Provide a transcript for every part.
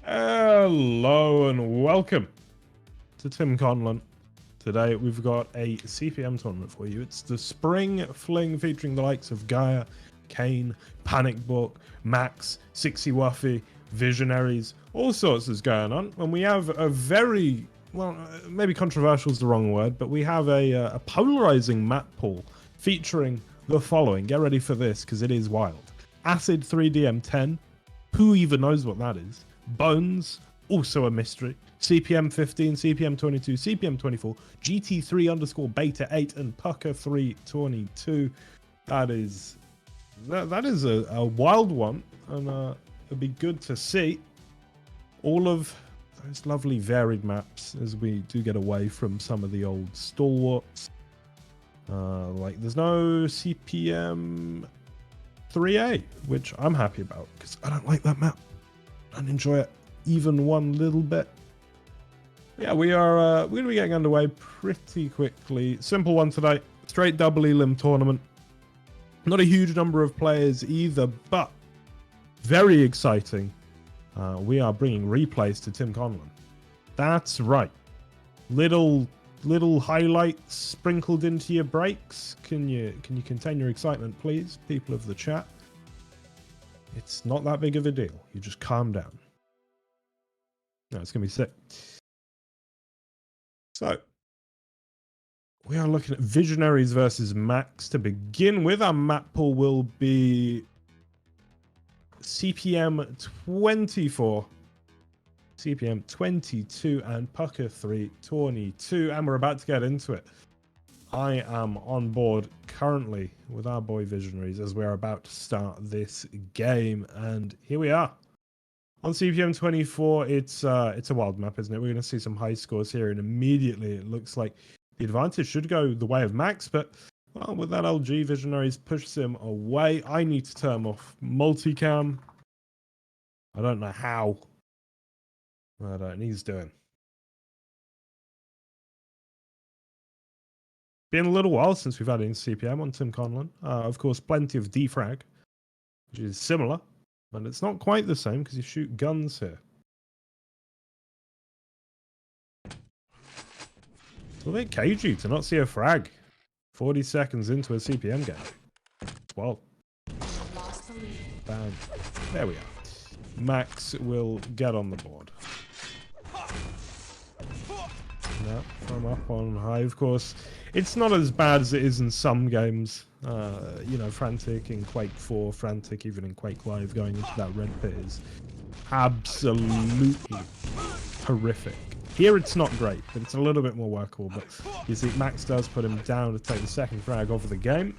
Hello and welcome to Tim Conlon. Today we've got a CPM tournament for you. It's the Spring Fling featuring the likes of Gaia, Kane, Panic Book, Max, Sixy Wuffy, Visionaries, all sorts is going on. And we have a very, well, maybe controversial is the wrong word, but we have a polarizing map pool featuring the following. Get ready for this because it is wild. Acid 3DM10. Who even knows what that is? Bones, also a mystery. CPM 15, CPM 22, CPM 24, GT3 underscore beta 8, and Pucker 322. That is a wild one, and it'd be good to see all of those lovely varied maps as we do get away from some of the old stalwarts. Like there's no CPM 3A, which I'm happy about because I don't like that map. I don't enjoy it even one little bit. Yeah, we're going to be getting underway pretty quickly. Simple one today. Straight double elim tournament. Not a huge number of players either, but very exciting. We are bringing replays to Tim Conlon. That's right. Little highlights sprinkled into your breaks. Can you contain your excitement, please, people of the chat? It's not that big of a deal. You just calm down. No, it's gonna be sick. So we are looking at Visionaries versus Max to begin with. Our map pool will be CPM 24. CPM 22 and Pucker 322, and we're about to get into it. I am on board currently with our boy Visionaries as we're about to start this game, and here we are. On CPM 24, it's a wild map, isn't it? We're going to see some high scores here, and immediately it looks like the advantage should go the way of Max, but well, with that LG, Visionaries pushes him away. I need to turn off multicam. I don't know how. But he's doing. Been a little while since we've had any CPM on Tim Conlon. Of course, plenty of defrag, which is similar, but it's not quite the same because you shoot guns here. It's a bit cagey to not see a frag 40 seconds into a CPM game. 12. Bang. There we are. Max will get on the board. No, from up on high, of course. It's not as bad as it is in some games. You know, Frantic in Quake 4, Frantic even in Quake Live, going into that red pit is absolutely horrific. Here it's not great, but it's a little bit more workable. But you see, Max does put him down to take the second frag over the game.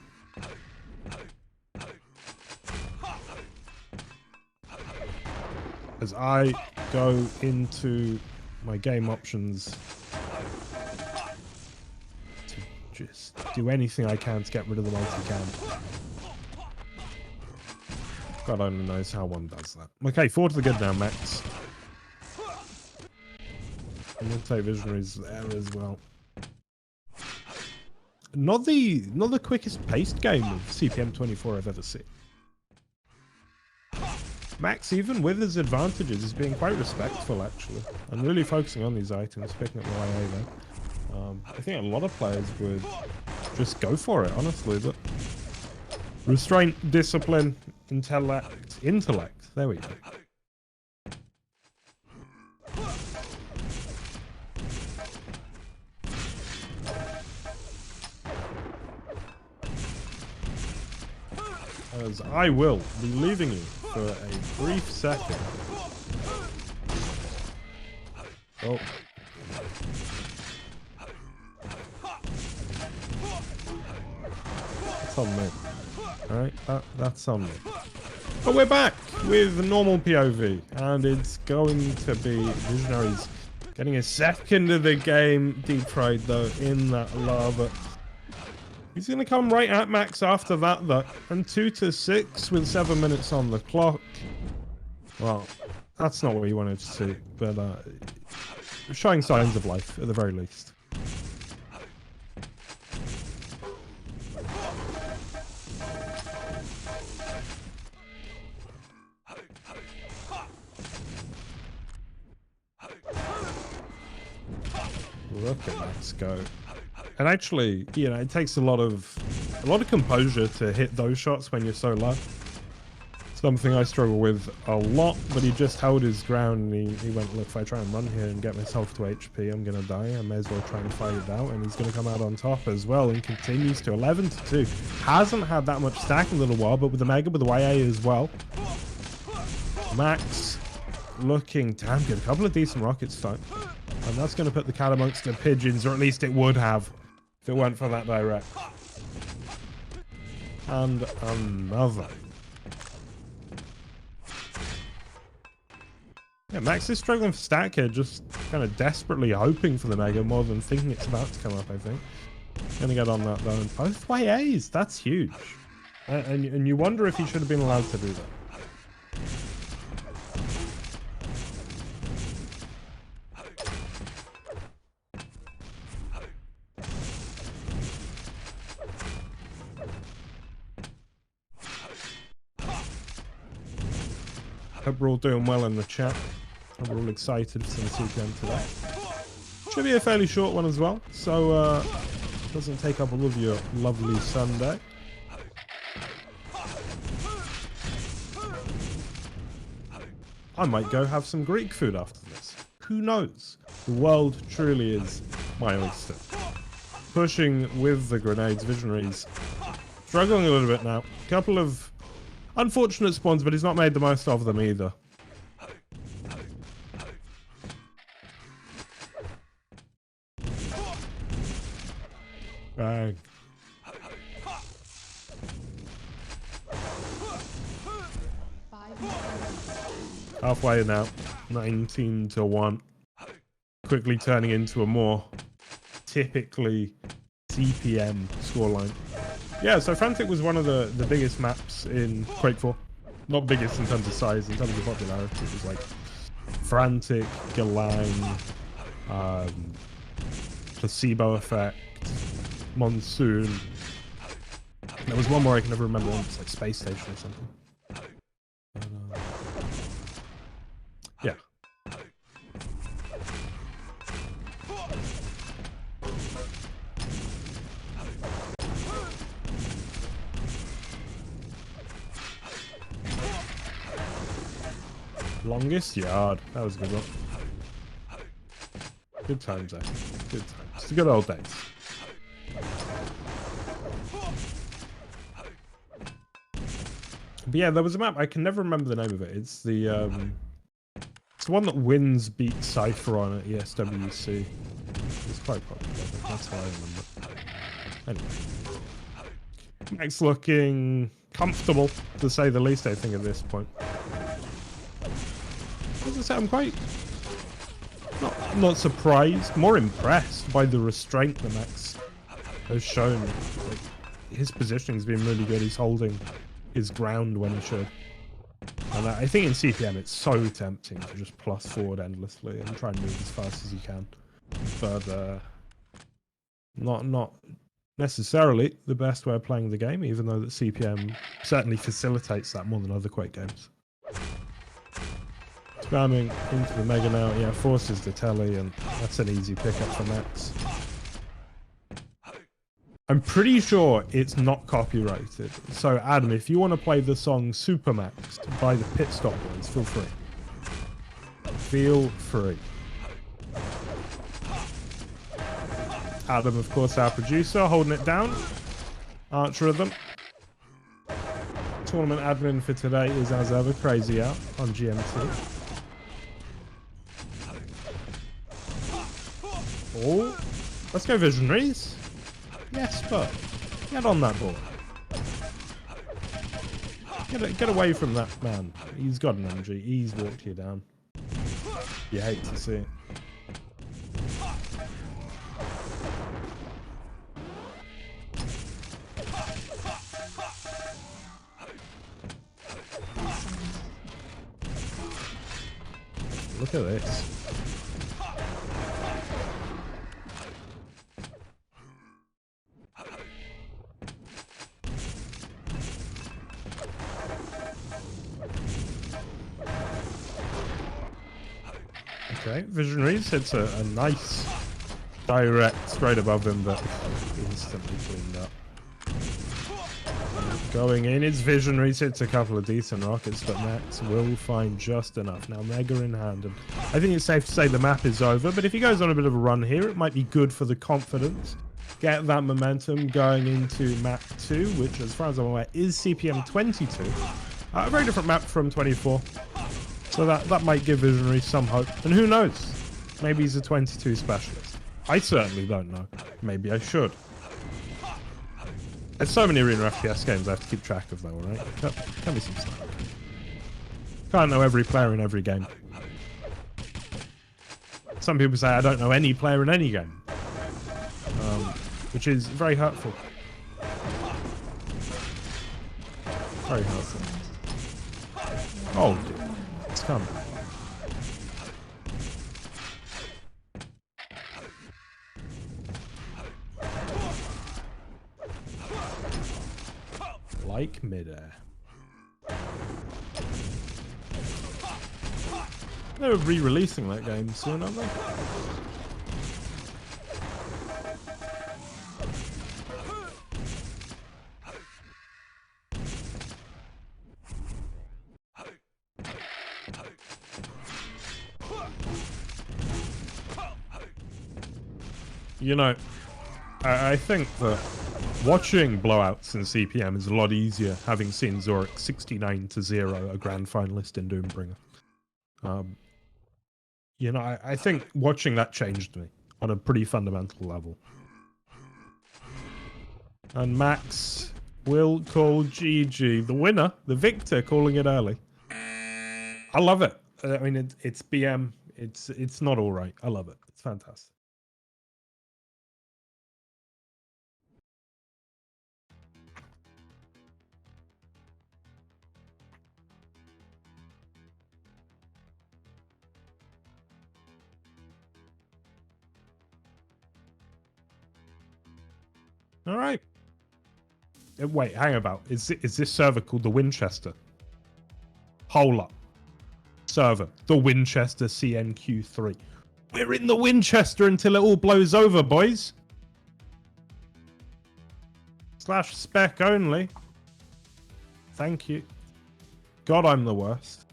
As I go into my game options to just do anything I can to get rid of the multicam. God only knows how one does that. Okay, forward to the good now, Max. I'm going to take Visionaries there as well. Not the quickest paced game of CPM 24 I've ever seen. Max, even with his advantages, is being quite respectful, actually. I'm really focusing on these items, picking up the YA there. I think a lot of players would just go for it, honestly, but restraint, discipline, intellect. There we go. As I will be leaving you for a brief second. Oh. That's on me. Alright, that's on me. But we're back with normal POV, and it's going to be Visionaries getting a second of the game, deep fried though, in that lava. He's going to come right at Max after that, though. And 2-6 with 7 minutes on the clock. Well, that's not what you wanted to see, but showing signs of life, at the very least. Look at Max go. And actually, you know, it takes a lot of composure to hit those shots when you're so low. Something I struggle with a lot, but he just held his ground and he went, look, if I try and run here and get myself to HP, I'm going to die. I may as well try and fight it out. And he's going to come out on top as well and continues to 11-2. Hasn't had that much stack in a little while, but with the Mega, with the YA as well. Max looking damn good. A couple of decent rockets time. And that's going to put the cat amongst the pigeons, or at least it would have if it weren't for that direct. And another. Yeah, Max is struggling for stack here, just kind of desperately hoping for the Mega more than thinking it's about to come up, I think. Gonna get on that though, and both way A's, that's huge. And you wonder if he should have been allowed to do that. Hope we're all doing well in the chat. Hope we're all excited for some CPM today. Should be a fairly short one as well, so doesn't take up all of your lovely Sunday. I might go have some Greek food after this. Who knows? The world truly is my oyster. Pushing with the grenades, Visionaries. Struggling a little bit now. Couple of unfortunate spawns, but he's not made the most of them either. Bang. Halfway now, 19-1. Quickly turning into a more typically CPM scoreline. Yeah, so Frantic was one of the biggest maps in Quake 4. Not biggest in terms of size, in terms of popularity. It was like Frantic, Galang, Placebo Effect, Monsoon. There was one more I can never remember. One was like Space Station or something. Yeah. Longest yard. That was a good one. Good times, eh? Good times. It's the good old days. But yeah, there was a map. I can never remember the name of it. It's the one that Wins beat Cypher on at ESWC. It's quite popular. That's how I remember. Anyway, Max looking comfortable, to say the least. I think at this point. As I say, I'm quite not surprised, more impressed by the restraint that Max has shown. Like, his positioning's been really good. He's holding his ground when he should. And I think in CPM it's so tempting to just plus forward endlessly and try and move as fast as you can. But not necessarily the best way of playing the game, even though that CPM certainly facilitates that more than other Quake games. Spamming into the Mega now, yeah, forces the telly, and that's an easy pickup for Max. I'm pretty sure it's not copyrighted. So Adam, if you want to play the song Supermax by the Pit Stop Boys, feel free. Feel free. Adam, of course, our producer, holding it down. Arch Rhythm. Tournament admin for today is, as ever, Crazy Out on GMT. Oh, let's go Visionaries. Yes, but get on that ball. Get away from that man. He's got an MG. He's walked you down. You hate to see it. Look at this. Okay, Visionaries hits a nice direct straight above him, but instantly cleaned up. Going in, it's Visionaries, hits a couple of decent rockets, but Max will find just enough. Now Mega in hand, and I think it's safe to say the map is over, but if he goes on a bit of a run here, it might be good for the confidence. Get that momentum going into map 2, which as far as I'm aware is CPM 22. A very different map from 24. So that might give Visionaries some hope. And who knows? Maybe he's a 22 specialist. I certainly don't know. Maybe I should. There's so many arena FPS games I have to keep track of though, right? Cut me some slack. Can't know every player in every game. Some people say I don't know any player in any game. Which is very hurtful. Very hurtful. Oh dear. It's coming. Like midair. They're re-releasing that game soon, aren't they? You know, I think that watching blowouts in CPM is a lot easier, having seen Zorik 69-0, a grand finalist in Doombringer. You know, I think watching that changed me on a pretty fundamental level. And Max will call GG. The winner, the victor, calling it early. I love it. I mean, it's BM. It's not all right. I love it. It's fantastic. All right. Wait, hang about. Is this server called the Winchester? Hold up. Server, the Winchester CNQ3. We're in the Winchester until it all blows over, boys. /spec only. Thank you. God, I'm the worst.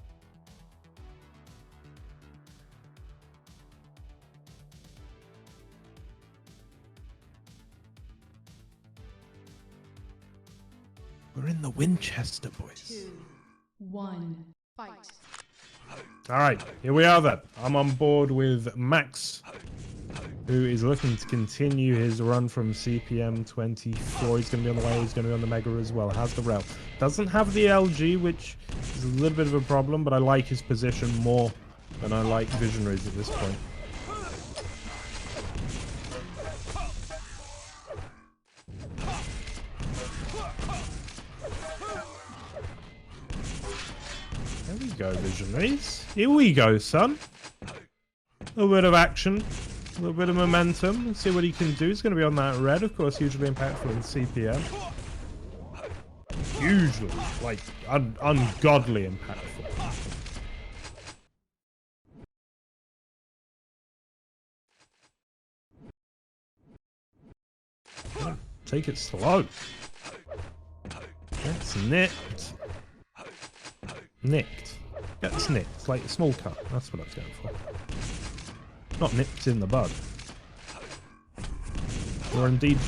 We're in the Winchester, boys. 2, 1, fight. All right, here we are then. I'm on board with Max, who is looking to continue his run from CPM 24. He's going to be on the way. He's going to be on the Mega as well. Has the rail. Doesn't have the LG, which is a little bit of a problem, but I like his position more than I like Visionaries at this point. There we go, Visionaries. Here we go, son. A little bit of action. A little bit of momentum. Let's see what he can do. He's going to be on that red, of course, hugely impactful in CPM. Hugely, like, ungodly impactful. Take it slow. That's nicked. Nicked. Gets nicked. It's like a small cut. That's what I was going for. Not nipped in the bud. Or indeed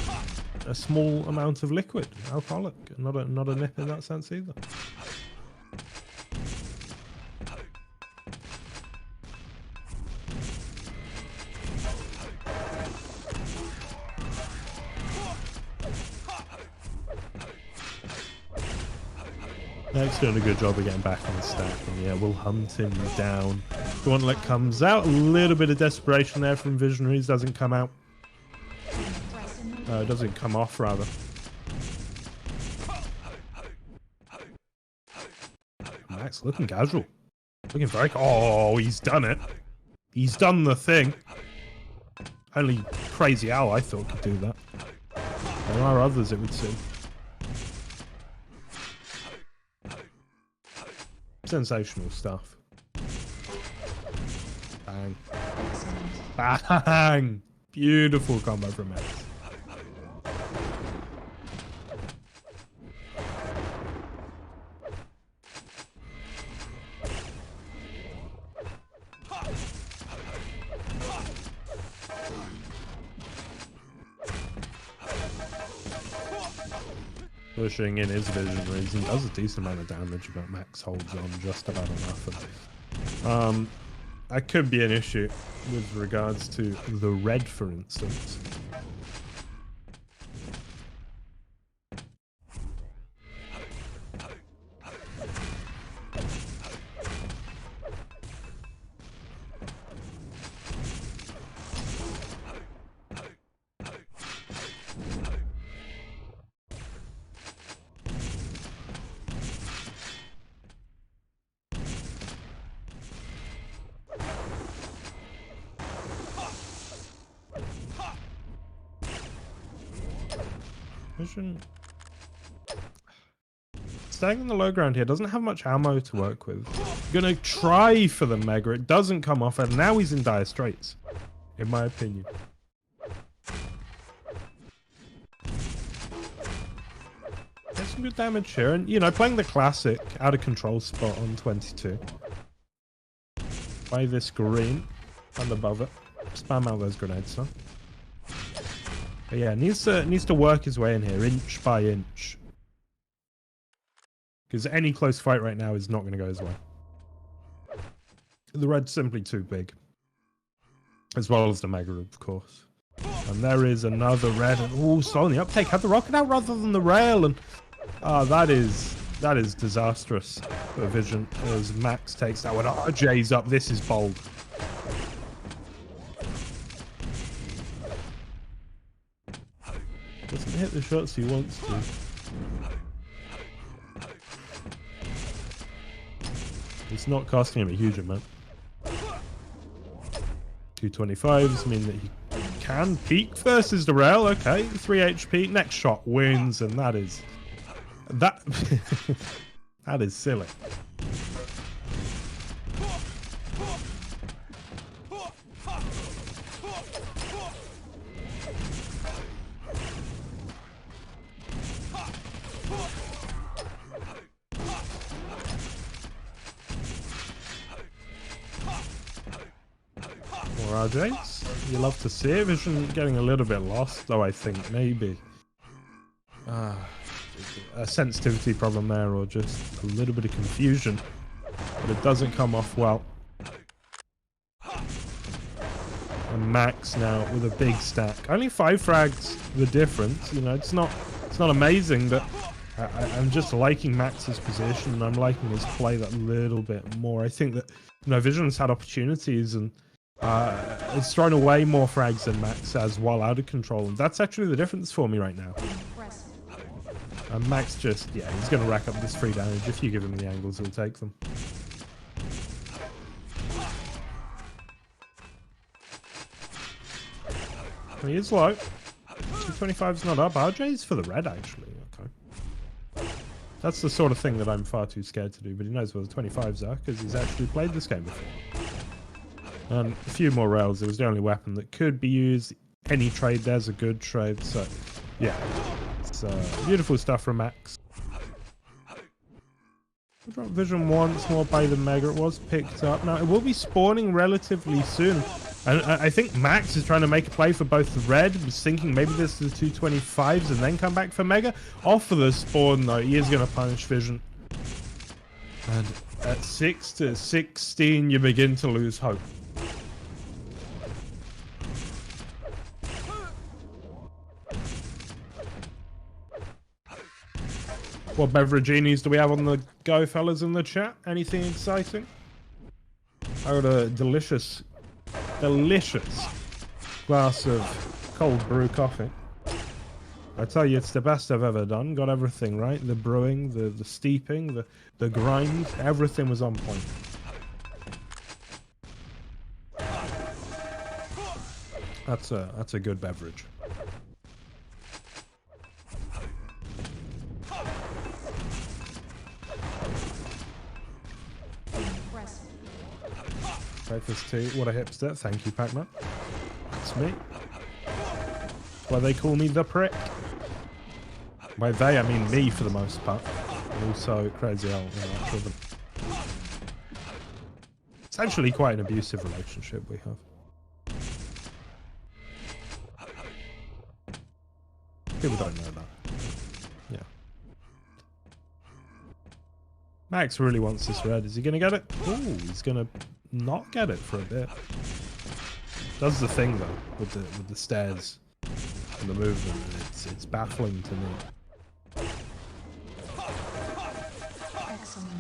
a small amount of liquid, alcoholic. Not a nip in that sense either. Next doing a good job of getting back on the stack, and yeah, we'll hunt him down. Gauntlet comes out, a little bit of desperation there from Visionaries, doesn't come out. Doesn't come off, rather. Max looking casual. Looking very... Oh, he's done it. He's done the thing. Only Crazy Owl, I thought, could do that. There are others, it would seem. Sensational stuff. Bang. Bang! Beautiful combo from Max. Pushing in his vision reason does a decent amount of damage, but Max holds on just about enough. That could be an issue with regards to the red, for instance. Vision. Staying on the low ground here doesn't have much ammo to work with. Gonna try for the Mega. It doesn't come off, and now he's in dire straits, in my opinion. Get some good damage here, and you know, playing the classic out of control spot on 22. Play this green and above it. Spam out those grenades, son. But yeah, needs to work his way in here, inch by inch. Because any close fight right now is not going to go his way. The red's simply too big. As well as the Mega, of course. And there is another red. Oh, slow on the uptake. Had the rocket out rather than the rail. And that is disastrous for Vision. As Max takes that one. RJ's up. This is bold. Doesn't hit the shots he wants to. It's not costing him a huge amount. 225s mean that he can peek versus the rail. Okay, 3 HP. Next shot wins, and that is that is silly. More RJs. You love to see it. Vision getting a little bit lost, though. I think maybe a sensitivity problem there, or just a little bit of confusion. But it doesn't come off well. And Max now with a big stack. Only 5 frags the difference. You know, it's not amazing, but I'm just liking Max's position, and I'm liking his play that little bit more. I think that, you know, Vision's had opportunities, and it's thrown away more frags than Max has while out of control, and that's actually the difference for me right now. And Max just, yeah, he's going to rack up this free damage. If you give him the angles, he'll take them. He is low. 225's not up. RJ's for the red, actually. Okay. That's the sort of thing that I'm far too scared to do, but he knows where the 25s are because he's actually played this game before. And a few more rails. It was the only weapon that could be used. Any trade there's a good trade. So, yeah. It's beautiful stuff from Max. Drop Vision once more by the Mega. It was picked up. Now, it will be spawning relatively soon. And I think Max is trying to make a play for both the red. Was thinking maybe this is the 225s and then come back for Mega. Off for the spawn, though. He is going to punish Vision. And at 6 to 16, you begin to lose hope. What beveraginis do we have on the go, fellas, in the chat? Anything exciting? I got a delicious glass of cold brew coffee. I tell you, it's the best I've ever done. Got everything right. The brewing, the steeping, the grind, everything was on point. That's a good beverage. Breakfast tea. What a hipster. Thank you, Pac-Man. That's me. Why they call me the prick. By they, I mean me for the most part. And also Crazy Owl, for them. It's actually quite an abusive relationship we have. People don't know that. Yeah. Max really wants this red. Is he going to get it? Oh, he's going to not get it for a bit. Does the thing though with the stairs and the movement. It's baffling to me. Excellent.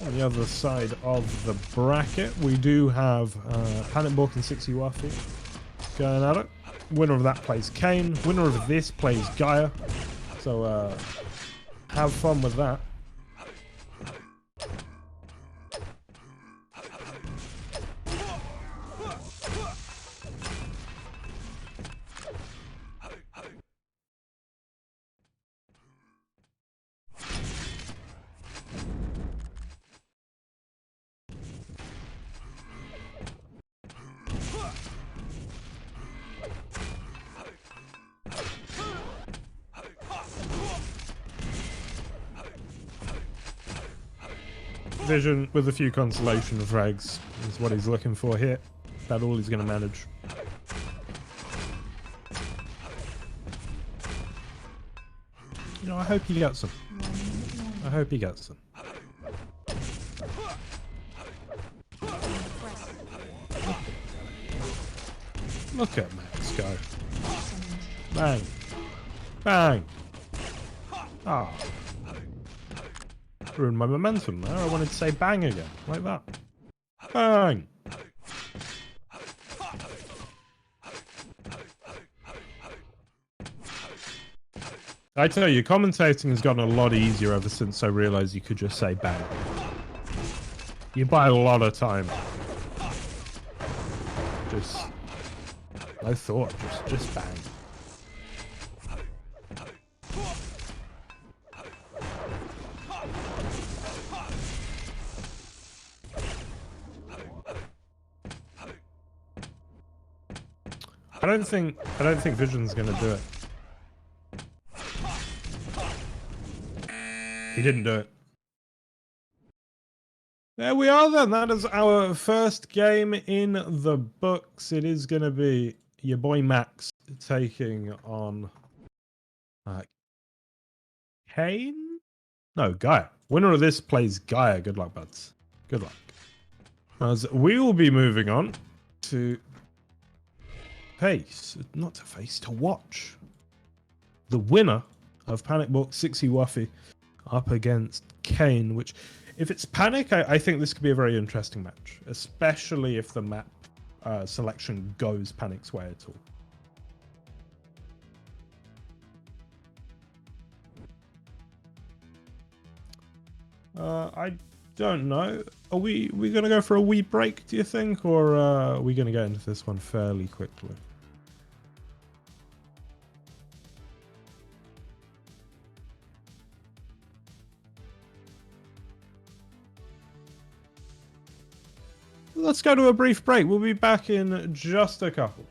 On the other side of the bracket, we do have Panic Book and 60 Waffy going at it. Winner of that plays Kane. Winner of this plays Gaia. So have fun with that. Vision with a few consolation frags is what he's looking for here. That's all he's going to manage. You know, I hope he gets them. I hope he gets them. Look at Max go. Bang. Bang. Ah. Ruined my momentum there. I wanted to say bang again. Like that. Bang. I tell you, commentating has gotten a lot easier ever since I realized you could just say bang. You buy a lot of time. Just... I thought, just bang. I don't think Vision's gonna do it. He didn't do it. There we are then. That is our first game in the books. It is gonna be your boy Max taking on Kane? No, Gaia. Winner of this plays Gaia. Good luck, buds. Good luck. As we will be moving on to not to face, to watch the winner of Panic Book 60 Waffy up against Kane, which if it's Panic, I think this could be a very interesting match, especially if the map selection goes Panic's way at all. I don't know. Are we going to go for a wee break, do you think? Or are we going to get into this one fairly quickly? Let's go to a brief break. We'll be back in just a couple.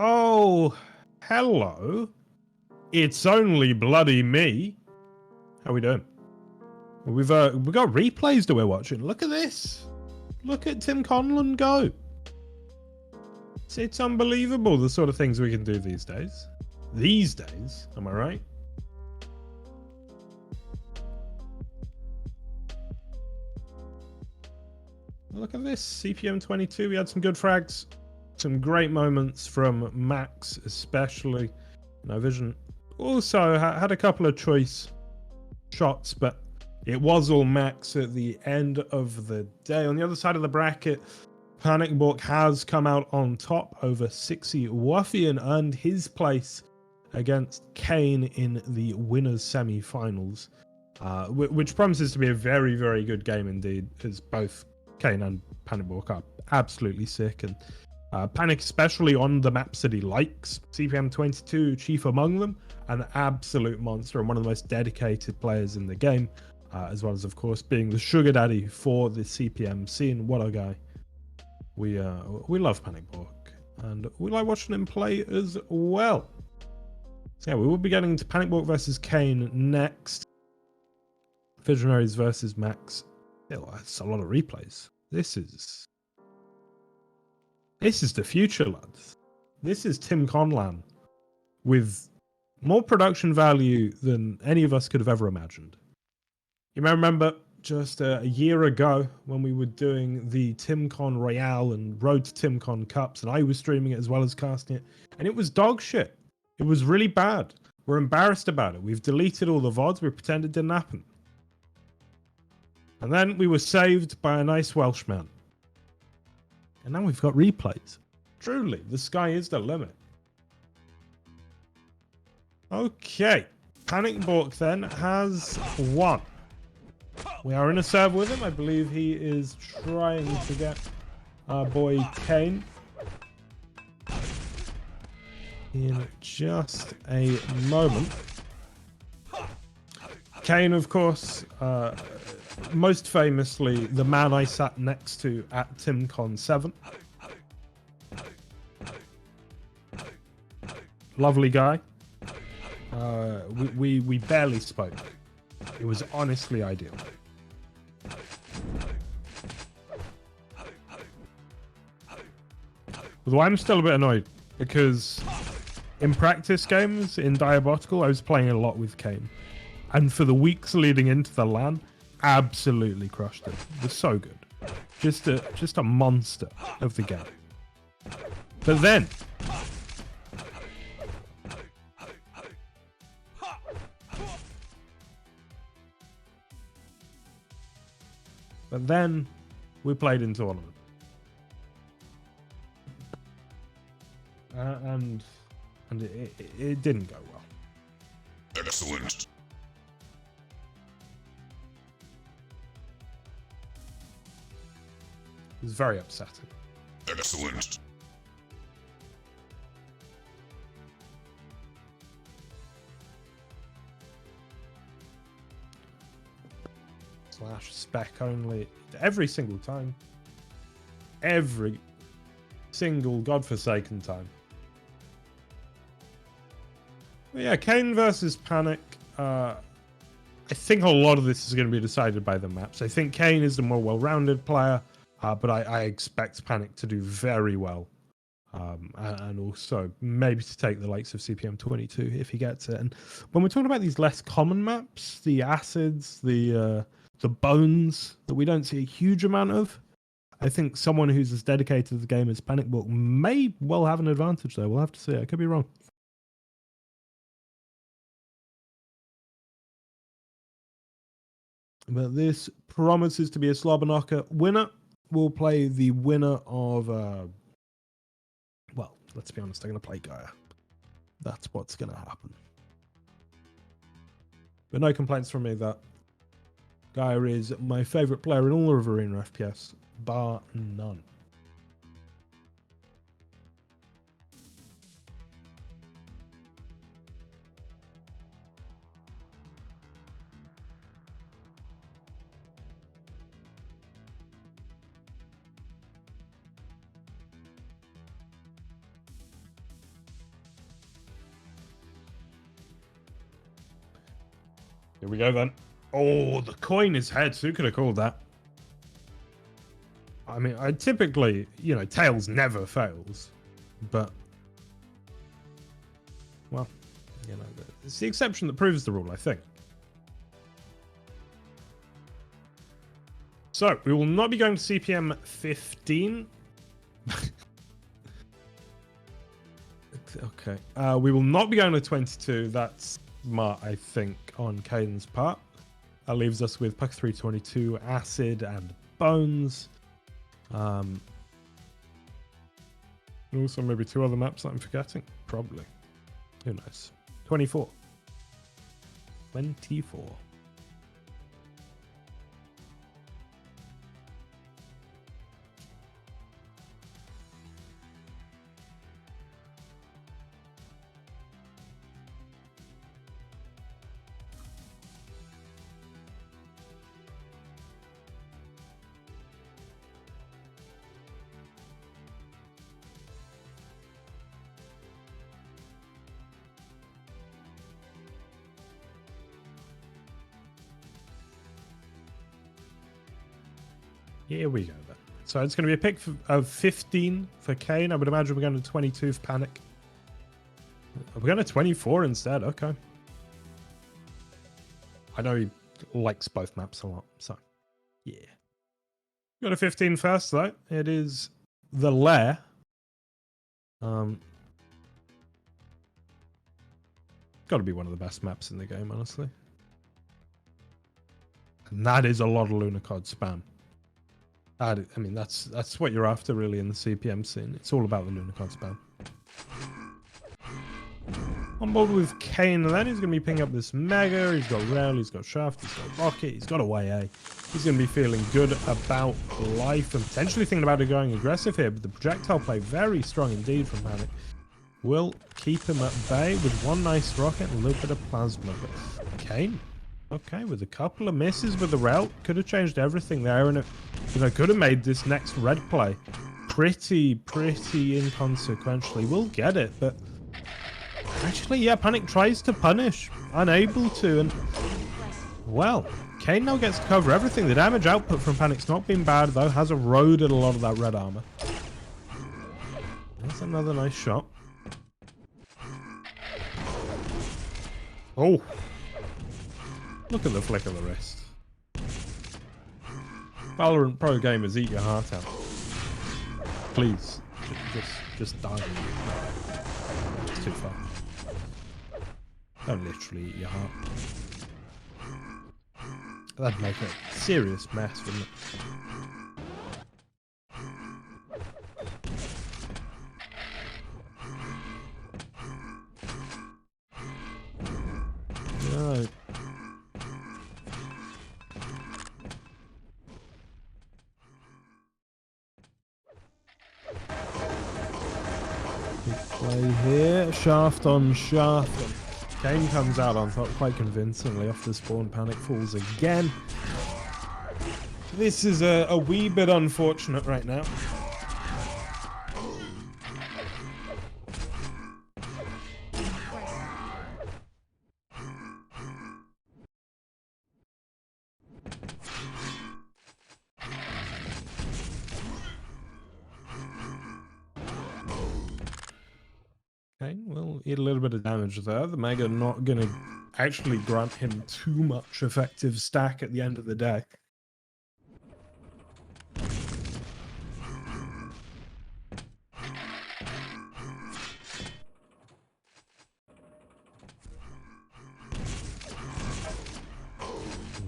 Oh, hello. It's only bloody me. How we doing? We've got replays that we're watching. Look at this. Look at Tim Conlon go. It's unbelievable the sort of things we can do these days. These days, am I right? Look at this, CPM 22. We had some good frags, some great moments from Max, especially. No Vision also had a couple of choice shots, but it was all Max at the end of the day. On the other side of the bracket, Panic Book has come out on top over 60. Wuffian earned his place against Kane in the winners semi-finals, which promises to be a very, very good game indeed, as both Kane and Panic Book are absolutely sick, and Panic, especially on the maps that he likes, CPM 22 chief among them, an absolute monster and one of the most dedicated players in the game, as well as, of course, being the sugar daddy for the CPM scene. What a guy. We love Panic Book, and we like watching him play as well. So yeah, we will be getting to Panic Book versus Kane next. Visionaries versus Max. That's a lot of replays. This is the future, lads. This is Tim Conlon with more production value than any of us could have ever imagined. You may remember just a year ago when we were doing the TimCon Royale and Road to TimCon Cups, and I was streaming it as well as casting it, and it was dog shit. It was really bad. We're embarrassed about it. We've deleted all the VODs. We pretend it didn't happen. And then we were saved by a nice Welshman. And now we've got replays. Truly, the sky is the limit. Okay. Panic Book then has won. We are in a serve with him. I believe he is trying to get our boy Kane in just a moment. Kane, of course, most famously, the man I sat next to at TimCon 7. Lovely guy. We barely spoke. It was honestly ideal. Although I'm still a bit annoyed because in practice games in Diabotical, I was playing a lot with Kane. And for the weeks leading into the LAN, absolutely crushed him. It was so good. Just a monster of the game. But then we played in tournament. And it didn't go well. Excellent. It was very upsetting. Excellent. Slash spec only every single time. Every single godforsaken time. But yeah, Kane versus Panic. I think a lot of this is going to be decided by the maps. I think Kane is the more well-rounded player, but I expect Panic to do very well. And also maybe to take the likes of CPM 22 if he gets it. And when we're talking about these less common maps, the acids, the bones that we don't see a huge amount of, I think someone who's as dedicated to the game as Panic Book may well have an advantage there. We'll have to see. I could be wrong. But this promises to be a slobber knocker. Winner will play the winner of well, let's be honest, they're going to play Gaia. That's what's going to happen. But no complaints from me that Gaia is my favourite player in all of Arena FPS, bar none. Here we go then. Oh, the coin is heads. Who could have called that? I mean, I typically, you know, tails never fails, but well, you know, it's the exception that proves the rule, I think. So we will not be going to CPM 15. Okay. We will not be going to 22. That's smart, I think, on Caden's part. That leaves us with Puck 322, Acid, and Bones. Also, maybe 2 other maps that I'm forgetting. Probably. Who knows? 24. 24. Here we go then. So it's going to be a pick of 15 for Kane. I would imagine we're going to 22 for Panic. We're going to 24 instead. Okay. I know he likes both maps a lot, so yeah. Got a 15 first though. It is the Lair. Got to be one of the best maps in the game, honestly. And that is a lot of Lunacod spam. I mean, that's what you're after, really, in the CPM scene. It's all about the Lunacod spam. On board with Kane, then he's going to be picking up this Mega. He's got Rail, he's got Shaft, he's got Rocket, he's got a YA. He's going to be feeling good about life and potentially thinking about it going aggressive here, but the projectile play very strong indeed from Panic. Will keep him at bay with one nice rocket and a little bit of plasma. But Kane, okay, with a couple of misses with the Rail, could have changed everything there, and it, you know, could have made this next red play pretty inconsequentially. We'll get it, but actually, yeah, Panic tries to punish, unable to, and well, Kane now gets to cover everything. The damage output from Panic's not been bad though, has eroded a lot of that red armor. That's another nice shot. Oh, look at the flick of the wrist. Valorant pro gamers, eat your heart out. Please, just die. It's too far. Don't literally eat your heart. That'd make a serious mess, wouldn't it? No. Big play here. Shaft on shaft. Kane comes out on top quite convincingly off the spawn. Panic falls again. This is a wee bit unfortunate right now. Okay, we'll eat a little bit of damage there. The Mega not going to actually grant him too much effective stack at the end of the day.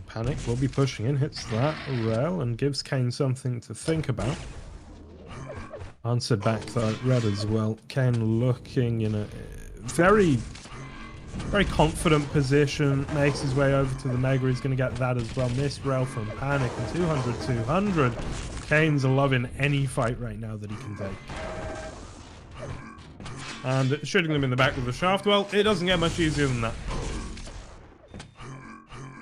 Panic will be pushing in, hits that rail and gives Kane something to think about. Answered back that red as well. Kane looking in a very confident position. Makes his way over to the Mega. He's going to get that as well. Missed rail from Panic and 200. Kane's loving any fight right now that he can take. And shooting them in the back with the shaft. Well, it doesn't get much easier than that.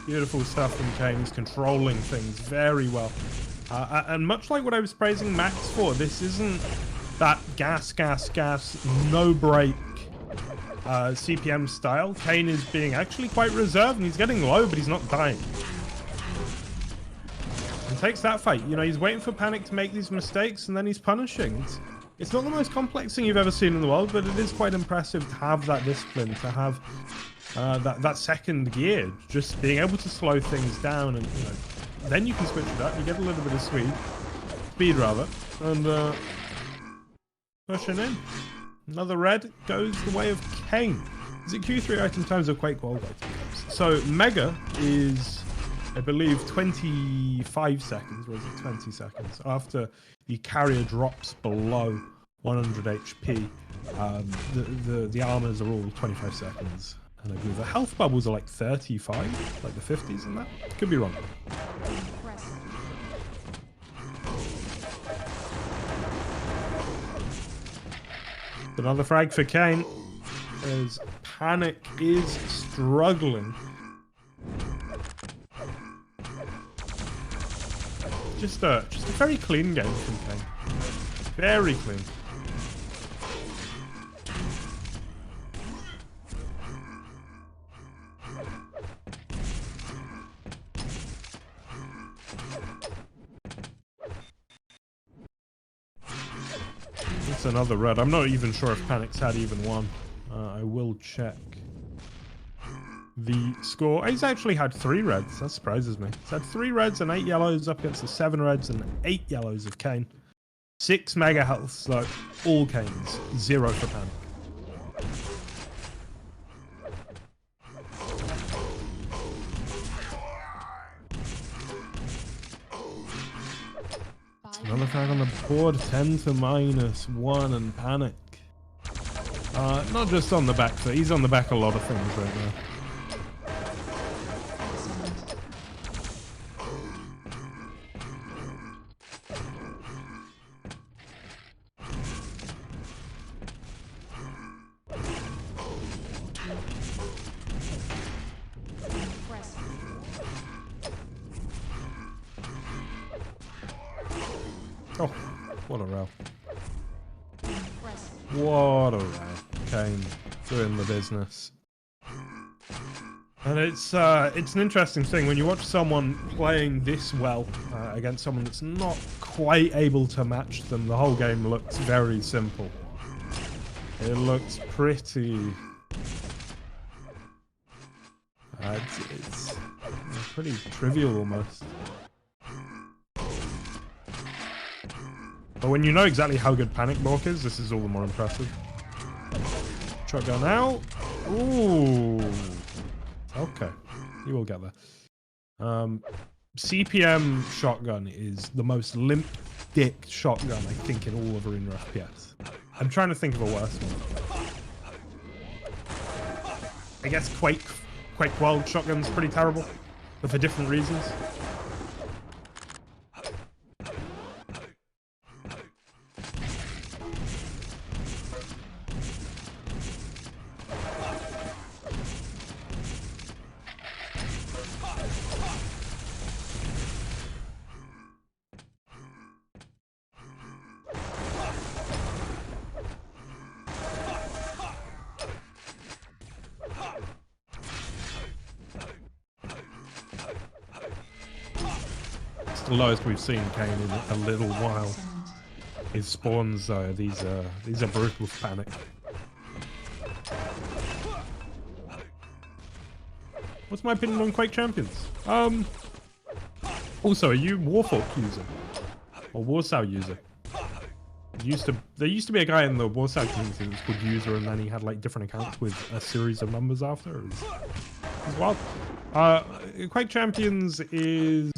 Beautiful stuff from Kane. He's controlling things very well. And much like what I was praising Max for, this isn't that gas, no break CPM style, Kane is being actually quite reserved, and he's getting low, but he's not dying. And takes that fight. You know, he's waiting for Panic to make these mistakes, and then he's punishing. It's not the most complex thing you've ever seen in the world, but it is quite impressive to have that discipline, to have that second gear, just being able to slow things down, and you know, then you can switch it up. You get a little bit of speed rather, and pushing in. Another red goes the way of Kane. Is it Q3 item times or Quake World item times? So Mega is, I believe, 25 seconds, or is it 20 seconds? After the carrier drops below 100 HP, the armors are all 25 seconds. And I believe the health bubbles are like 35, like the 50s and that. Could be wrong. Another frag for Kane, as Panic is struggling. Just a very clean game from Kane. Very clean. It's another red. I'm not even sure if Panic's had even one. I will check the score. He's actually had 3 reds. That surprises me. He's had 3 reds and 8 yellows up against the 7 reds and 8 yellows of Kane. 6 mega health, so all Kanes. 0 for Panic. Another frag on the board, 10 to -1, and Panic. Not just on the back, so he's on the back a lot of things right now. Oh, what a row. What a row. Kane doing the business. And it's an interesting thing when you watch someone playing this well against someone that's not quite able to match them. The whole game looks very simple. It looks pretty... it's pretty trivial almost. But when you know exactly how good Panic Bork is, this is all the more impressive. Shotgun out. Ooh. Okay. You will get there. CPM shotgun is the most limp dick shotgun, I think, in all of Arena FPS. I'm trying to think of a worse one. I guess Quake World shotgun's pretty terrible, but for different reasons. The lowest we've seen Kane in a little while. His spawns, these are brutal for Panic. What's my opinion on Quake Champions? Also, are you Warfork user or Warsaw user? There used to be a guy in the Warsaw community that was called User, and then he had like different accounts with a series of numbers after. It was wild. Quake Champions is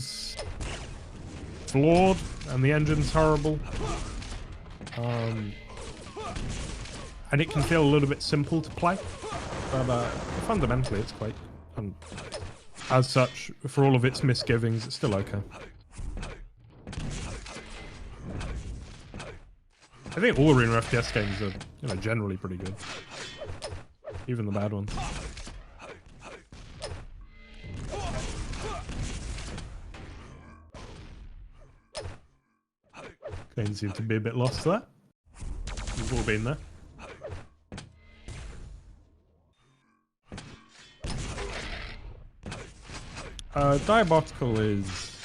flawed, and the engine's horrible. And it can feel a little bit simple to play, but fundamentally it's Quake. And as such, for all of its misgivings, it's still okay. I think all Arena FPS games are, you know, generally pretty good. Even the bad ones. Kane seems to be a bit lost there. We've all been there. Diabotical is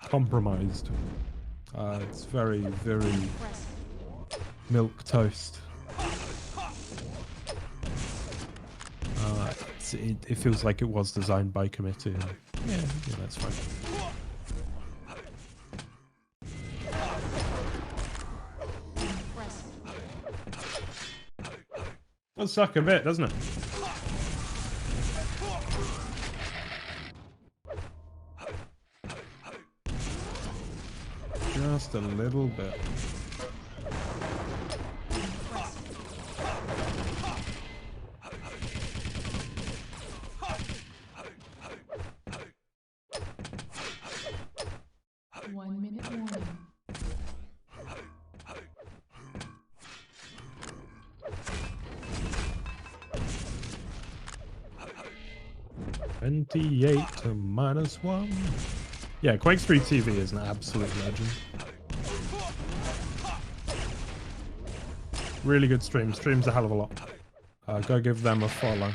compromised. It's very, very milk toast. It feels like it was designed by committee. And yeah, that's fine. Does suck a bit, doesn't it? Just a little bit. Warning. 28 to -1. Yeah, Quake Street TV is an absolute legend. Really good stream. Streams a hell of a lot. Go give them a follow.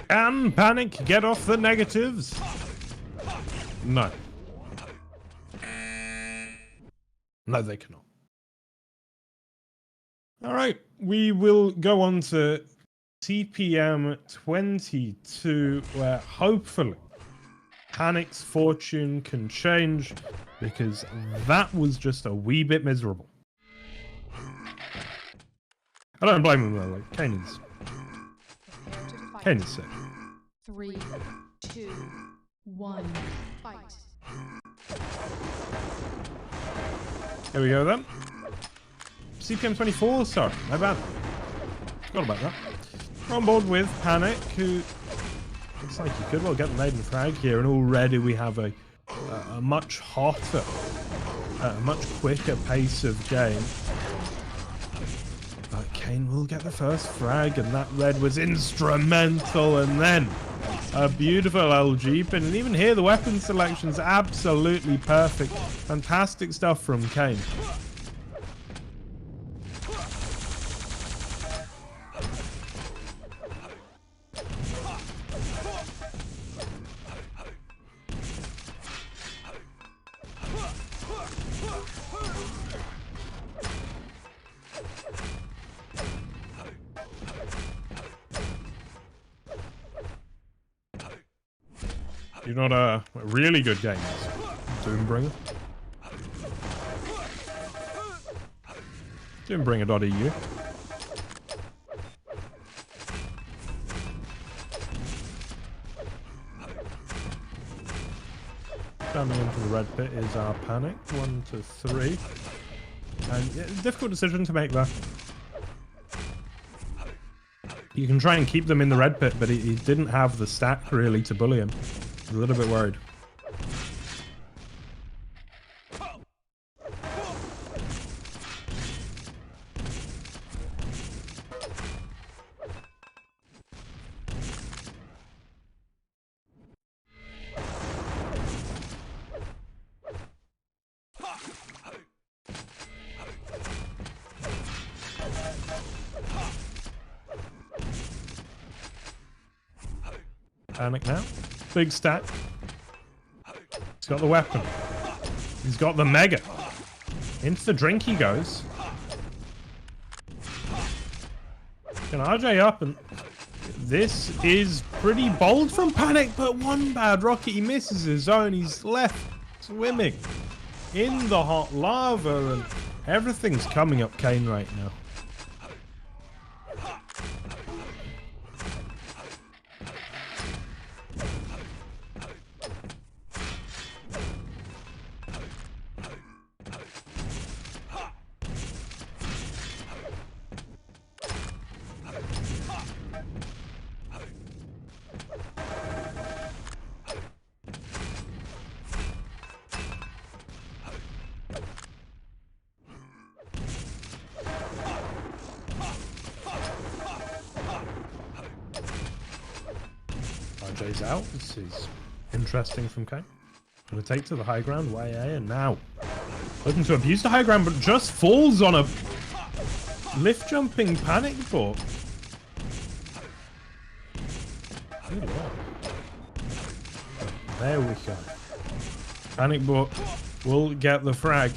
Can Panic get off the negatives? No. No, they cannot. All right, we will go on to CPM 22, where hopefully Panic's fortune can change, because that was just a wee bit miserable. I don't blame him though, like, Kane is sick. 3, 2, 1, fight. Here we go then. CPM 24, sorry, my bad. Forgot about that. We're on board with Panic, who looks like he could well get the maiden frag here, and already we have a much hotter, much quicker pace of game. But Kane will get the first frag, and that red was instrumental, and then a beautiful LG pin, and even here the weapon selection's absolutely perfect. Fantastic stuff from Kane. You know what a really good game is? Doombringer. Doombringer.eu. Coming into the red pit is our Panic. 1 to 3. And yeah, difficult decision to make there. You can try and keep them in the red pit, but he didn't have the stack really to bully him. I was a little bit worried. Panic now. Big stack. He's got the weapon. He's got the mega. Into the drink he goes. Can RJ up, and this is pretty bold from Panic, but one bad rocket, he misses his own. He's left swimming in the hot lava, and everything's coming up Kane right now. Jay's out. This is interesting from Kane. Gonna take to the high ground, YA, and now looking to abuse the high ground, but just falls on a lift jumping panic ball. Good lord. There we go. Panic ball will get the frag.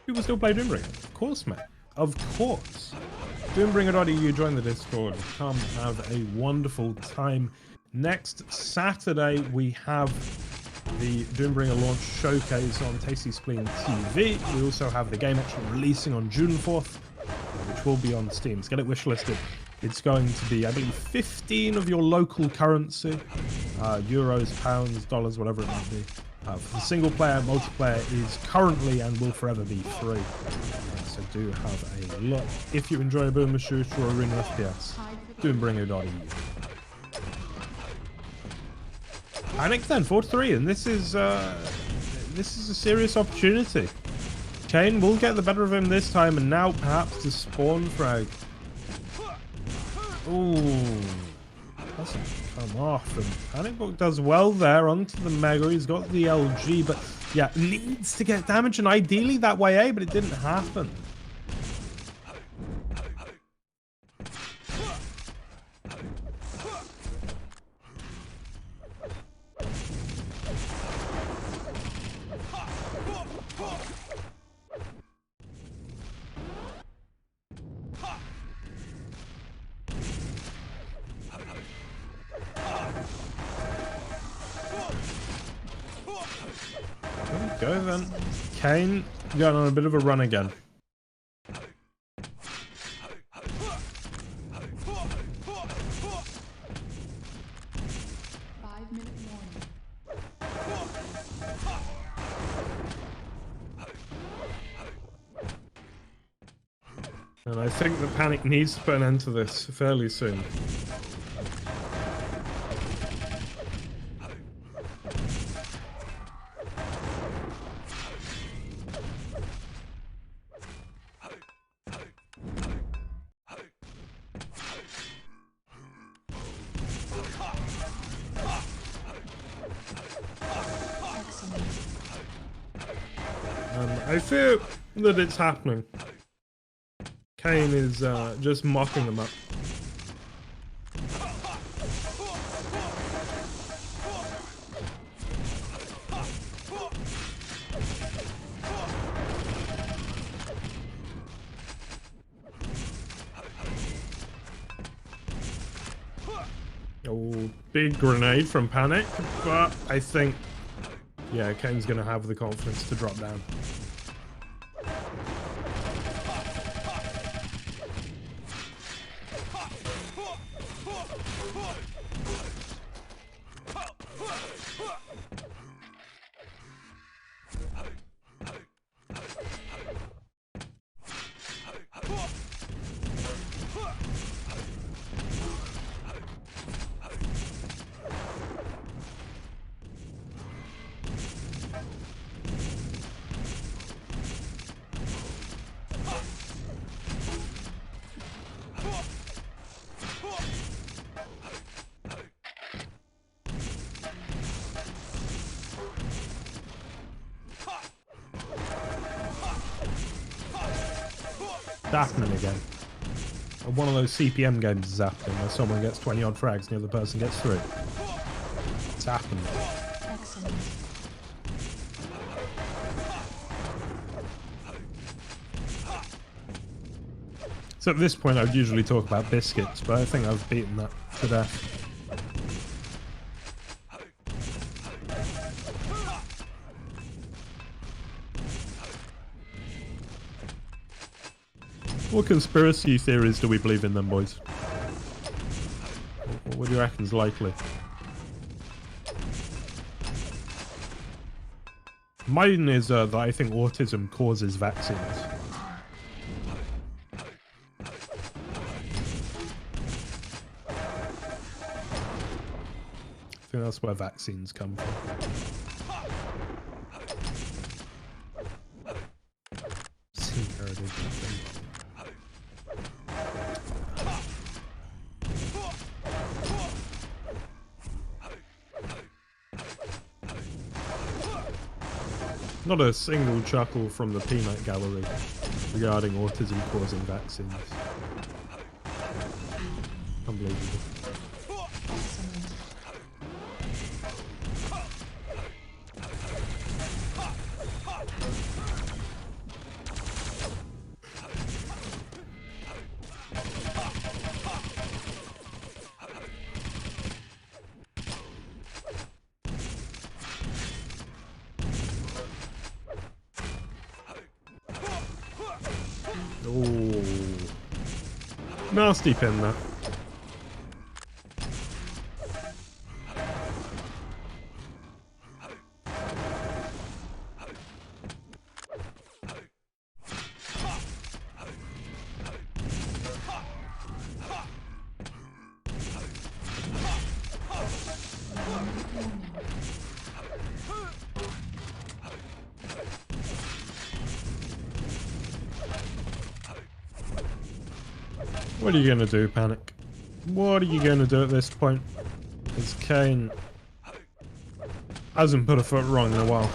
People still play Doombringer? Of course, man. Of course. Doombringer.eu, join the Discord. Come have a wonderful time. Next Saturday, we have the Doombringer launch showcase on Tasty Spleen TV. We also have the game actually releasing on June 4th, which will be on Steam. So get it wishlisted. It's going to be, I believe, 15 of your local currency, euros, pounds, dollars, whatever it might be. For the single player, multiplayer is currently and will forever be free. So do have a look. If you enjoy a boomer shooter or arena FPS, Doombringer.eu. Panic then, 4-3, and this is a serious opportunity. Kane will get the better of him this time, and now perhaps the spawn frag. Ooh, doesn't come off, and Panicbook does well there onto the Mega. He's got the LG, but yeah, needs to get damage, and ideally that YA, but it didn't happen. Go then. Kane going on a bit of a run again. And I think the Panic needs to put an end to this fairly soon. I fear that it's happening. Kane is just mocking them up. Oh, big grenade from Panic, but I think, yeah, Kane's gonna have the confidence to drop down. Happening again. One of those CPM games is happening where someone gets 20 odd frags and the other person gets 3. It's happening. Excellent. So at this point I would usually talk about biscuits, but I think I've beaten that to death. What conspiracy theories do we believe in then, boys? What do you reckon's likely? Mine is that I think autism causes vaccines. I think that's where vaccines come from. Heritage, I think. Not a single chuckle from the peanut gallery regarding autism causing vaccines. Unbelievable. Oh, nasty pin there. What are you gonna do, Panic? What are you gonna do at this point? Because Kane hasn't put a foot wrong in a while.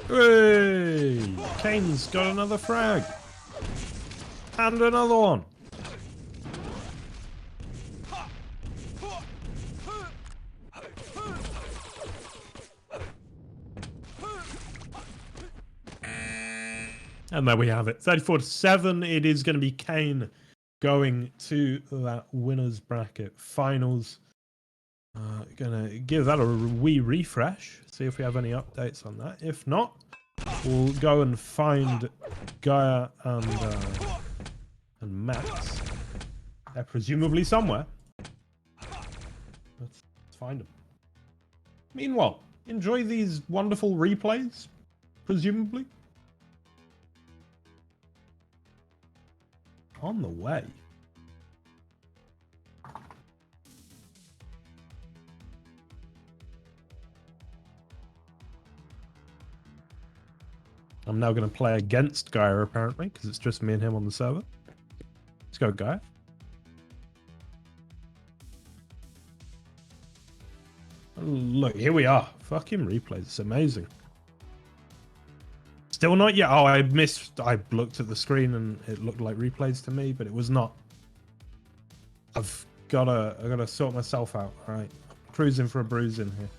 Hey! Kane's got another frag. And another one. And there we have it. 34-7. It is going to be Kane going to that winners bracket finals. Gonna give that a wee refresh. See if we have any updates on that. If not, we'll go and find Gaia and Max. They're presumably somewhere. Let's find them. Meanwhile, enjoy these wonderful replays. Presumably. On the way. I'm now going to play against Gaia, apparently, because it's just me and him on the server. Let's go, Gaia. Look, here we are. Fucking replays. It's amazing. Still not yet. Oh, I missed. I looked at the screen and it looked like replays to me, but it was not. I gotta sort myself out. All right. Cruising for a bruise in here.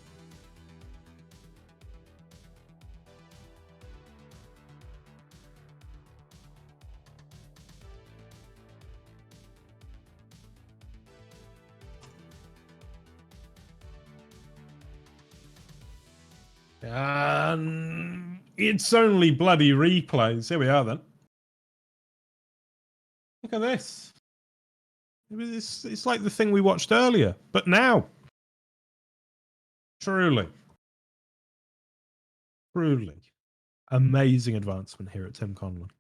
And it's only bloody replays. Here we are then. Look at this. It's like the thing we watched earlier, but now. Truly. Truly. Amazing advancement here at Tim Conlon.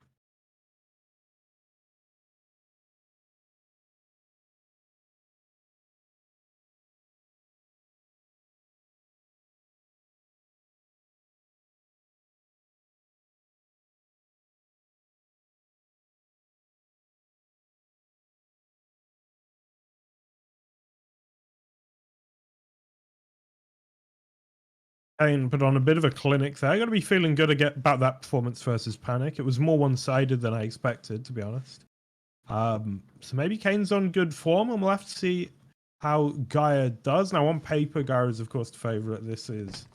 Kane put on a bit of a clinic there. I got to be feeling good about that performance versus Panic. It was more one-sided than I expected, to be honest. So maybe Kane's on good form, and we'll have to see how Gaia does. Now, on paper, Gaia is, of course, the favorite. This is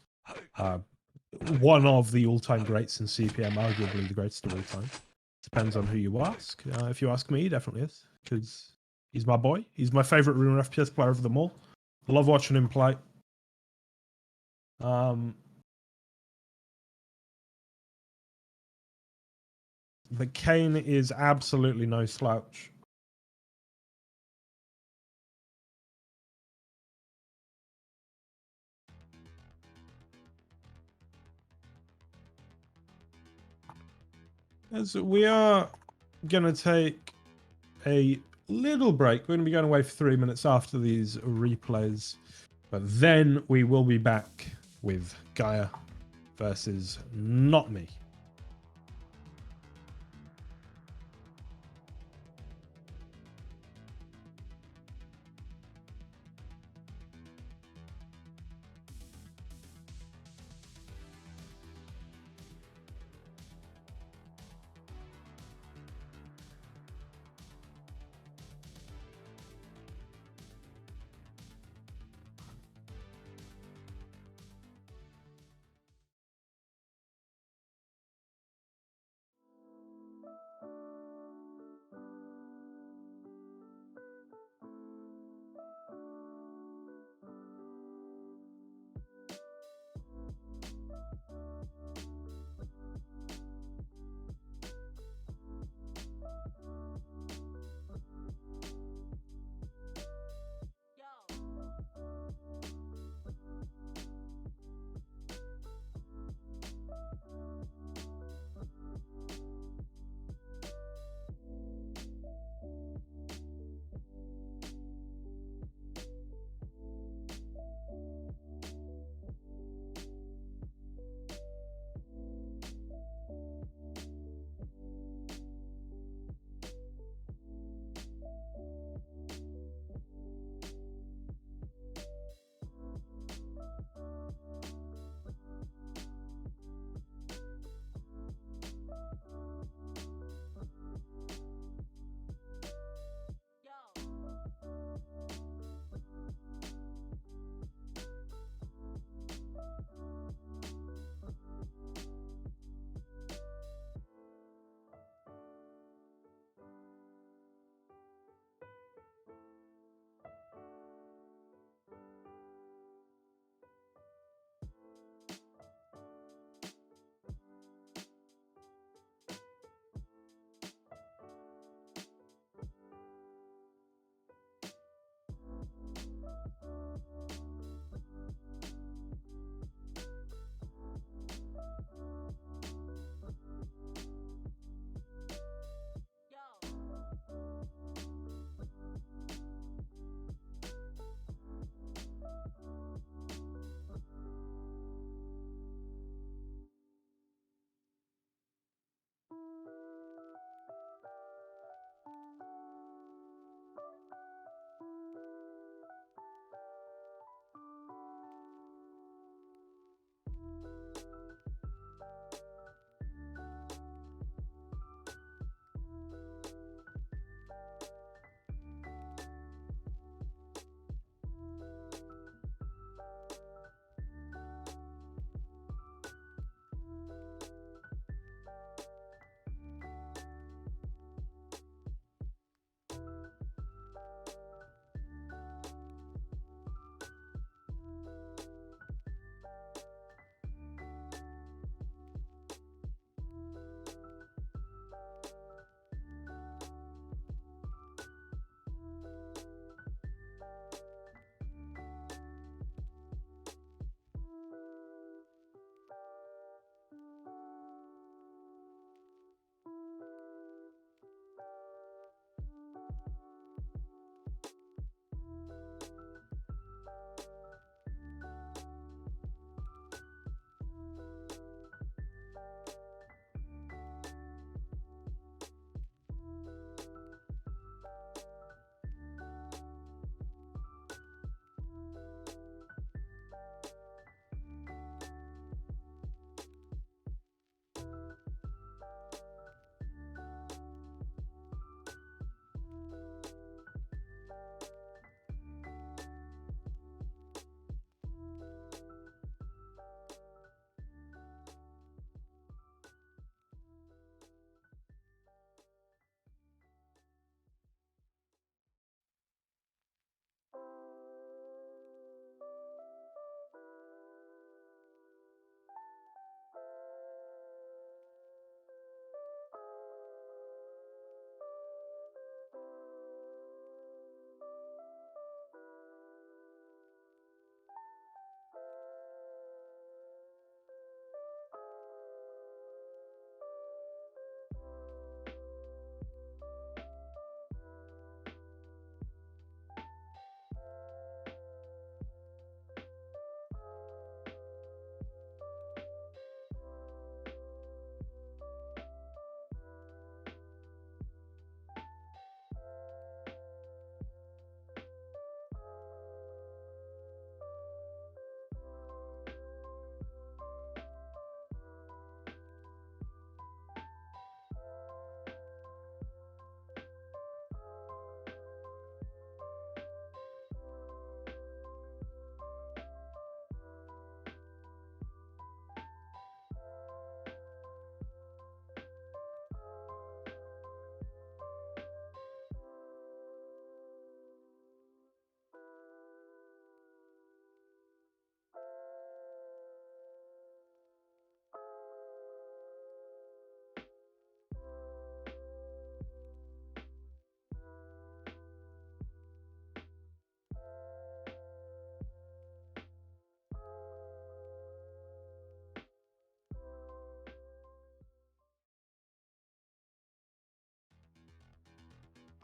one of the all-time greats in CPM, arguably the greatest of all time. Depends on who you ask. If you ask me, he definitely is, because he's my boy. He's my favorite Ruiner FPS player of them all. I love watching him play. But Kane is absolutely no slouch. As we are going to take a little break. We're going to be going away for 3 minutes after these replays. But then we will be back with Gaia versus not me.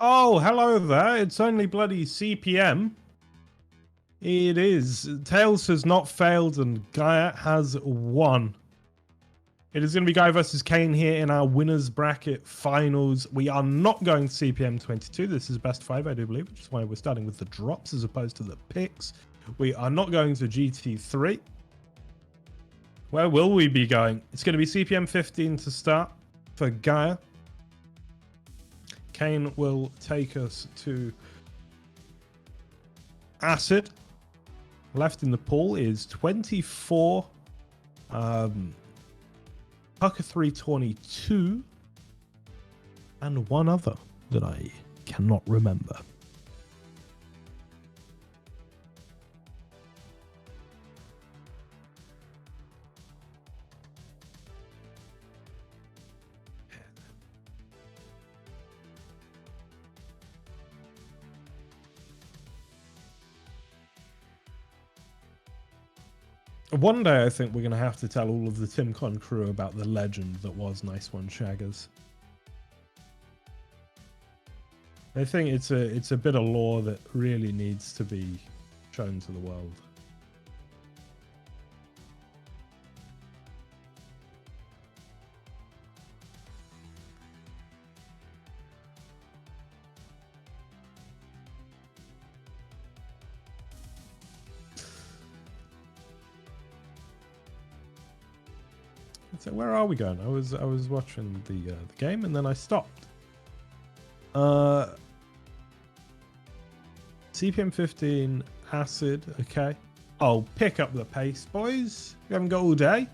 Oh, hello there. It's only bloody CPM. It is. Tails has not failed and Gaia has won. It is going to be Guy versus Kane here in our winners bracket finals. We are not going to CPM 22. This is best 5, I do believe, which is why we're starting with the drops as opposed to the picks. We are not going to GT3. Where will we be going? It's going to be CPM 15 to start for Gaia. Kane will take us to Acid. Left in the pool is 24. Pucker 322. And one other that I cannot remember. One day I think we're going to have to tell all of the TimCon crew about the legend that was Nice One Shaggers. I think it's a bit of lore that really needs to be shown to the world. So where are we going? I was watching the game and then I stopped. CPM 15 Acid. Okay. Oh, pick up the pace, boys. We haven't got all day.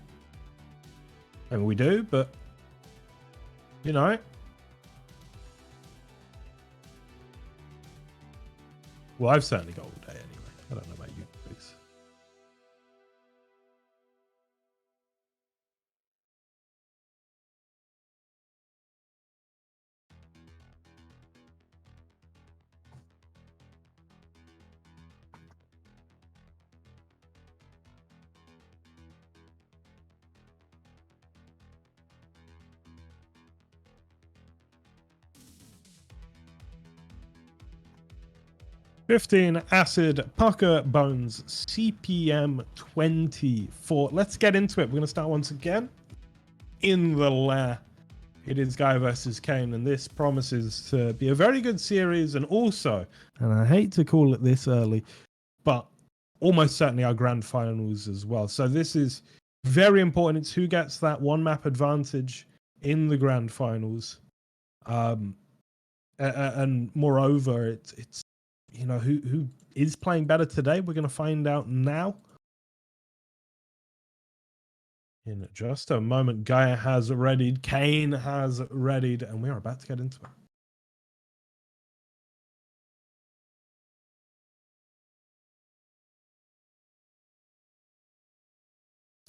I mean, we do, but you know. Well, I've certainly got all day anyway. I don't know about you, please. $15 Acid Pucker Bones CPM 24. Let's get into it. We're going to start once again in the lair. It is Guy versus Kane, and this promises to be a very good series, and also, and I hate to call it this early, but almost certainly our grand finals as well. So this is very important. It's who gets that one map advantage in the grand finals. And moreover, it's you know, who is playing better today? We're going to find out now. In just a moment, Gaia has readied, Kane has readied, and we are about to get into it.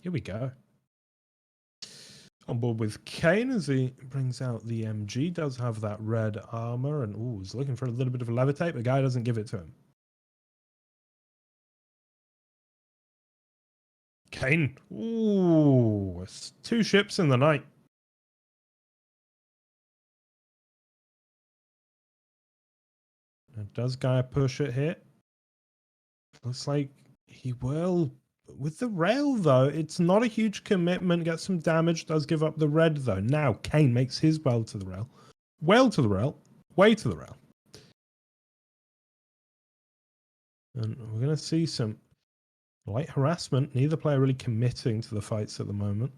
Here we go. On board with Kane as he brings out the MG. Does have that red armor, and ooh, he's looking for a little bit of a levitate, but Guy doesn't give it to him. Kane. Ooh, it's 2 ships in the night. Does Guy push it here? Looks like he will. With the rail, though, it's not a huge commitment. Gets some damage. Does give up the red, though. Now, Kane makes his well to the rail. Well to the rail. Way to the rail. And we're going to see some light harassment. Neither player really committing to the fights at the moment.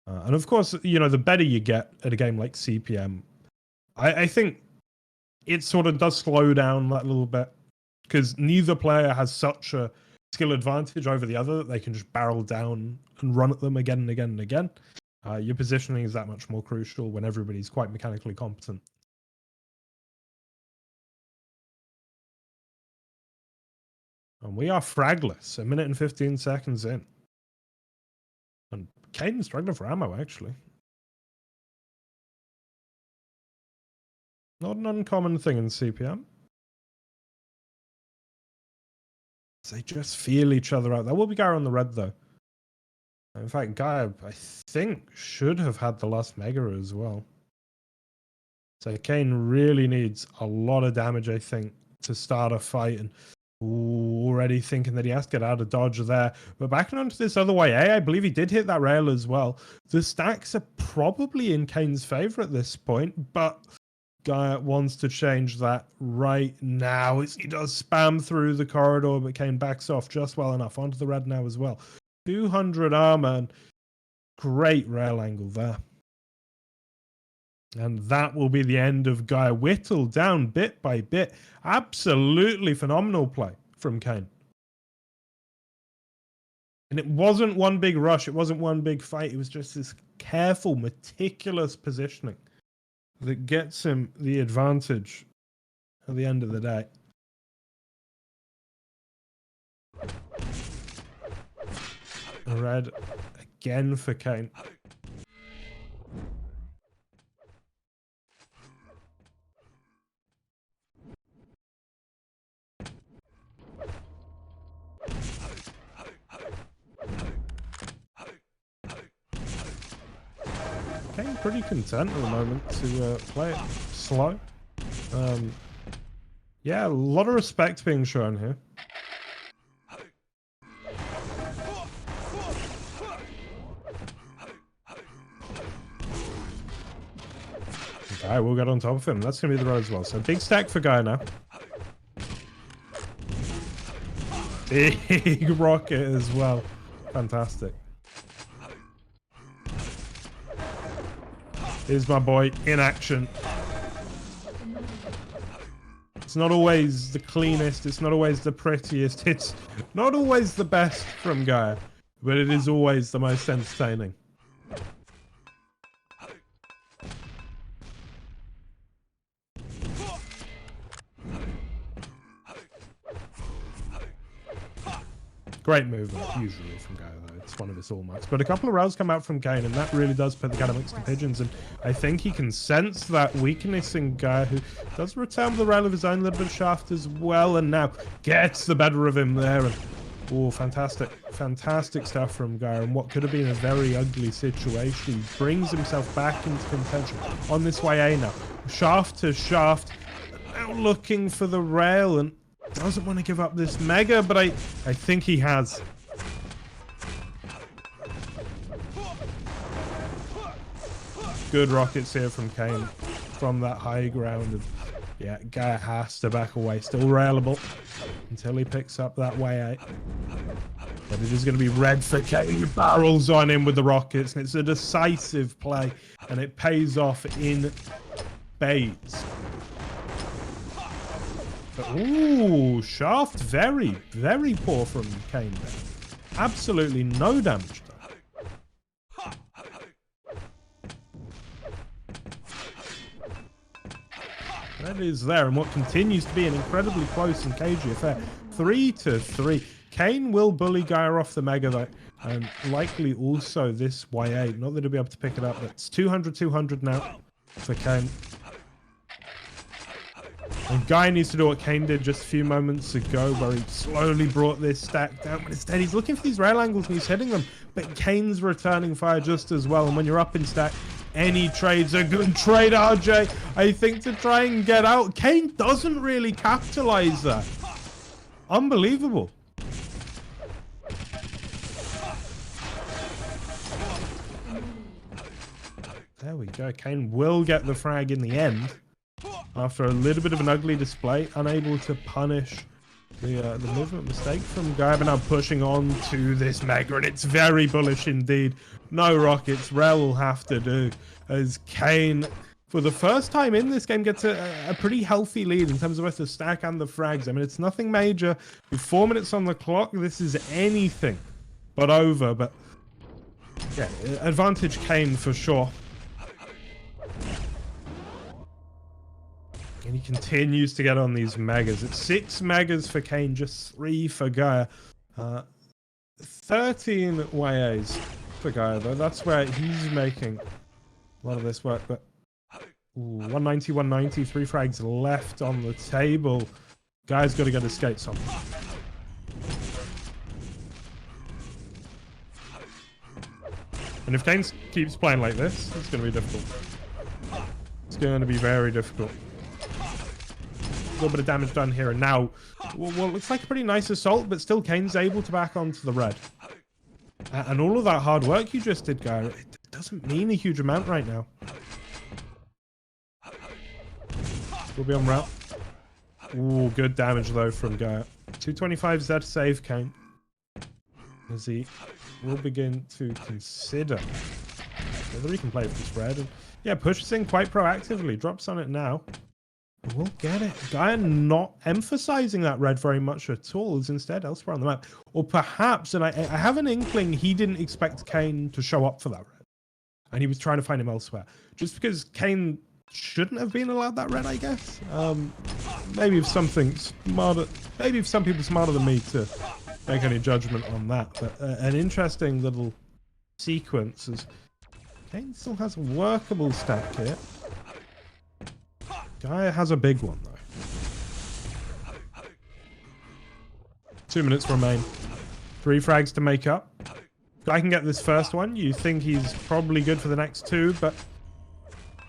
And of course, you know, the better you get at a game like CPM, I think it sort of does slow down that little bit, because neither player has such a skill advantage over the other that they can just barrel down and run at them again and again and again. Your positioning is that much more crucial when everybody's quite mechanically competent. And we are fragless, 1 minute and 15 seconds in. And Caden's struggling for ammo, actually. Not an uncommon thing in CPM. They just feel each other out. There will be Guy on the red, though. In fact, Guy, I think, should have had the last Mega as well. So Kane really needs a lot of damage, I think, to start a fight. And already thinking that he has to get out of dodge there. But backing onto this other way, I believe he did hit that rail as well. The stacks are probably in Kane's favor at this point, but Gaia wants to change that right now. He does spam through the corridor, but Kane backs off just well enough onto the red now as well. 200 armor and great rail angle there. And that will be the end of Gaia. Whittled down bit by bit. Absolutely phenomenal play from Kane. And it wasn't one big rush. It wasn't one big fight. It was just this careful, meticulous positioning that gets him the advantage at the end of the day. Red again for Kane. Kane pretty content at the moment to play it slow. Yeah, a lot of respect being shown here. Okay, we'll get on top of him. That's going to be the road as well. So big stack for Guy now. Big rocket as well. Fantastic. Here's my boy in action. It's not always the cleanest, it's not always the prettiest, it's not always the best from Gaia, but it is always the most entertaining. Great movement, usually, from Gaia, though. It's one of his hallmarks. But a couple of rails come out from Kane, and that really does put the Academics to pigeons. And I think he can sense that weakness in Gaia, who does return with the rail of his own little bit of shaft as well, and now gets the better of him there. And oh, fantastic, fantastic stuff from Gaia. And what could have been a very ugly situation, he brings himself back into contention on this way A now. Shaft to shaft, now looking for the rail, and doesn't want to give up this mega, but I think he has. Good rockets here from Kane from that high ground. And yeah, Gaia has to back away. Still railable until he picks up that way out. But it is going to be red for Kane. He barrels on him with the rockets, and it's a decisive play, and it pays off in spades. Ooh, shaft very, very poor from Kane there. Absolutely no damage done. That is there, and what continues to be an incredibly close and cagey affair. 3-3. Kane will bully Gaia off the mega though, and likely also this Y8. Not that he'll be able to pick it up, but it's 200 now for Kane. And Guy needs to do what Kane did just a few moments ago, where he slowly brought this stack down, but instead he's looking for these rail angles and he's hitting them. But Kane's returning fire just as well, and when you're up in stack, any trade's a good trade, RJ. I think to try and get out. Kane doesn't really capitalize that. Unbelievable. There we go. Kane will get the frag in the end. After a little bit of an ugly display, unable to punish the movement mistake from Gaia, but now pushing on to this mega, and it's very bullish indeed. No rockets, Rel will have to do, as Kane, for the first time in this game, gets a pretty healthy lead in terms of both the stack and the frags. I mean, it's nothing major. With 4 minutes on the clock, this is anything but over, but yeah, advantage Kane for sure. And he continues to get on these megas. It's 6 megas for Kane, just 3 for Gaia. 13 YAs for Gaia, though. That's where he's making a lot of this work. But ooh, 190, 190, 3 frags left on the table. Gaia's got to get his skates on. And if Kane keeps playing like this, it's going to be difficult. going to be very difficult. A little bit of damage done here, and now, well, it looks like a pretty nice assault, but still Kane's able to back onto the red. And all of that hard work you just did, Guy, it doesn't mean a huge amount right now. We'll be on route. Ooh, good damage though from Gaia. 225 Z save Kane. As he will begin to consider whether he can play with this red. And yeah, pushes in quite proactively. Drops on it now. We'll get it. Gaia not emphasizing that red very much at all. Is instead elsewhere on the map. Or perhaps, and I have an inkling he didn't expect Kane to show up for that red. And he was trying to find him elsewhere. Just because Kane shouldn't have been allowed that red, I guess. Maybe if something smarter, maybe if some people smarter than me to make any judgment on that. But an interesting little sequence is Kane still has a workable stack here. Gaia has a big one though. 2 minutes remain. 3 frags to make up. Guy can get this first one. You think he's probably good for the next 2, but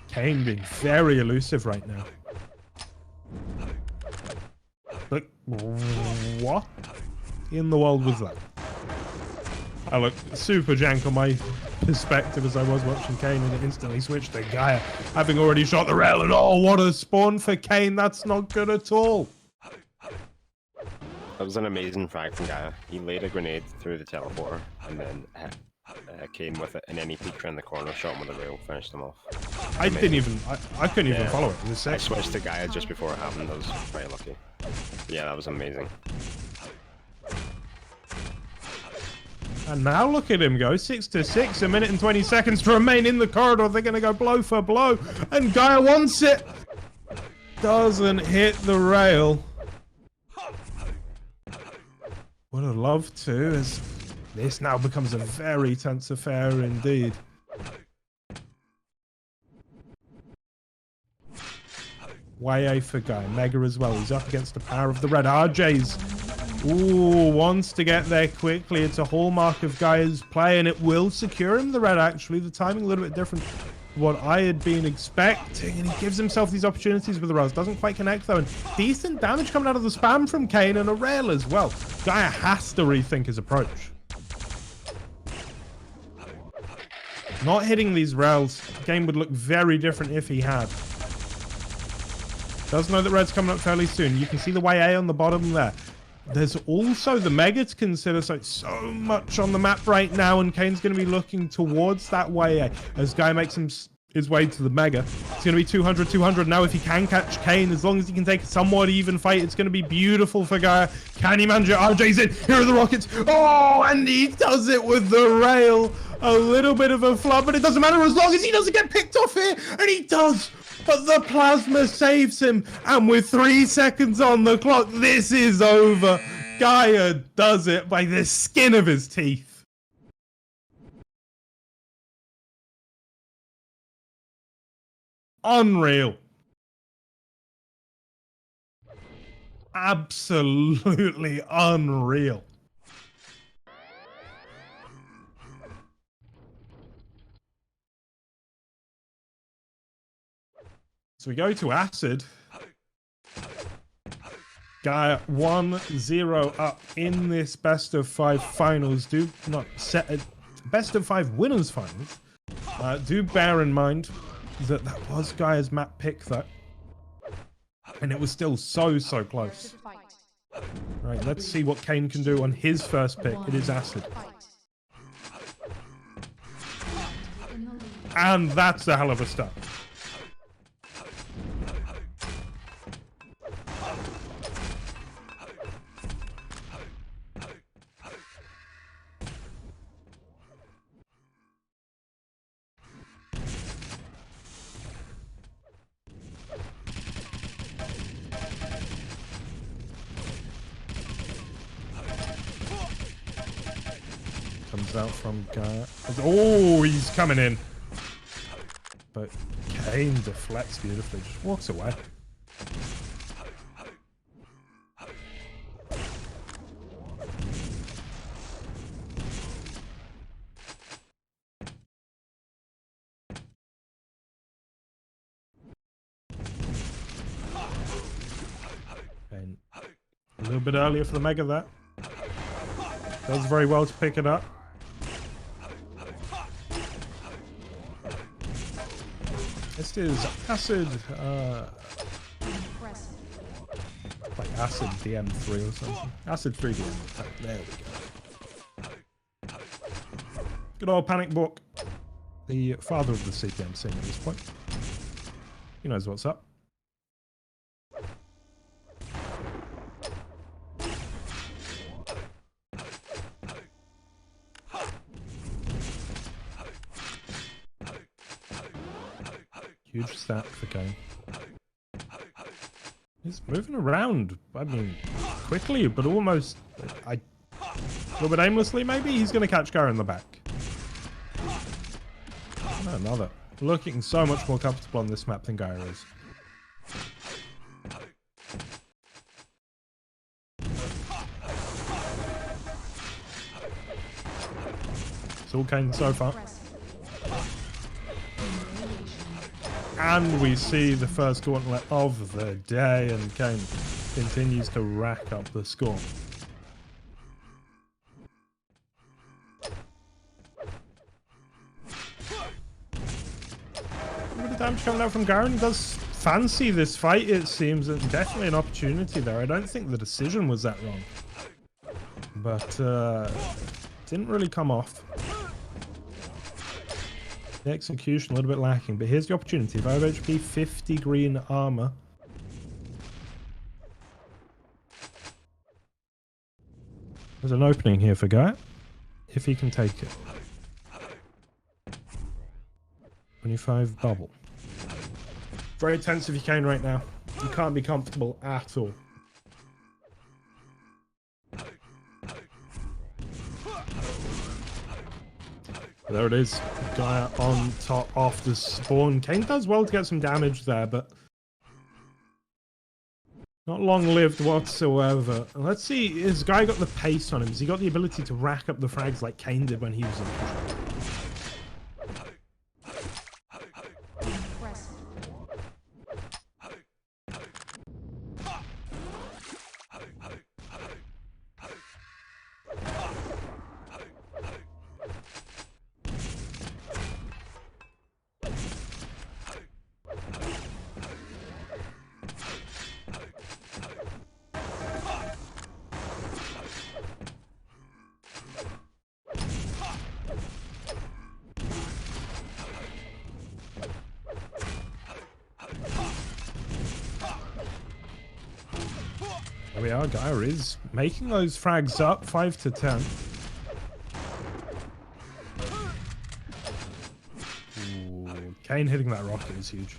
Kane being very elusive right now. But what in the world was that? I look super jank on my perspective as I was watching Kane, and it instantly switched to Gaia, having already shot the rail, and oh, what a spawn for Kane. That's not good at all. That was an amazing frag from Gaia. He laid a grenade through the teleporter, and then came with it, and then he peeked around the corner, shot him with a rail, finished him off. I couldn't even follow it. It was sick. I switched to Gaia just before it happened. I was very lucky. Yeah, that was amazing. And now look at him go, 6-6, 1 minute and 20 seconds to remain in the corridor. They're going to go blow for blow, and Gaia wants it. Doesn't hit the rail. Would have loved to, as this now becomes a very tense affair indeed. YA for Guy. Mega as well. He's up against the power of the red. RJ's wants to get there quickly. It's a hallmark of Guy's play, and it will secure him the red, actually. The timing a little bit different from what I had been expecting, and he gives himself these opportunities with the rails. Doesn't quite connect, though, and decent damage coming out of the spam from Kane, and a rail as well. Gaia has to rethink his approach. Not hitting these rails, the game would look very different if he had. Does know that red's coming up fairly soon. You can see the YA on the bottom there. There's also the Mega to consider, so much on the map right now, and Kane's going to be looking towards that YA as Guy makes his way to the Mega. It's going to be 200. Now if he can catch Kane, as long as he can take a somewhat even fight, it's going to be beautiful for Gaia. Can he manage it? RJ's in. Here are the rockets. Oh, and he does it with the rail. A little bit of a flub, but it doesn't matter as long as he doesn't get picked off here, and he does. But the plasma saves him, and with 3 seconds on the clock, this is over. Gaia does it by the skin of his teeth. Unreal. Absolutely unreal. So we go to Acid. Gaia 1-0 up in this best of 5 finals. Do not set a best of 5 winners finals. Do bear in mind that was Gaia's map pick though. And it was still so close. Right, let's see what Kane can do on his first pick. It is Acid. And that's a hell of a start. Comes out from Gaia. Oh, he's coming in. But Kane deflects beautifully, just walks away. little bit earlier for the Mega there. Does very well to pick it up. This is Acid, Impressive. like Acid DM3 or something. Acid 3DM. There we go. Good old Panic Book. The father of the CPM scene at this point. He knows what's up. Huge stack for Kane. He's moving around, I mean, quickly, but almost, a little bit aimlessly maybe? He's going to catch Gara in the back. Oh, another. Looking so much more comfortable on this map than Gara is. It's all Kane so far. And we see the first gauntlet of the day, and Kane continues to rack up the score. A bit of damage coming out from Garen. He does fancy this fight, it seems, and definitely an opportunity there. I don't think the decision was that wrong. But didn't really come off. The execution a little bit lacking, but here's the opportunity. 5 HP, 50 green armor. There's an opening here for Guy, if he can take it. 25 bubble. Very tense if you can right now. You can't be comfortable at all. There it is. Guy on top of the spawn. Kane does well to get some damage there, but not long-lived whatsoever. Let's see, has Guy got the pace on him? Has he got the ability to rack up the frags like Kane did when he was in control? There we are, Gaia is making those frags up, 5 to 10. Ooh, Kane hitting that rocket is huge.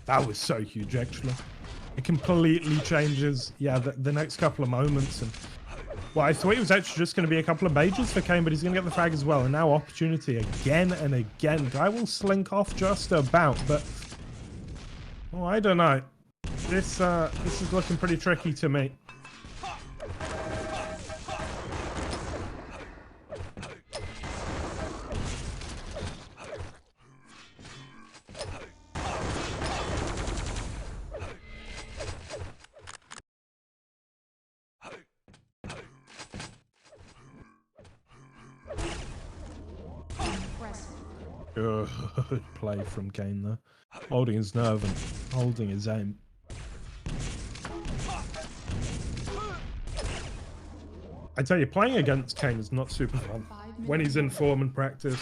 That was so huge, actually. It completely changes, yeah, the next couple of moments. And well, I thought it was actually just going to be a couple of mages for Kane, but he's going to get the frag as well. And now opportunity again and again. Guy will slink off just about, but oh, I don't know. This is looking pretty tricky to me. Good play from Kane there. Holding his nerve and holding his aim. I tell you, playing against Kane is not super fun. When he's in form and practice,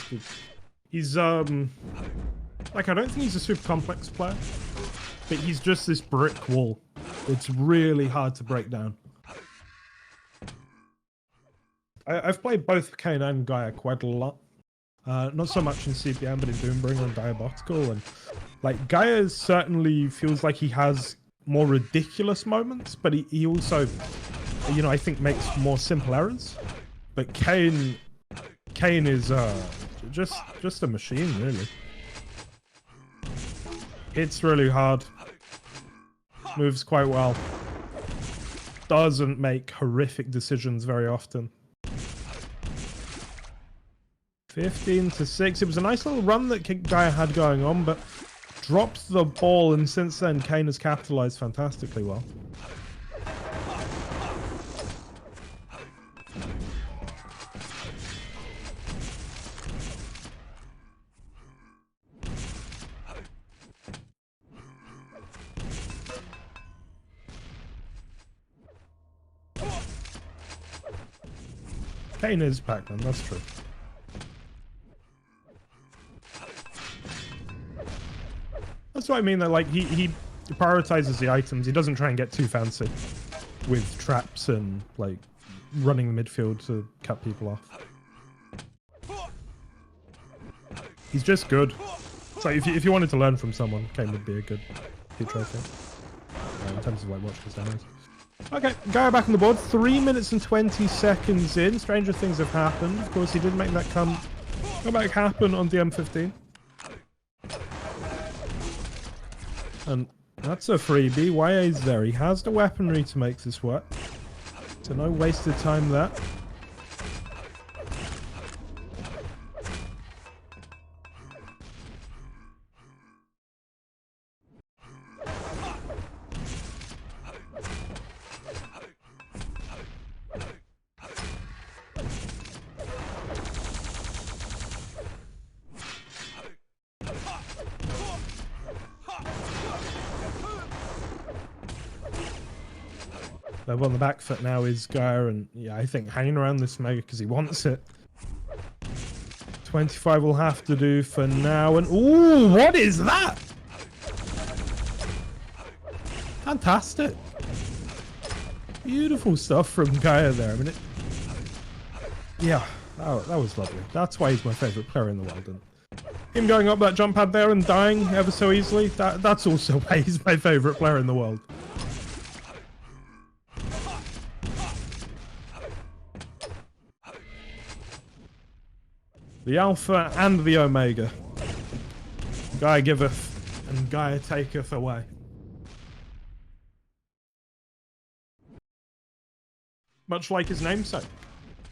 he's like, I don't think he's a super complex player, but he's just this brick wall. It's really hard to break down. I've played both Kane and Gaia quite a lot. Not so much in CPM, but in Doombring and Diabotical. And like, Gaia certainly feels like he has more ridiculous moments, but he also, you know, I think makes more simple errors. But Kane is just a machine, really. Hits really hard. Moves quite well. Doesn't make horrific decisions very often. 15 to 6. It was a nice little run that Gaia had going on, but dropped the ball, and since then Kane has capitalized fantastically well. Kane is Pac-Man, that's true. That's what I mean, though, like, he prioritizes the items. He doesn't try and get too fancy with traps and, like, running the midfield to cut people off. He's just good. So if you wanted to learn from someone, Kane would be a good teacher, I think. In terms of, like, watch this demos. Okay, Gaia back on the board. 3 minutes and 20 seconds in. Stranger things have happened. Of course, he did make that comeback happen on the M15. And that's a freebie. YA's there. He has the weaponry to make this work. So no wasted time there. They're on the back foot now is Gaia, and yeah, I think hanging around this mega because he wants it. 25 will have to do for now, and ooh, what is that? Fantastic. Beautiful stuff from Gaia there. I mean, yeah, that was lovely. That's why he's my favorite player in the world. And him going up that jump pad there and dying ever so easily, that's also why he's my favorite player in the world. The Alpha and the Omega. Gaia giveth and Gaia taketh away. Much like his namesake.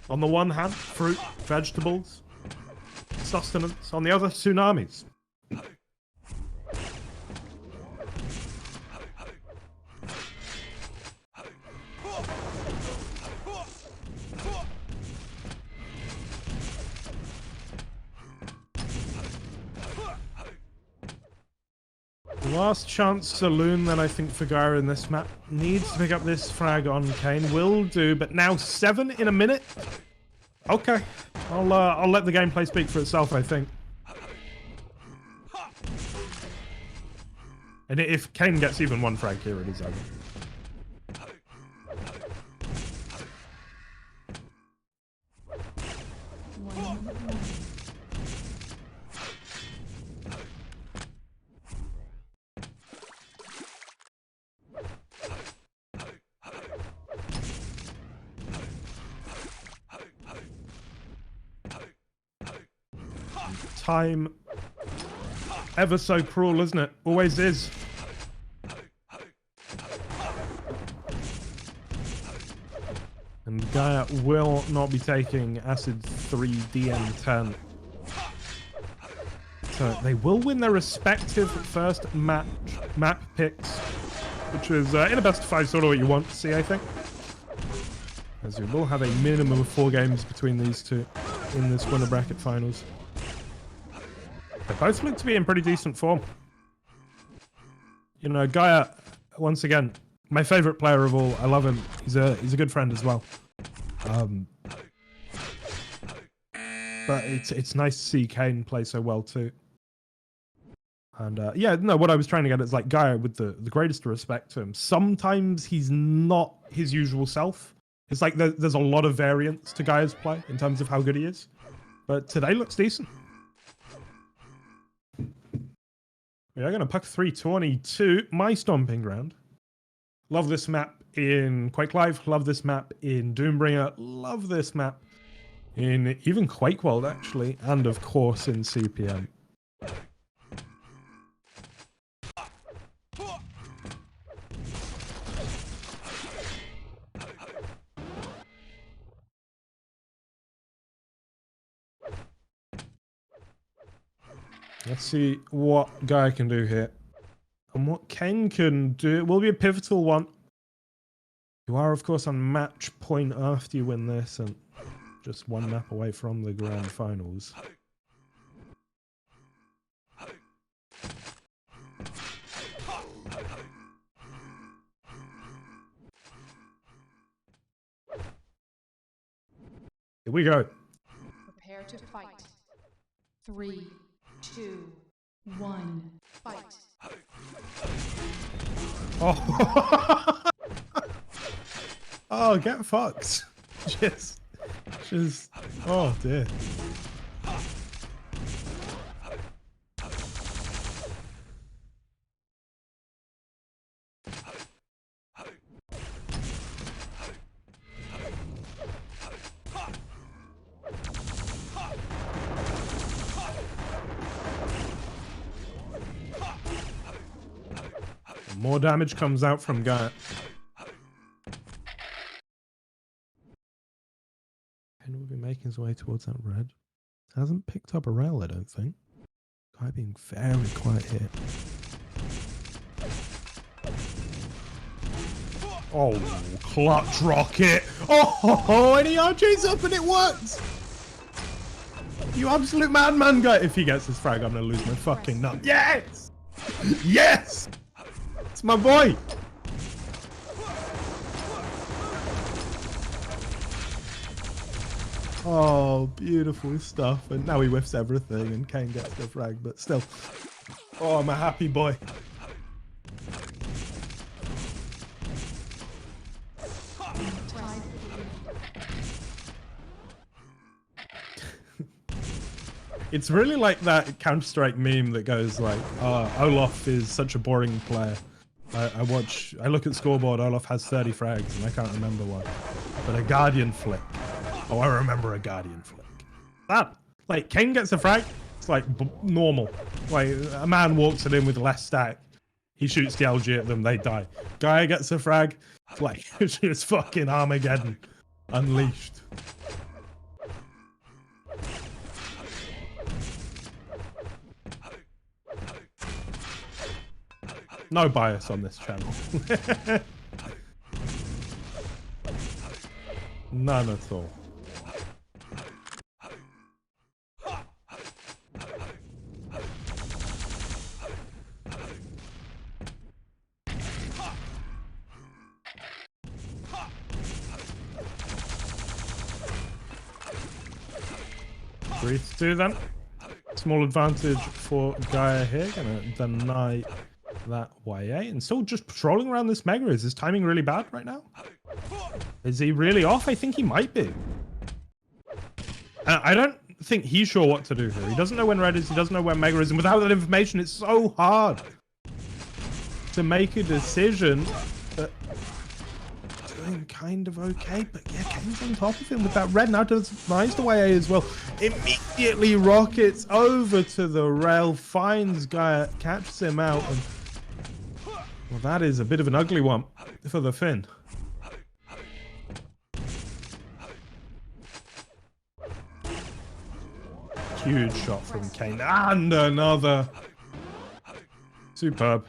On the one hand, fruit, vegetables, sustenance. On the other, tsunamis. Last chance saloon then I think for Gaia in this map. Needs to pick up this frag on Kane. Will do, but now 7 in a minute? Okay. I'll let the gameplay speak for itself, I think. And if Kane gets even one frag here, it is over. Time ever so cruel, isn't it? Always is. And Gaia will not be taking Acid 3 DM10. So they will win their respective first map picks, which is in a best of 5 sort of what you want to see, I think. As we will have a minimum of 4 games between these two in this winner bracket finals. They both look to be in pretty decent form. You know, Gaia, once again, my favorite player of all. I love him. He's a good friend as well. But it's nice to see Kane play so well too. And yeah, no, what I was trying to get is like Gaia, with the greatest respect to him, sometimes he's not his usual self. It's like there's a lot of variance to Gaia's play in terms of how good he is. But today looks decent. We are going to puck 322, my stomping ground. Love this map in Quake Live. Love this map in Doombringer. Love this map in even Quake World, actually. And, of course, in CPM. Let's see what Gaia can do here. And what Kane can do. It will be a pivotal one. You are, of course, on match point after you win this, and just 1 map away from the grand finals. Here we go. Prepare to fight. 3, 2, 1, fight. Oh, oh, get fucked. Just, oh dear. More damage comes out from Gaia. And will be making his way towards that red. Hasn't picked up a rail, I don't think. Guy being very quiet here. Oh, clutch rocket. Oh, and he RJ's up and it works. You absolute madman, guy. If he gets his frag, I'm going to lose my fucking nut. Yes! Yes! It's my boy. Oh, beautiful stuff. And now he whiffs everything and Kane gets the frag, but still. Oh, I'm a happy boy. It's really like that Counter-Strike meme that goes like, Olaf is such a boring player. I look at scoreboard, Olaf has 30 frags and I can't remember one. But a Guardian flick. Oh, I remember a Guardian flick. That, like, Kane gets a frag, it's like normal. Like, a man walks it in with less stack. He shoots the LG at them, they die. Guy gets a frag, it's like, it's fucking Armageddon. Unleashed. No bias on this channel. None at all. Three to two then. Small advantage for Gaia here. Gonna deny that YA and still just patrolling around this mega. Is his timing really bad right now? Is he really off? I think he might be. I don't think he's sure what to do here. He doesn't know when red is, he doesn't know when mega is, and without that information it's so hard to make a decision. But doing kind of okay, but yeah, Kane's on top of him with that red. Now does nice the YA as well. Immediately rockets over to the rail, finds Gaia, catches him out, and well, that is a bit of an ugly one for the Finn. Huge shot from Kane, and another. Superb.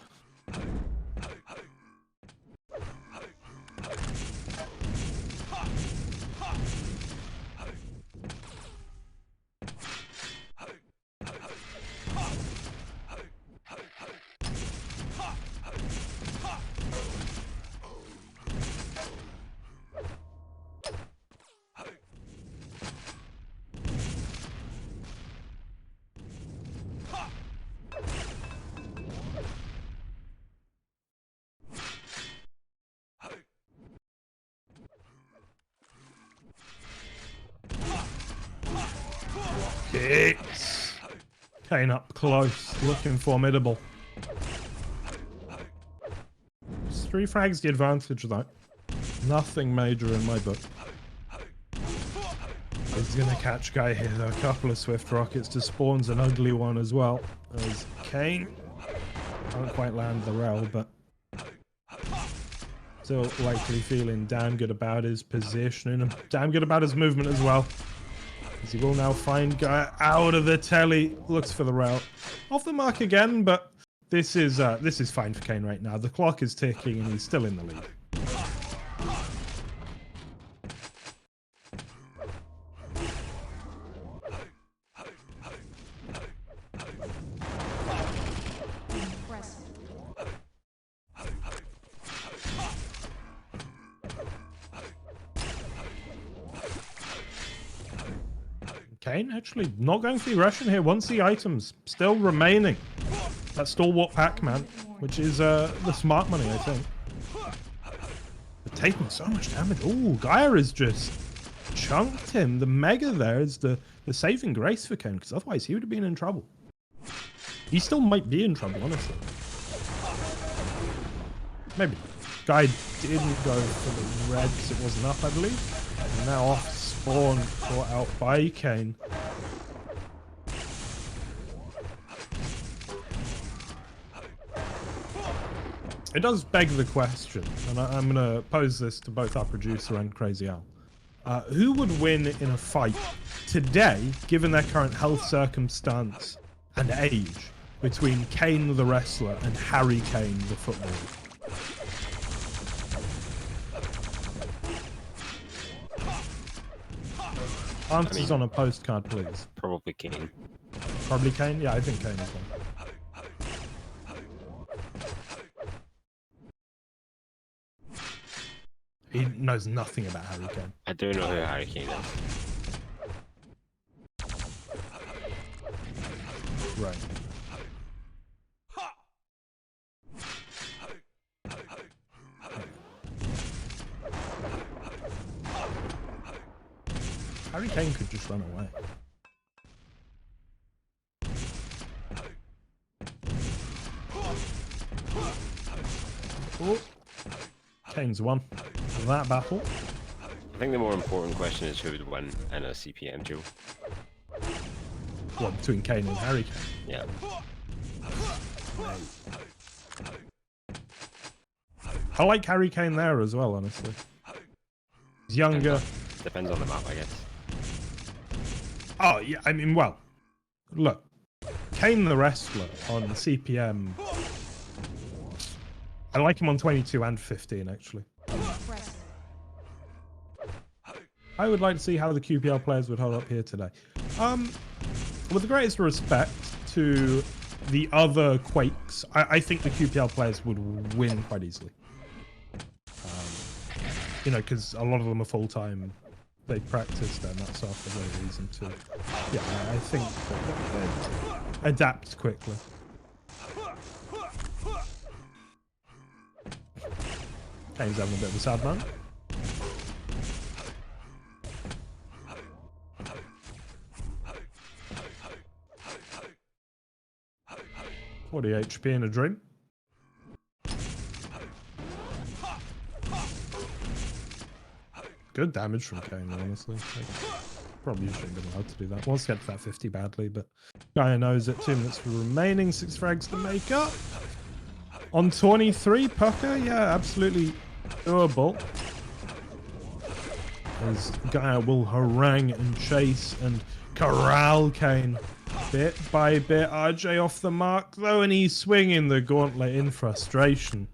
Hits. Kane up close, looking formidable. Just 3 frags the advantage though. Nothing major in my book. He's gonna catch Guy here though. A couple of swift rockets to spawns an ugly one as well. As Kane can't quite land the rail, but still likely feeling damn good about his positioning and damn good about his movement as well. As he will now find Guy out of the telly, looks for the rail. Off the mark again, but this is fine for Kane right now. The clock is ticking and he's still in the lead. Kane actually not going for the aggression here. Wants the items still remaining. That stalwart Pac-Man, which is the smart money, I think. But taking so much damage. Oh, Gaia is just chunked him. The Mega there is the saving grace for Kane, because otherwise he would have been in trouble. He still might be in trouble, honestly. Maybe. Guy didn't go for the red because it wasn't up, I believe. And now off spawn, caught out by Kane. It does beg the question, and I'm going to pose this to both our producer and Crazy Al. Who would win in a fight today, given their current health circumstance and age, between Kane the wrestler and Harry Kane the footballer? Answers on a postcard, please. Probably Kane. Probably Kane? Yeah, I think Kane is one. He knows nothing about Harry Kane. I do know who Harry Kane is. Right. Harry Kane could just run away. Oh. Kane's won that battle. I think the more important question is who would win in a CPM duel. What, between Kane and Harry Kane? Yeah. I like Harry Kane there as well, honestly. He's younger. Depends on the map, I guess. Oh, yeah, I mean, well, look. Kane the wrestler on CPM. I like him on 22 and 15, actually. I would like to see how the QPL players would hold up here today. With the greatest respect to the other Quakes, I think the QPL players would win quite easily. You know, because a lot of them are full-time. They practiced and that's after the reason too. Yeah, I think they'd adapt quickly. Kane's having a bit of a sad moment. What are HP in a dream? Good damage from Kane, honestly. Like, probably shouldn't have been allowed to do that. Wants to get to that 50 badly, but Gaia knows it. 2 minutes remaining, 6 frags to make up. On 23, Pucker, yeah, absolutely doable. As Gaia will harangue and chase and corral Kane bit by bit. RJ off the mark though, and he's swinging the gauntlet in frustration.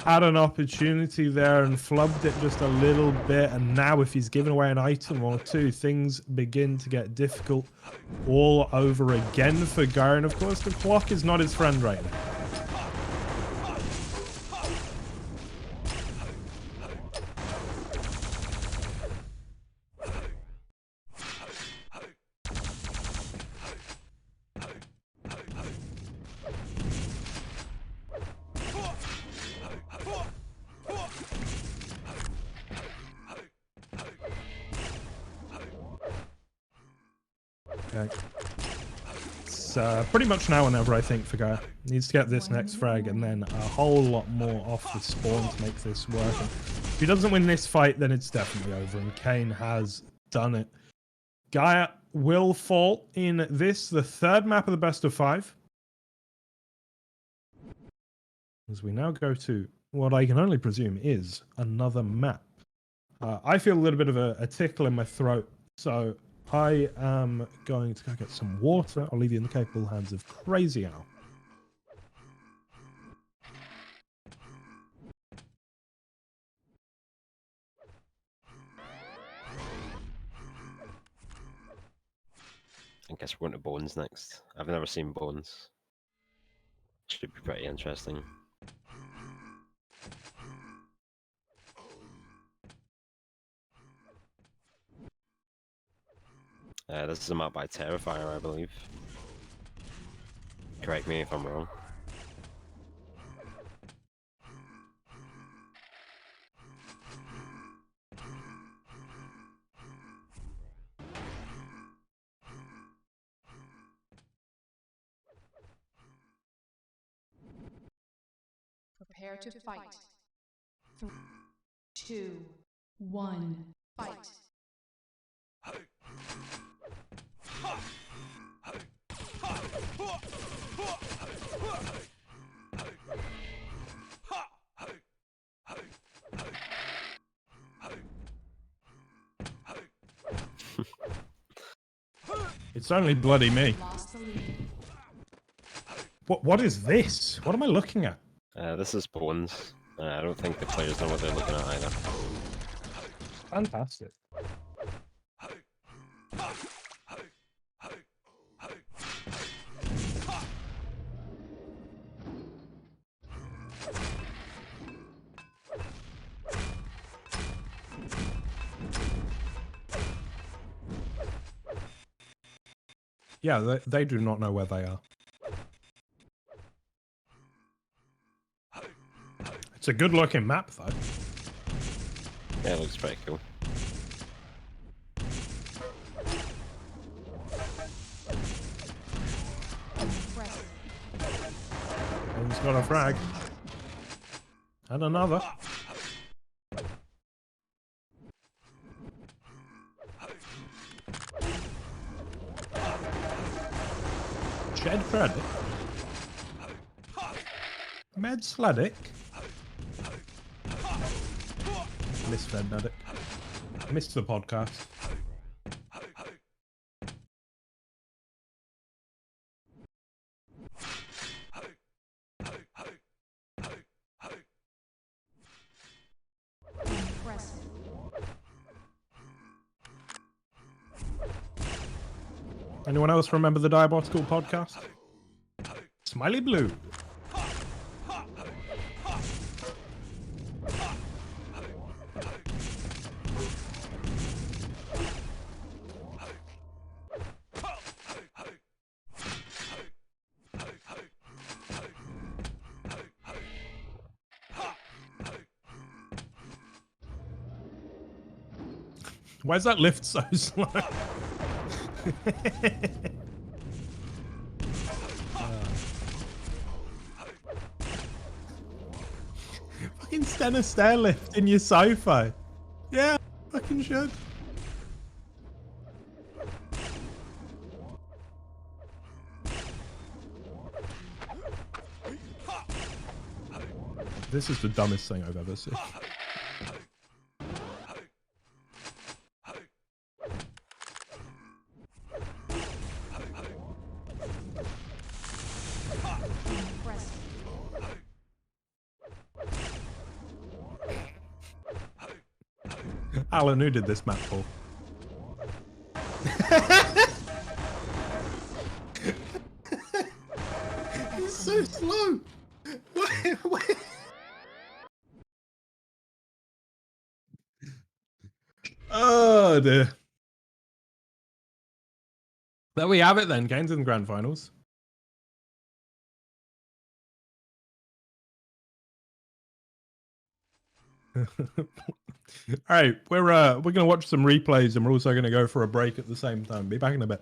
Had an opportunity there and flubbed it just a little bit, and now if he's given away an item or two, things begin to get difficult all over again for Gaia, and of course the clock is not his friend right now. Okay. It's pretty much now or never, I think, for Gaia. Needs to get this next frag and then a whole lot more off the spawn to make this work. And if he doesn't win this fight, then it's definitely over, and Kane has done it. Gaia will fall in this, the third map of the best of 5. As we now go to what I can only presume is another map. I feel a little bit of a tickle in my throat, so I am going to go get some water. I'll leave you in the capable hands of Crazy Al. I guess we're going to Bones next. I've never seen Bones. Should be pretty interesting. This is a map by Terrifier, I believe. Correct me if I'm wrong. Prepare to fight. 3, 2, 1, fight. It's only bloody me. Lost the lead. What is this? What am I looking at? This is Bones. I don't think the players know what they're looking at either. Fantastic. Yeah, they do not know where they are. It's a good looking map though. Yeah, it looks pretty cool. Impressive. One's got a frag. And another. Shed Credit. Med Sledic. Missed Fed Medic. Missed the podcast. Impressive. Anyone else remember the Diabolical podcast? Smiley Blue. Why is that lift so slow? Fucking stand a stair lift in your sofa. Yeah, fucking should. This is the dumbest thing I've ever seen. Impressive. Alan, who did this map for? He's so slow. Wait. Oh dear. There we have it then. Games in the grand finals. All right, we're gonna watch some replays and we're also gonna go for a break at the same time. Be back in a bit.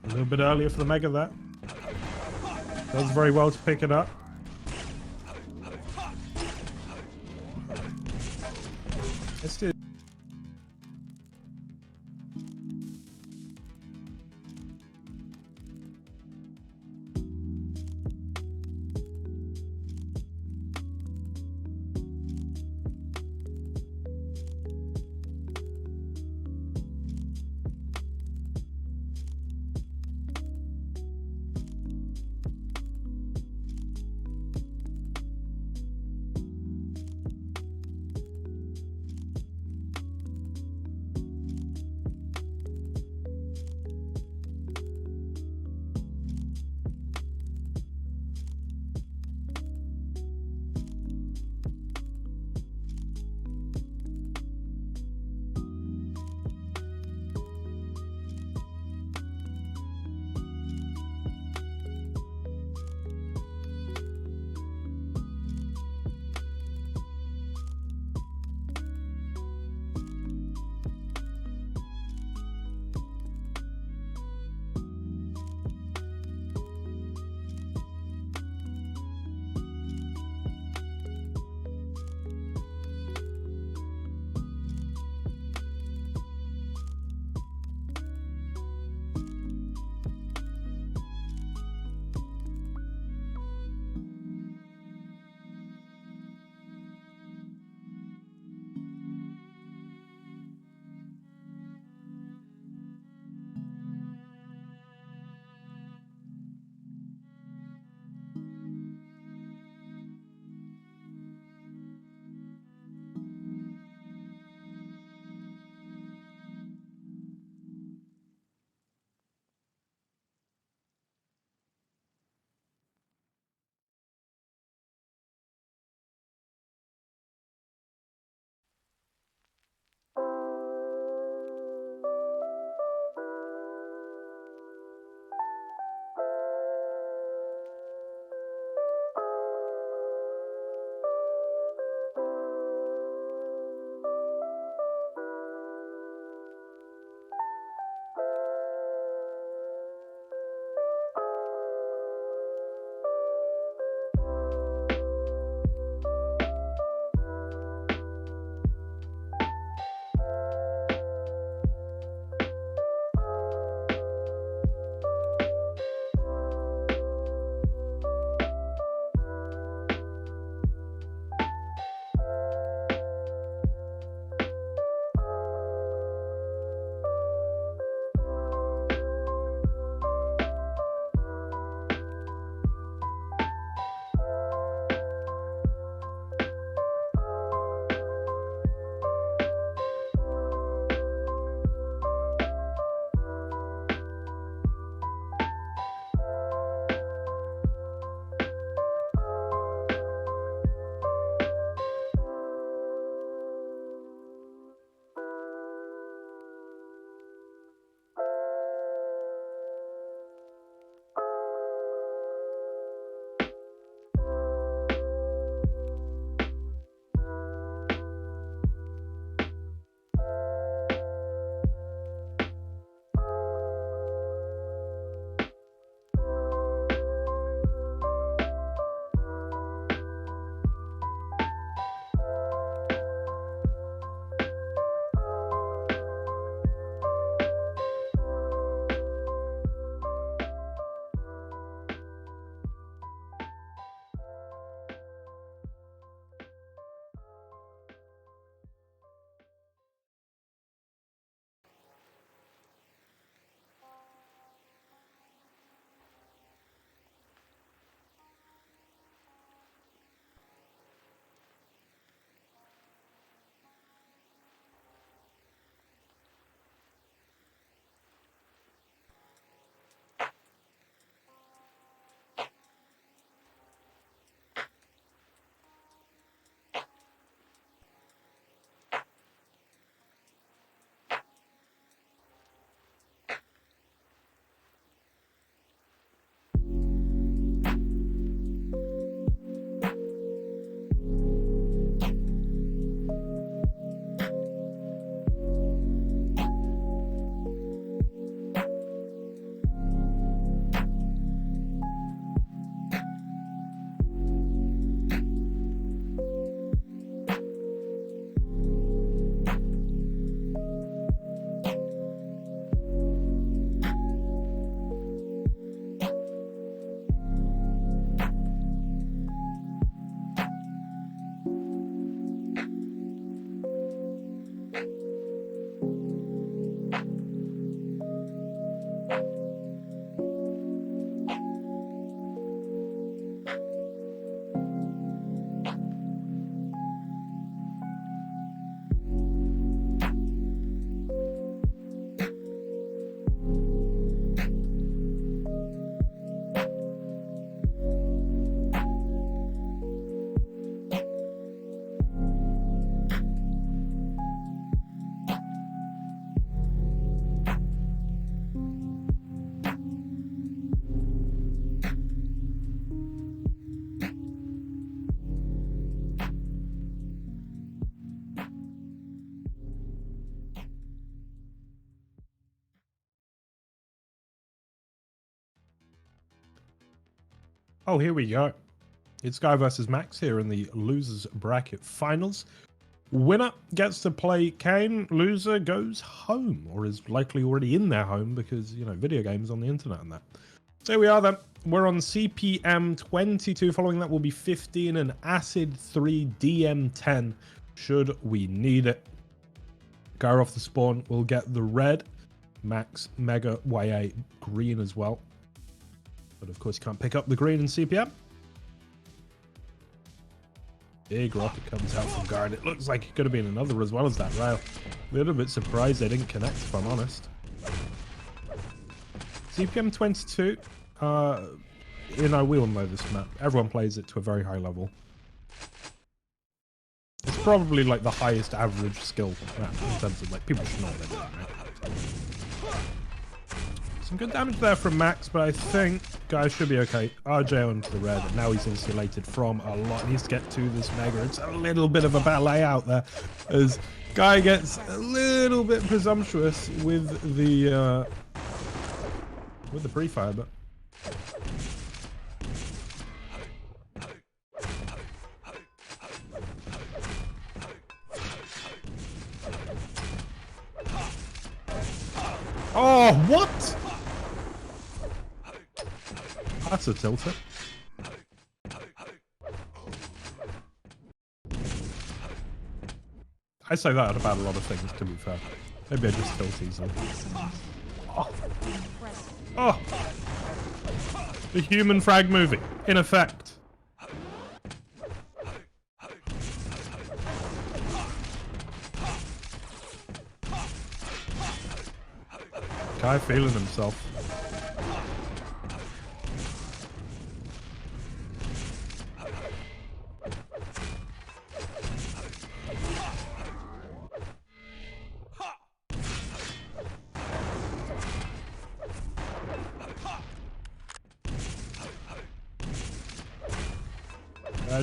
A little bit earlier for the Mega there. Does very well to pick it up. Let's do. Oh, here we go. It's Guy versus Max here in the losers bracket finals. Winner gets to play Kane. Loser goes home, or is likely already in their home because, you know, video games on the internet and that. So here we are then. We're on CPM 22. Following that will be 15 and Acid 3 DM 10 should we need it. Guy off the spawn will get the red. Max Mega YA green as well. But of course you can't pick up the green in CPM. Big rocket comes out from guard. It looks like it could have been another as well as that rail. A little bit surprised they didn't connect, if I'm honest. CPM 22. You know, we all know this map. Everyone plays it to a very high level. It's probably like the highest average skill map in terms of like people should know what they're doing, right? Some good damage there from Max, but I think guys should be okay. RJ onto the red, and now he's insulated from a lot. Needs to get to this mega. It's a little bit of a ballet out there, as Guy gets a little bit presumptuous with the pre-fire, but oh, what? That's a tilter. I say that about a lot of things, to be fair. Maybe I just tilt easily. Oh. Oh. The human frag movie, in effect. Guy feeling himself.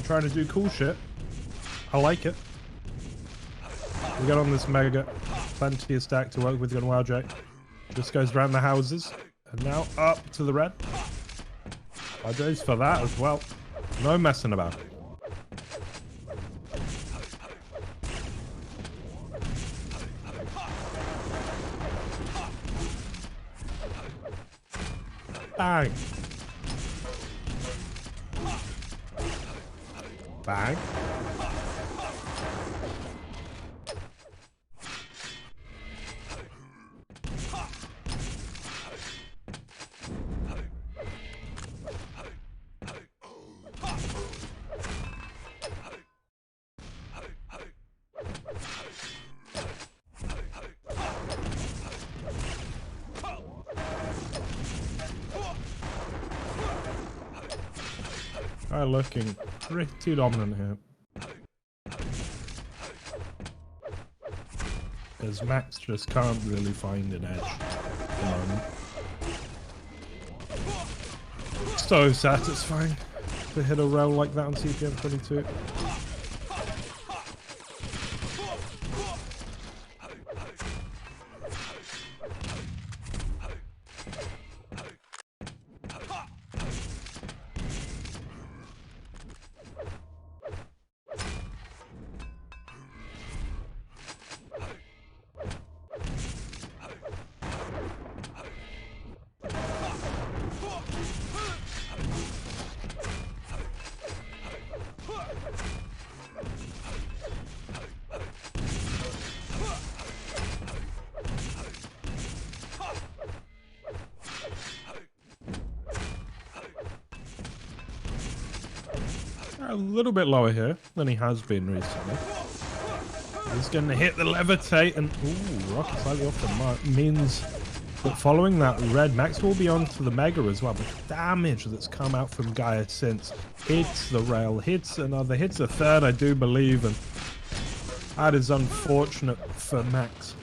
Trying to do cool shit. I like it. We get on this mega. Plenty of stack to work with. Gun WowJack. Just goes around the houses. And now up to the red. RJ's for that as well. No messing about. Bang. Bang. Looking pretty dominant here. As Max just can't really find an edge at the moment. So satisfying to hit a rail like that on CPM 22. A little bit lower here than he has been recently. He's going to hit the levitate and ooh, rocket slightly off the mark. Means that following that red, Max will be onto the mega as well. But the damage that's come out from Gaia since hits the rail, hits another, hits a third, I do believe, and that is unfortunate for Max.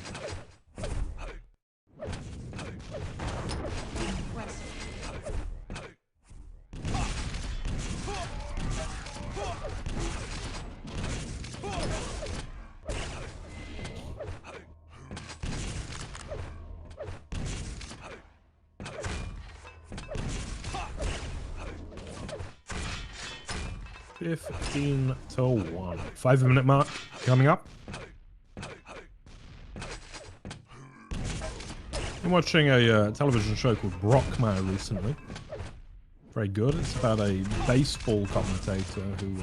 15 to 1. 5-minute mark coming up. I'm watching a television show called Brockmire recently. Very good. It's about a baseball commentator who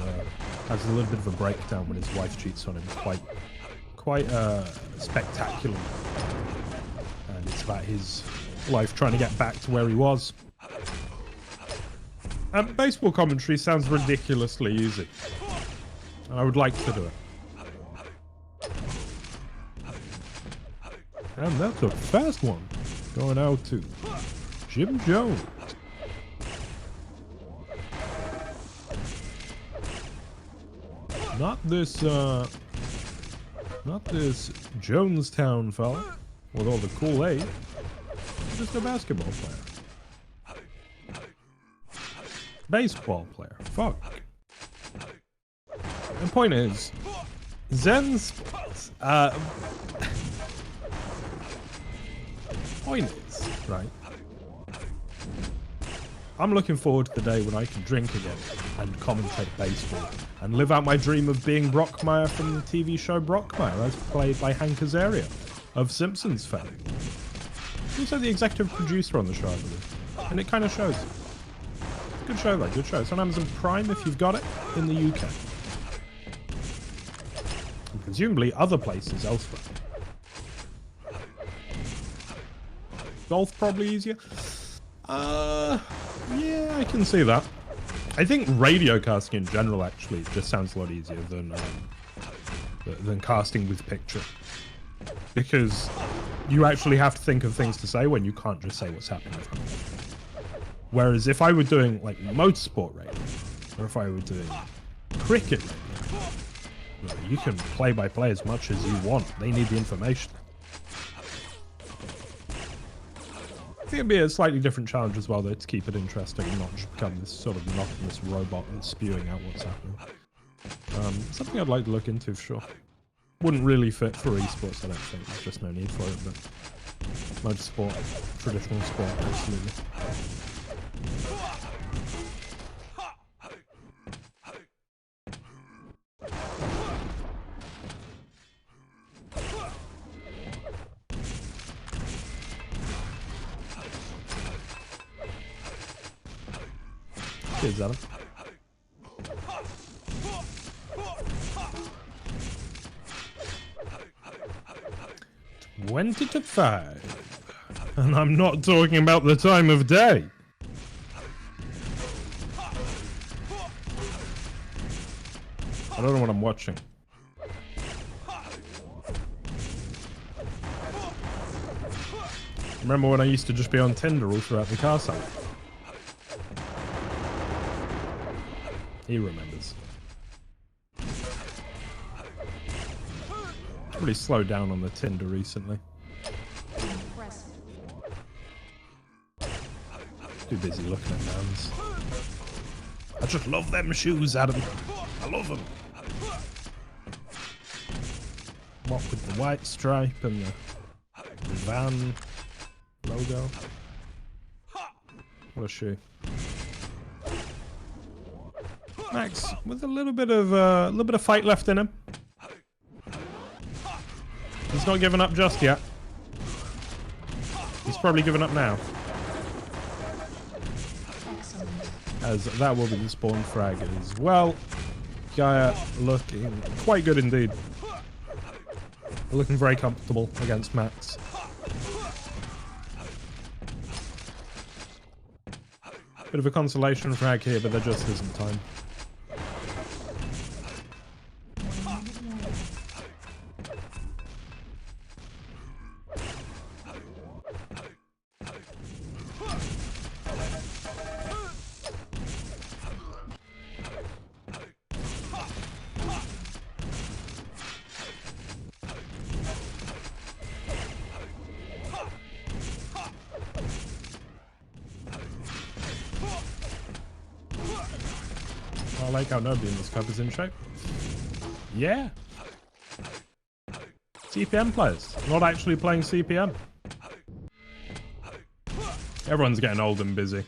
has a little bit of a breakdown when his wife cheats on him. Quite spectacular. And it's about his life trying to get back to where he was. And baseball commentary sounds ridiculously easy. I would like to do it. And that's a fast one. Going out to Jim Jones. Not this Jonestown fella with all the Kool-Aid. Just a basketball player. Baseball player. Fuck. The point is, Zen Sports. Point is, right? I'm looking forward to the day when I can drink again and commentate baseball and live out my dream of being Brockmire from the TV show Brockmire, as played by Hank Azaria of Simpsons fame. Also the executive producer on the show, I believe. And it kind of shows. Good show though, good show. It's on Amazon Prime if you've got it in the UK. And presumably other places elsewhere. Golf probably easier. Yeah, I can see that. I think radio casting in general actually just sounds a lot easier than casting with picture, because you actually have to think of things to say when you can't just say what's happening in front of you. Whereas if I were doing like motorsport radio, or if I were doing cricket radio, you can play by play as much as you want. They need the information. I think it'd be a slightly different challenge as well, though, to keep it interesting and not just become this sort of monotonous robot that's spewing out what's happening. Something I'd like to look into for sure. Wouldn't really fit for esports, I don't think. There's just no need for it, but motorsport, traditional sport, absolutely. Cheers, Adam. $20 to 5. And I'm not talking about the time of day. I don't know what I'm watching. Remember when I used to just be on Tinder all throughout the car sale? He remembers. Really slowed down on the Tinder recently. Impressive. Too busy looking at mans. I just love them shoes, Adam. I love them. What with the white stripe and the van logo. What a shoe. Max, with a little bit of fight left in him. He's not given up just yet. He's probably given up now. Excellent. As that will be the spawn frag as well. Gaia looking quite good indeed. Looking very comfortable against Max. Bit of a consolation frag here, but there just isn't time. I like how nobody in this cup is in shape. Yeah. CPM players. Not actually playing CPM. Everyone's getting old and busy.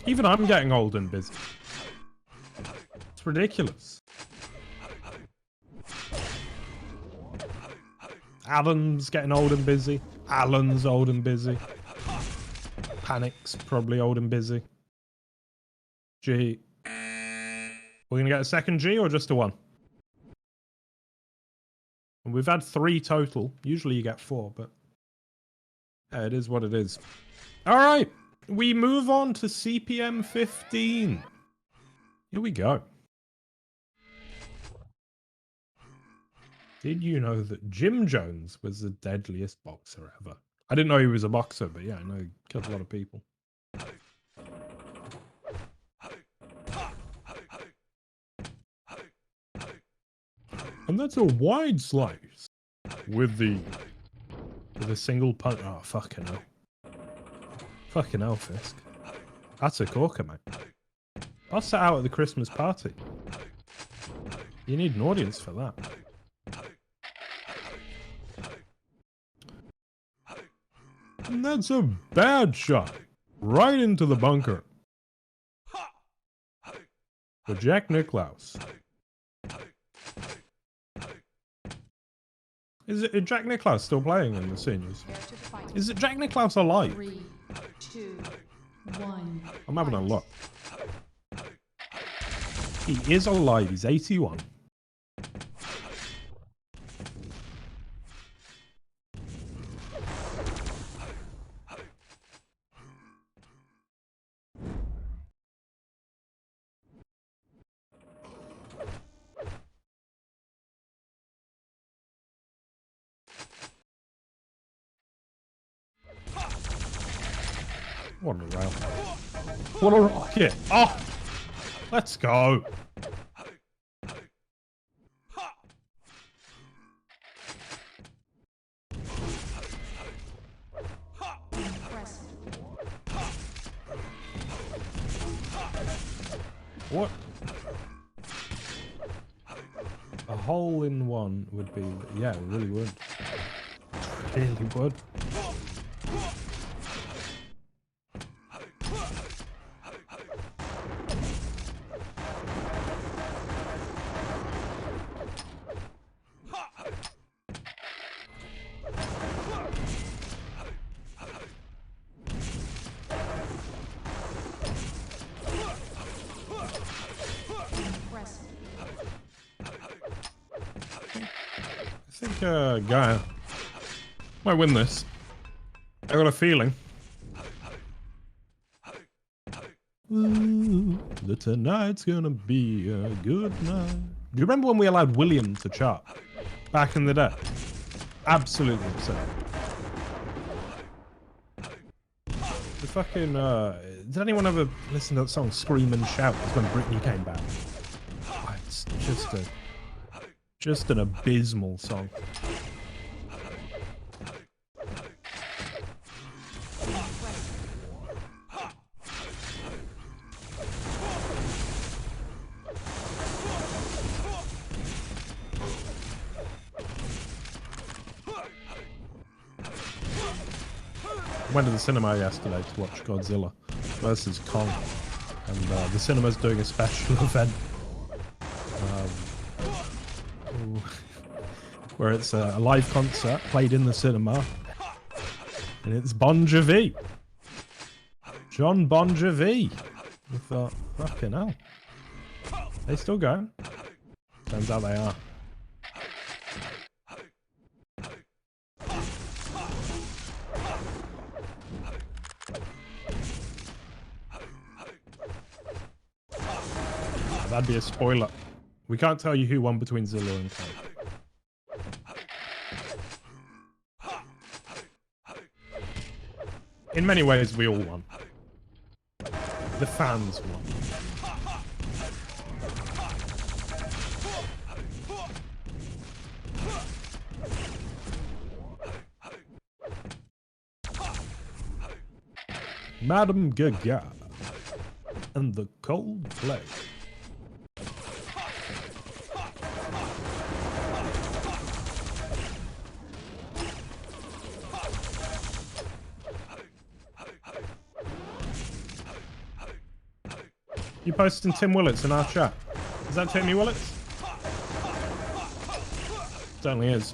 Even I'm getting old and busy. It's ridiculous. Alan's getting old and busy. Alan's old and busy. Panic's probably old and busy. G. We're going to get a second G or just a 1? And we've had 3 total. Usually you get 4, but yeah, it is what it is. All right. We move on to CPM 15. Here we go. Did you know that Jim Jones was the deadliest boxer ever? I didn't know he was a boxer, but yeah, I know he killed a lot of people. And that's a wide slice with a single punch. Oh, fucking hell. Fucking hell, Fisk. That's a corker, mate. Bust it out at the Christmas party. You need an audience for that. And that's a bad shot. Right into the bunker. For Jack Nicklaus. Is it Jack Nicklaus still playing in the seniors? Is it Jack Nicklaus alive? 3, 2, 1. I'm having a look. He is alive. He's 81. What a rail. What a rocket. Oh! Let's go. Impressive. What? A hole in one would be... Yeah, it really would. It really would. I think Gaia might win this. I got a feeling. Ooh, that tonight's gonna be a good night. Do you remember when we allowed William to chart back in the day? Absolutely absurd. The fucking did anyone ever listen to that song "Scream and Shout"? It's when Britney came back. Oh, it's just an abysmal song. Went to the cinema yesterday to watch Godzilla versus Kong, and the cinema's doing a special event where it's a live concert played in the cinema, and it's Bon Jovi, John Bon Jovi. I thought, fucking hell, they still going? Turns out they are. That'd be a spoiler. We can't tell you who won between Zilla and Kong. In many ways, we all won. The fans won. Madame Gaga and the Coldplay. You posting Tim Willits in our chat. Is that Timmy Willits? Certainly is.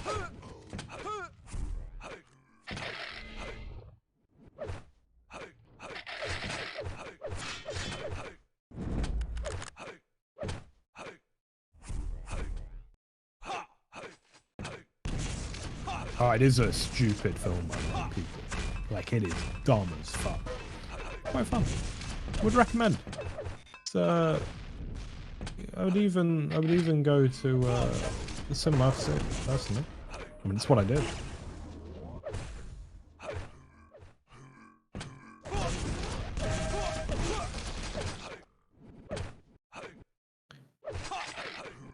Oh, it is a stupid film, by the way, people. Like, it is dumb as fuck. Quite fun. Would recommend. It's, I would even go to the cinema to see it, personally. I mean, it's what I did.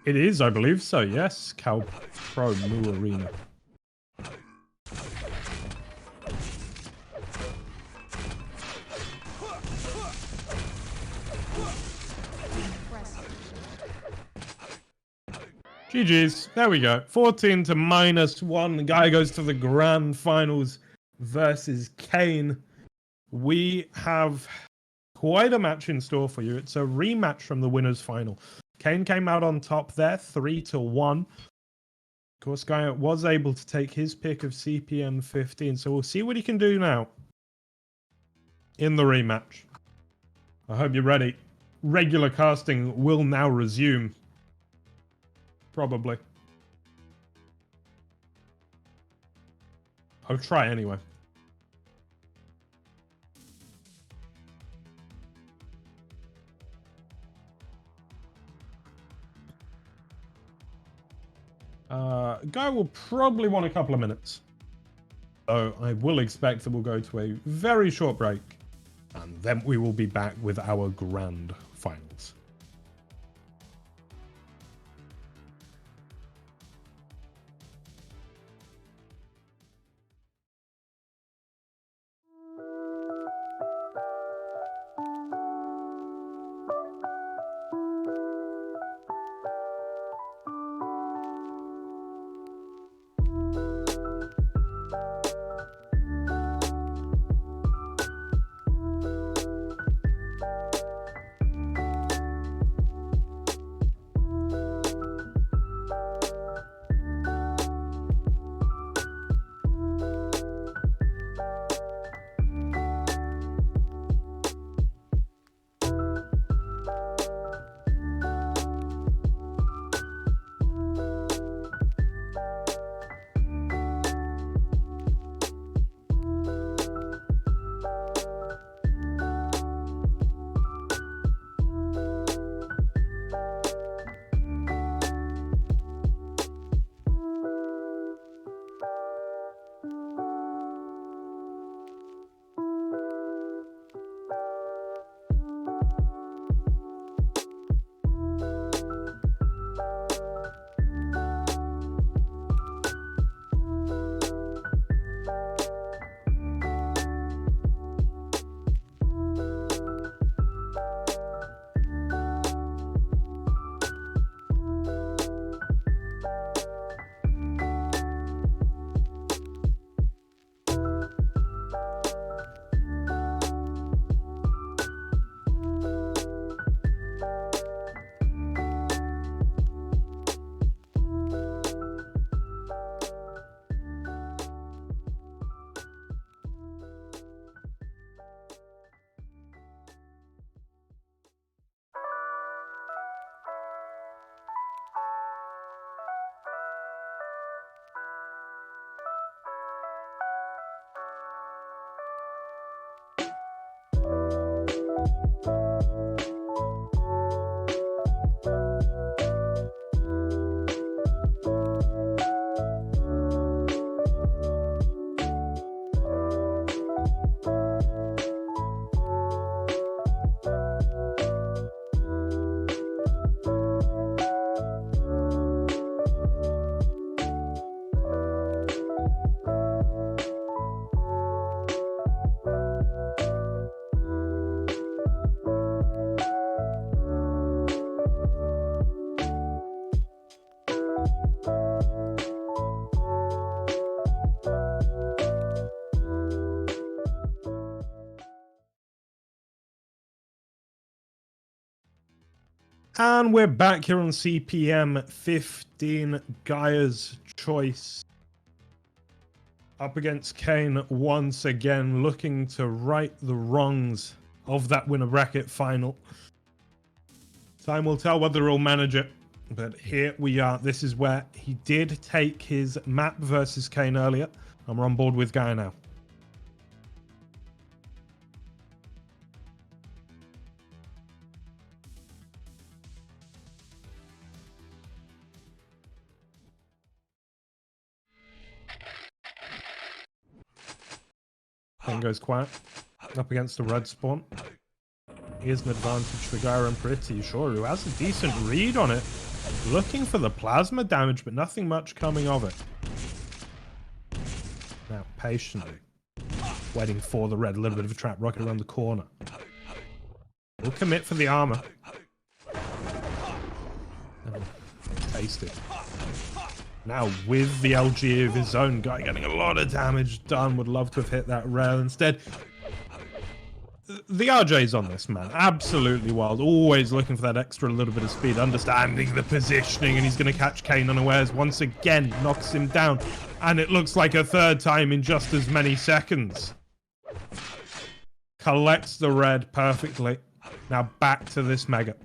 It is, I believe so, yes. Cal Pro Mu Arena. GG's. There we go. 14 to -1. The guy goes to the grand finals versus Kane. We have quite a match in store for you. It's a rematch from the winners final. Kane came out on top there, 3-1. Of course, Guy was able to take his pick of CPM 15, so we'll see what he can do now in the rematch. I hope you're ready. Regular casting will now resume. Probably. I'll try anyway. Guy will probably want a couple of minutes. So I will expect that we'll go to a very short break. And then we will be back with our grand finals. And we're back here on CPM 15, Gaia's Choice. Up against Kane once again, looking to right the wrongs of that winner bracket final. Time will tell whether he'll manage it. But here we are. This is where he did take his map versus Kane earlier. And we're on board with Gaia now. Kane goes quiet. Up against the red spawn. Here's an advantage for Gaia, I'm pretty sure, who has a decent read on it. Looking for the plasma damage, but nothing much coming of it. Now, patiently. Waiting for the red. A little bit of a trap rocket around the corner. He'll commit for the armor. Taste it. Now with the LG of his own, Guy getting a lot of damage done. Would love to have hit that rail instead. The RJ's on this, man. Absolutely wild. Always looking for that extra little bit of speed. Understanding the positioning. And he's going to catch Kane unawares. Once again, knocks him down. And it looks like a third time in just as many seconds. Collects the red perfectly. Now back to this Mega.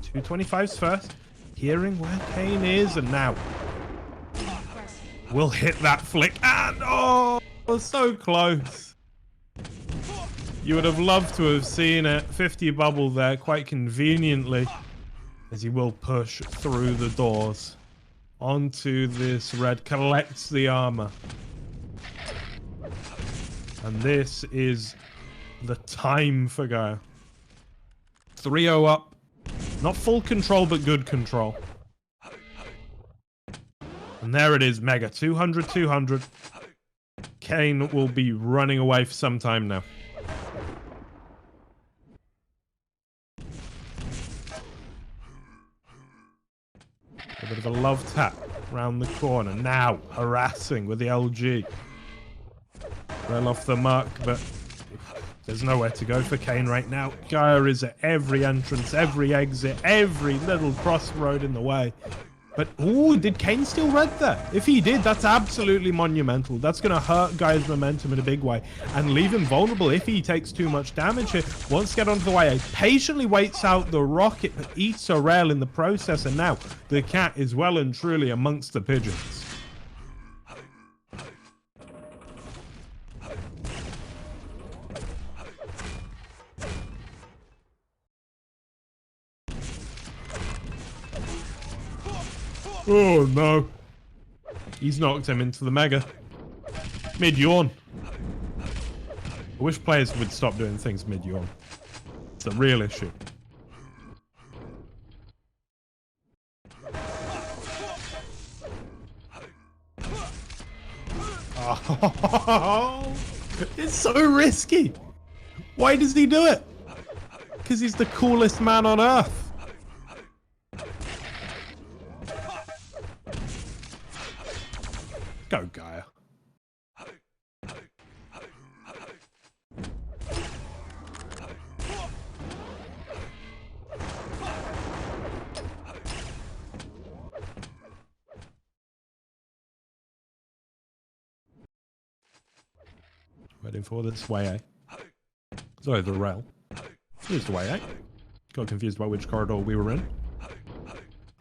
225's first. Hearing where Kane is, and now we'll hit that flick, and oh, so close. You would have loved to have seen it. 50 bubble there quite conveniently, as he will push through the doors onto this red, collects the armor, and this is the time for Gaia. 3-0 up. Not full control, but good control. And there it is, Mega. 200, 200. Kane will be running away for some time now. A bit of a love tap round the corner. Now, harassing with the LG. Well off the mark, but there's nowhere to go for Kane right now. Gaia is at every entrance, every exit, every little crossroad in the way. But, ooh, did Kane steal red there? If he did, that's absolutely monumental. That's going to hurt Gaia's momentum in a big way and leave him vulnerable if he takes too much damage here. Wants to get onto the way. Patiently waits out the rocket, but eats a rail in the process. And now the cat is well and truly amongst the pigeons. Oh no. He's knocked him into the Mega. Mid-yawn. I wish players would stop doing things mid-yawn. It's a real issue. Oh, it's so risky. Why does he do it? Because he's the coolest man on earth. Go, Gaia. Waiting for this way, eh? Sorry, the rail. Here's the way, eh? Got confused by which corridor we were in.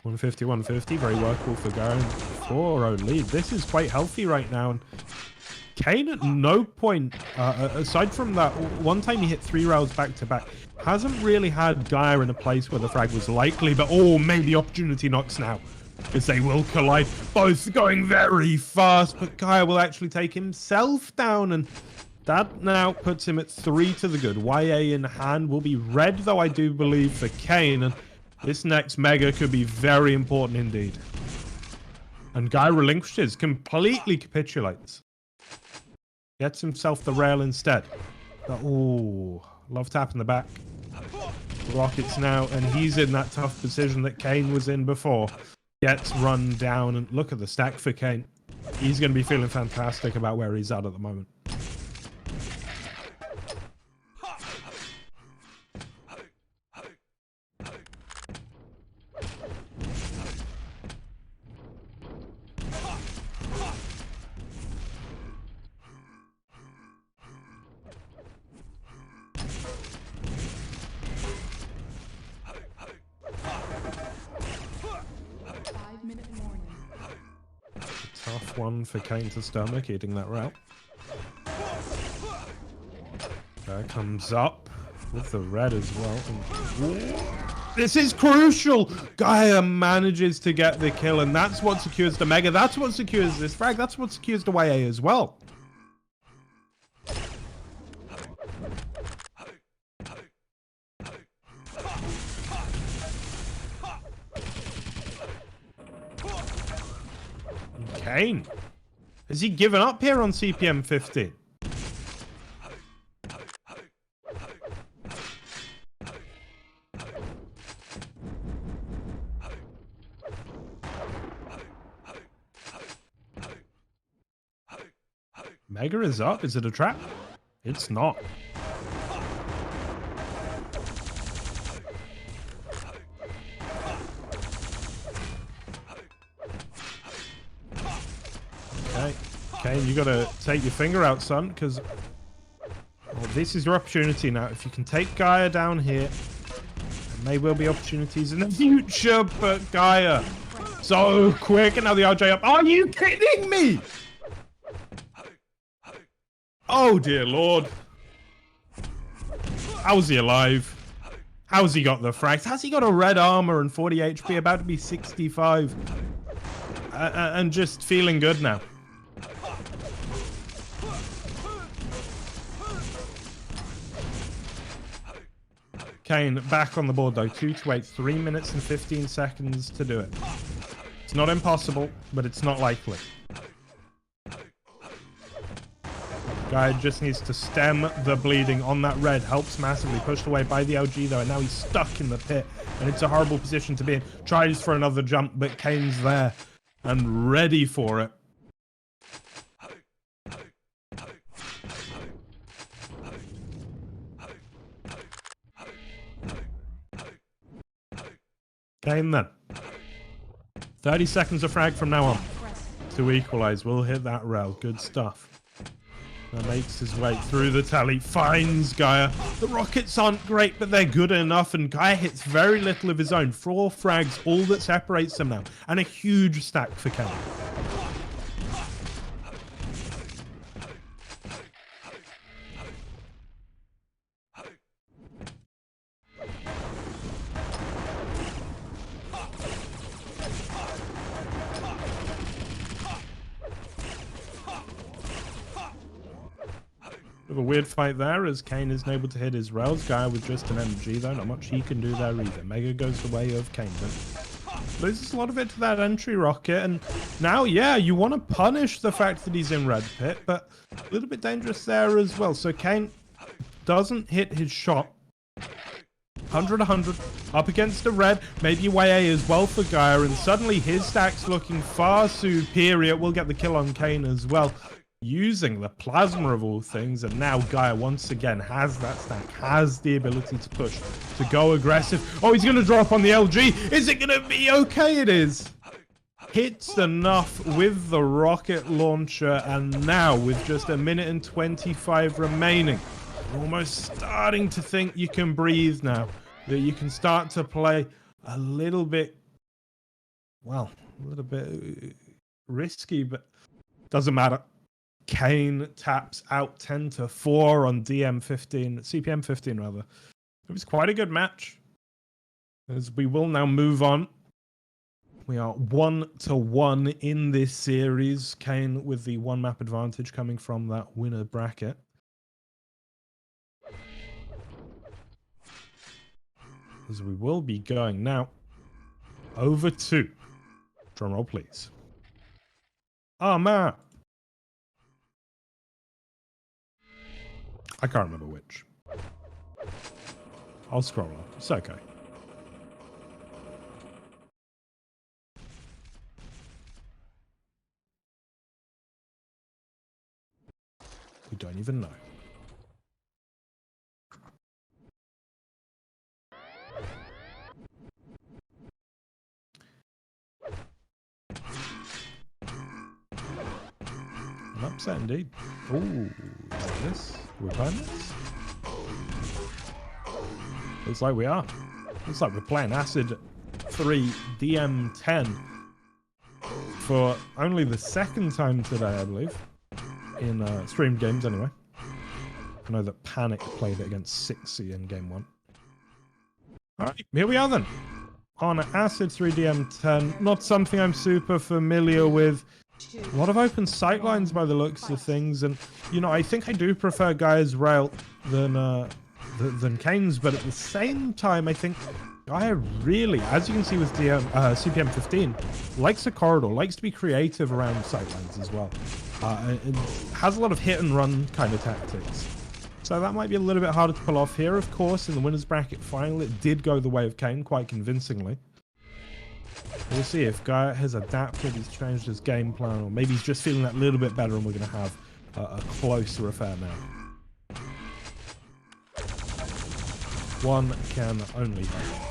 150, 150, very workable for Gaia. 4-0 lead. This is quite healthy right now. And Kane at no point, aside from that one time he hit 3 rails back to back, hasn't really had Gaia in a place where the frag was likely, but oh, maybe opportunity knocks now, as they will collide, both going very fast, but Gaia will actually take himself down, and that now puts him at 3 to the good. YA in hand will be red, though, I do believe, for Kane, and this next Mega could be very important indeed. And Gaia relinquishes, completely capitulates. Gets himself the rail instead. Oh, love tap in the back. Rockets now, and he's in that tough position that Kane was in before. Gets run down, and look at the stack for Kane. He's going to be feeling fantastic about where he's at the moment. Tough one for Kane to stomach, eating that route. Guy comes up with the red as well. This is crucial! Gaia manages to get the kill, and that's what secures the Mega. That's what secures this frag. That's what secures the YA as well. Kane. Has he given up here on CPM 15? Mega is up. Is it a trap? It's not. Okay, you gotta take your finger out, son, because this is your opportunity now. If you can take Gaia down here, there may well be opportunities in the future, but Gaia, so quick, and now the RJ up. Are you kidding me? Oh, dear Lord. How's he alive? How's he got the frags? How's he got a red armor and 40 HP, about to be 65? And just feeling good now. Kane back on the board though, 2 to 8, 3 minutes and 15 seconds to do it. It's not impossible, but it's not likely. Guy just needs to stem the bleeding on that red. Helps massively. Pushed away by the LG though, and now he's stuck in the pit. And it's a horrible position to be in. Tries for another jump, but Kane's there and ready for it. Kane then. 30 seconds of frag from now on to equalize. We'll hit that rail. Good stuff. That makes his way through the tally. Finds Gaia. The rockets aren't great, but they're good enough. And Gaia hits very little of his own. 4 frags, all that separates them now. And a huge stack for Kane. A weird fight there as Kane isn't able to hit his rails. Gaia with just an MG though, not much he can do there either. Mega goes the way of Kane, but loses a lot of it to that entry rocket. And now, yeah, you want to punish the fact that he's in red pit, but a little bit dangerous there as well. So Kane doesn't hit his shot. 100 up against the red, maybe YA as well for Gaia, and suddenly his stack's looking far superior. We'll get the kill on Kane as well, using the plasma of all things. And now Gaia once again has that stack, has the ability to push, to go aggressive. Oh, he's going to drop on the LG. Is it going to be okay? It is. Hits enough with the rocket launcher, and now with just 1 minute and 25 remaining, you're almost starting to think you can breathe now, that you can start to play a little bit, well, a little bit risky, but doesn't matter. Kane taps out 10-4 on CPM 15 rather. It was quite a good match. As we will now move on. We are 1-1 in this series. Kane with the 1 map advantage coming from that winner bracket. As we will be going now over to, drumroll please, man. I can't remember which. I'll scroll up. It's okay. We don't even know. An upset indeed. Ooh, is this? We're playing this? Looks like we are. Looks like we're playing Acid 3 DM10 for only the second time today, I believe, in streamed games anyway. I know that Panic played it against 6C in game 1. Alright, here we are then. On Acid 3DM10, not something I'm super familiar with. A lot of open sightlines by the looks of things, and you know, I think I do prefer Gaia's rail than Kane's, but at the same time, I think Gaia really, as you can see with CPM 15, likes a corridor, likes to be creative around sightlines as well, and has a lot of hit and run kind of tactics. So that might be a little bit harder to pull off here. Of course, in the winners bracket final, it did go the way of Kane quite convincingly. We'll see if Gaia has adapted, he's changed his game plan, or maybe he's just feeling that little bit better and we're going to have a closer affair now. One can only hope.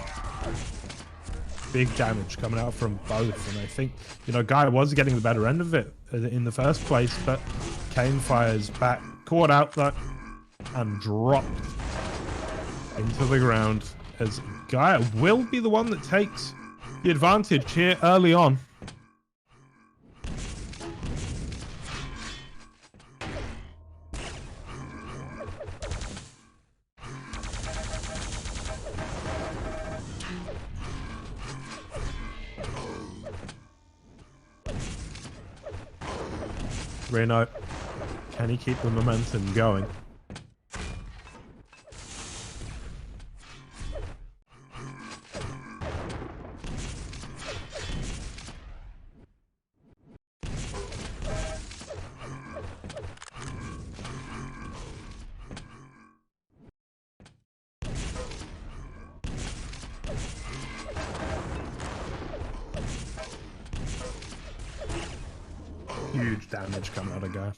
Big damage coming out from both, and I think, you know, Gaia was getting the better end of it in the first place, but Kane fires back, caught out that, and dropped into the ground, as Gaia will be the one that takes the advantage here early on. Reno, can he keep the momentum going? Huge damage coming out of Gaia.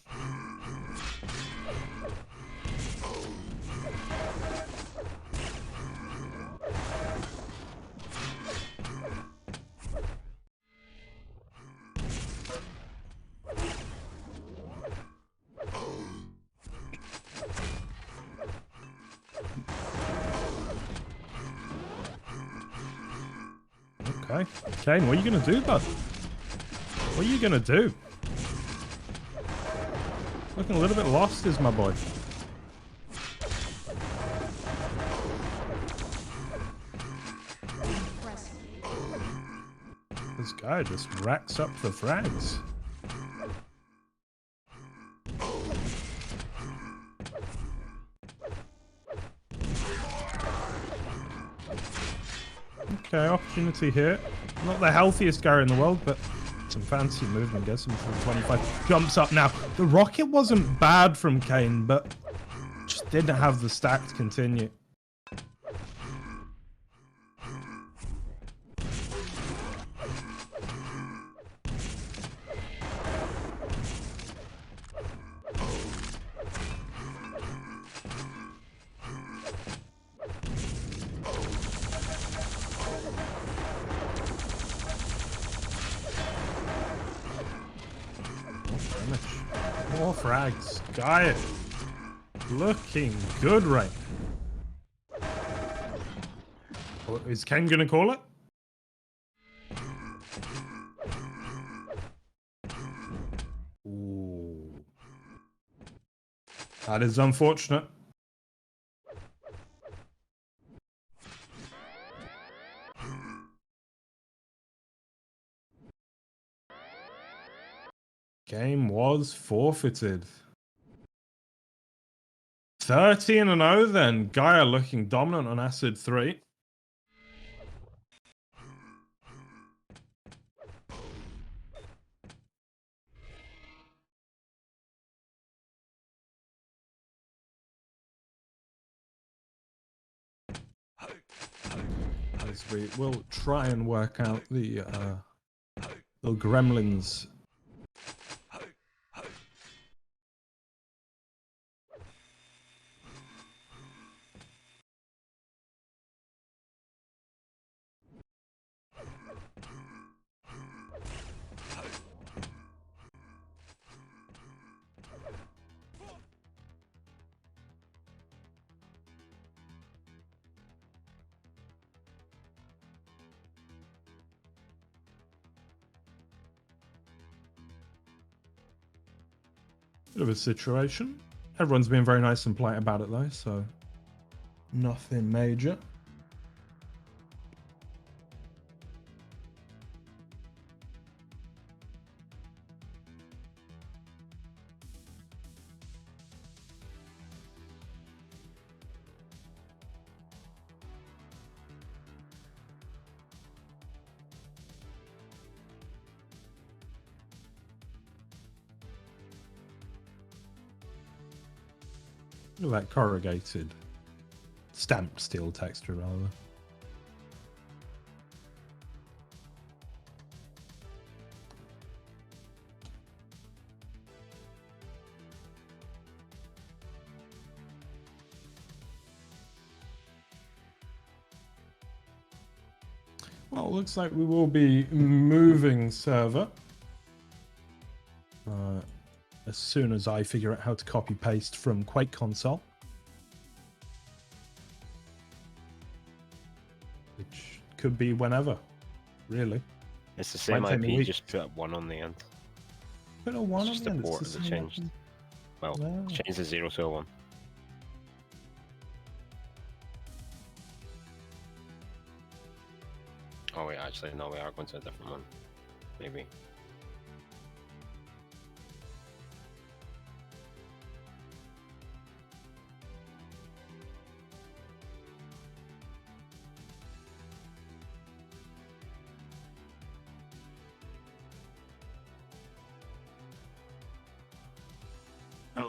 Okay. Kane, what are you going to do, bud? What are you going to do? Looking a little bit lost is my boy. This guy just racks up the frags. Okay, opportunity here. Not the healthiest guy in the world, but some fancy movement. Gets him for 25. Jumps up now. The rocket wasn't bad from Kane, but just didn't have the stack to continue. More frags. Gaia looking good right now. Is Ken gonna call it? Ooh. That is unfortunate. Game was forfeited. 13-0 then. Gaia looking dominant on Acid 3. As we will try and work out the gremlins. Bit of a situation. Everyone's been very nice and polite about it though, so nothing major. Look at that corrugated, stamped steel texture, rather. Well, it looks like we will be moving server. As soon as I figure out how to copy paste from Quake console. Which could be whenever, really. It's the same Might take me IP, weeks. just put up 1 on the end. Put a 1 It's on just the the end. port It's the that same changed. option. Well, Wow. change the 0 to a 1. Oh wait, actually no, we are going to a different one. Maybe.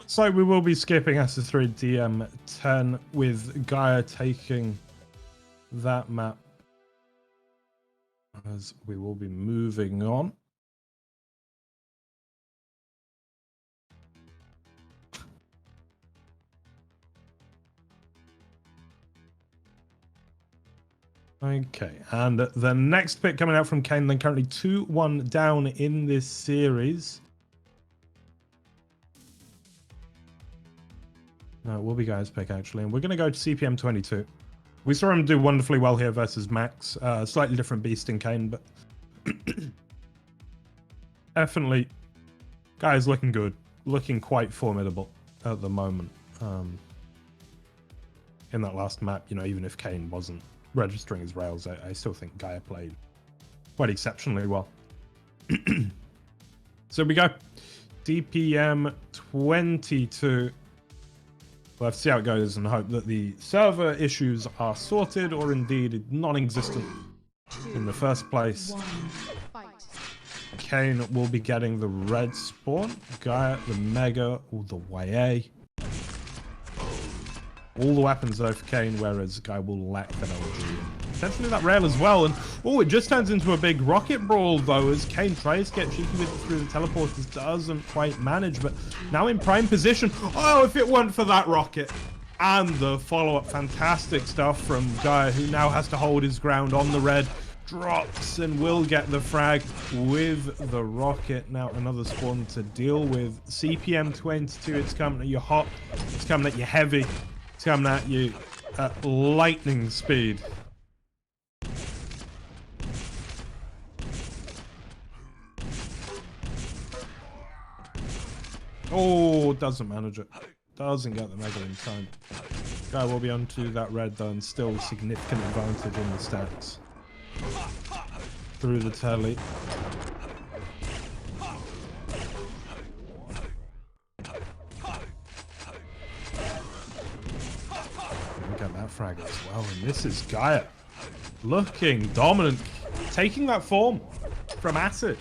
So we will be skipping SS3 DM10 with Gaia taking that map as we will be moving on. Okay, and the next pick coming out from Kane, then currently 2-1 down in this series. No, it will be Gaia's pick, actually. And we're going to go to CPM 22. We saw him do wonderfully well here versus Max. Slightly different beast in Kane, but definitely Gaia's looking good. Looking quite formidable at the moment. In that last map, you know, even if Kane wasn't registering his rails, I still think Gaia played quite exceptionally well. So we go. CPM 22. We'll have to see how it goes and hope that the server issues are sorted or indeed non-existent in the first place. 1. Fight. Kane will be getting the red spawn, Gaia the Mega, or the YA. All the weapons though for Kane, whereas Gaia will lack that LG. Potentially that rail as well, and oh, it just turns into a big rocket brawl though, as Kane tries to get cheeky with it through the teleporters, doesn't quite manage, but now in prime position. Oh, if it weren't for that rocket. And the follow-up, fantastic stuff from Gaia, who now has to hold his ground on the red. Drops and will get the frag with the rocket. Now another spawn to deal with. CPM 22, it's coming at you hot, it's coming at you heavy, it's coming at you at lightning speed. Oh, doesn't manage it. Doesn't get the mega in time. Guy will be onto that red though, and still significant advantage in the stats. Through the telly. Get that frag as well, and this is Gaia looking dominant, taking that form from Acid,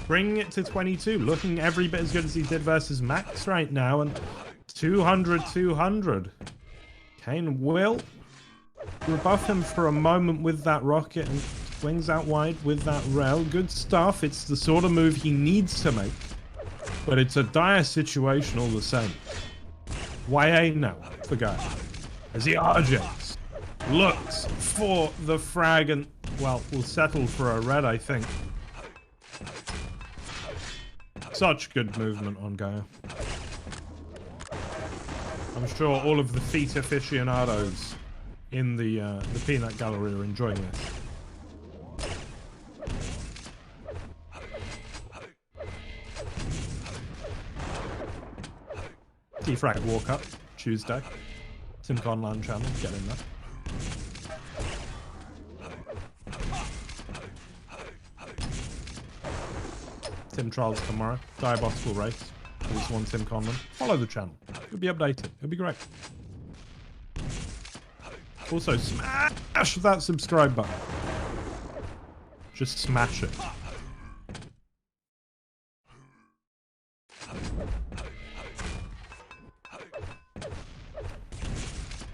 bringing it to 22, looking every bit as good as he did versus Max right now, and 200. Kane will rebuff him for a moment with that rocket and swings out wide with that rail. Good stuff. It's the sort of move he needs to make, but it's a dire situation all the same. YA now for Gaia as the RJs looks for the frag and, well, will settle for a red, I think. Such good movement on Gaia. I'm sure all of the feet aficionados in the peanut gallery are enjoying this. Defrag walk up Tuesday. SimConLAN channel, get in there. Sim Trials tomorrow. Diabolical race. Always one SimConLAN. Follow the channel. You'll be updated. It'll be great. Also, smash that subscribe button. Just smash it.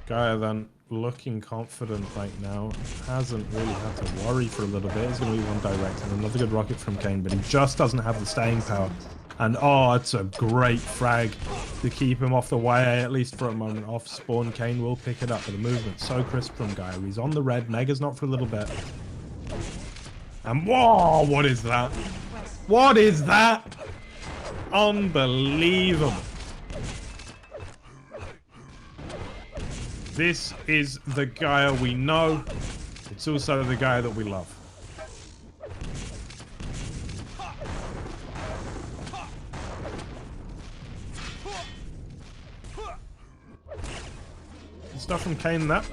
Gaia then looking confident right now. Hasn't really had to worry for a little bit. He's going to be one direct and another good rocket from Kane, but he just doesn't have the staying power. And oh, it's a great frag to keep him off the way, at least for a moment. Off spawn, Kane will pick it up, but the movement's so crisp from Gaia. He's on the red. Mega's not for a little bit. And whoa, what is that? What is that? Unbelievable. This is the Gaia we know. It's also the Gaia that we love. Good stuff from Kane there.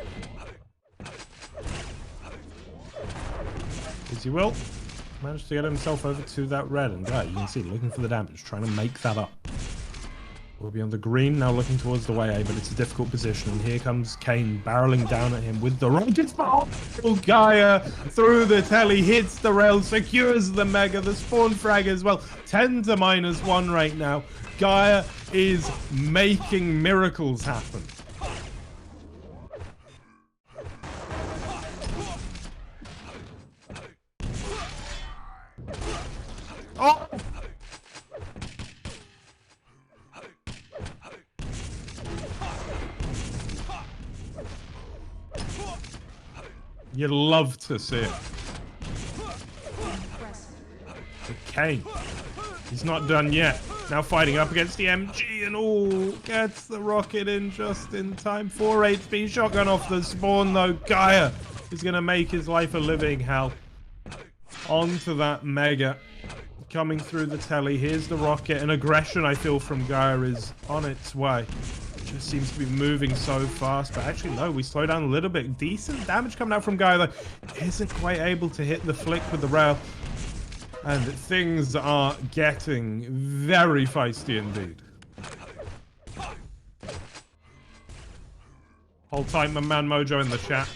As he will. Managed to get himself over to that red. And Gaia, you can see, looking for the damage, trying to make that up. We'll be on the green now, looking towards the way A, but it's a difficult position. And here comes Kane barreling down at him with the rocket. Oh, Gaia through the telly, hits the rail, secures the mega, the spawn frag as well. 10 to -1 right now. Gaia is making miracles happen. Oh! You'd love to see it. But Kane, he's not done yet. Now fighting up against the MG and oh, gets the rocket in just in time. 4 HP shotgun off the spawn though. Gaia is going to make his life a living hell. Onto that mega. Coming through the telly. Here's the rocket. And aggression, I feel, from Gaia is on its way. Just seems to be moving so fast, but actually no, we slow down a little bit. Decent damage coming out from Gaia though. Isn't quite able to hit the flick with the rail. And things are getting very feisty indeed. Hold tight, my man Mojo in the chat.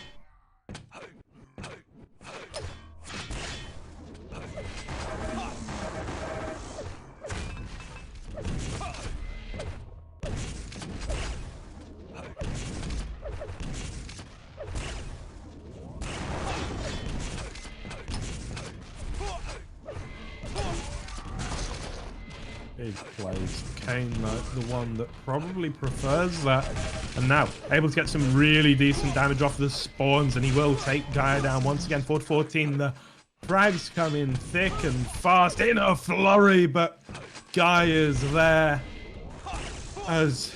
Big plays. Kane, the one that probably prefers that. And now, able to get some really decent damage off the spawns, and he will take Gaia down once again. 4-14, the frags come in thick and fast in a flurry, but Gaia's there as,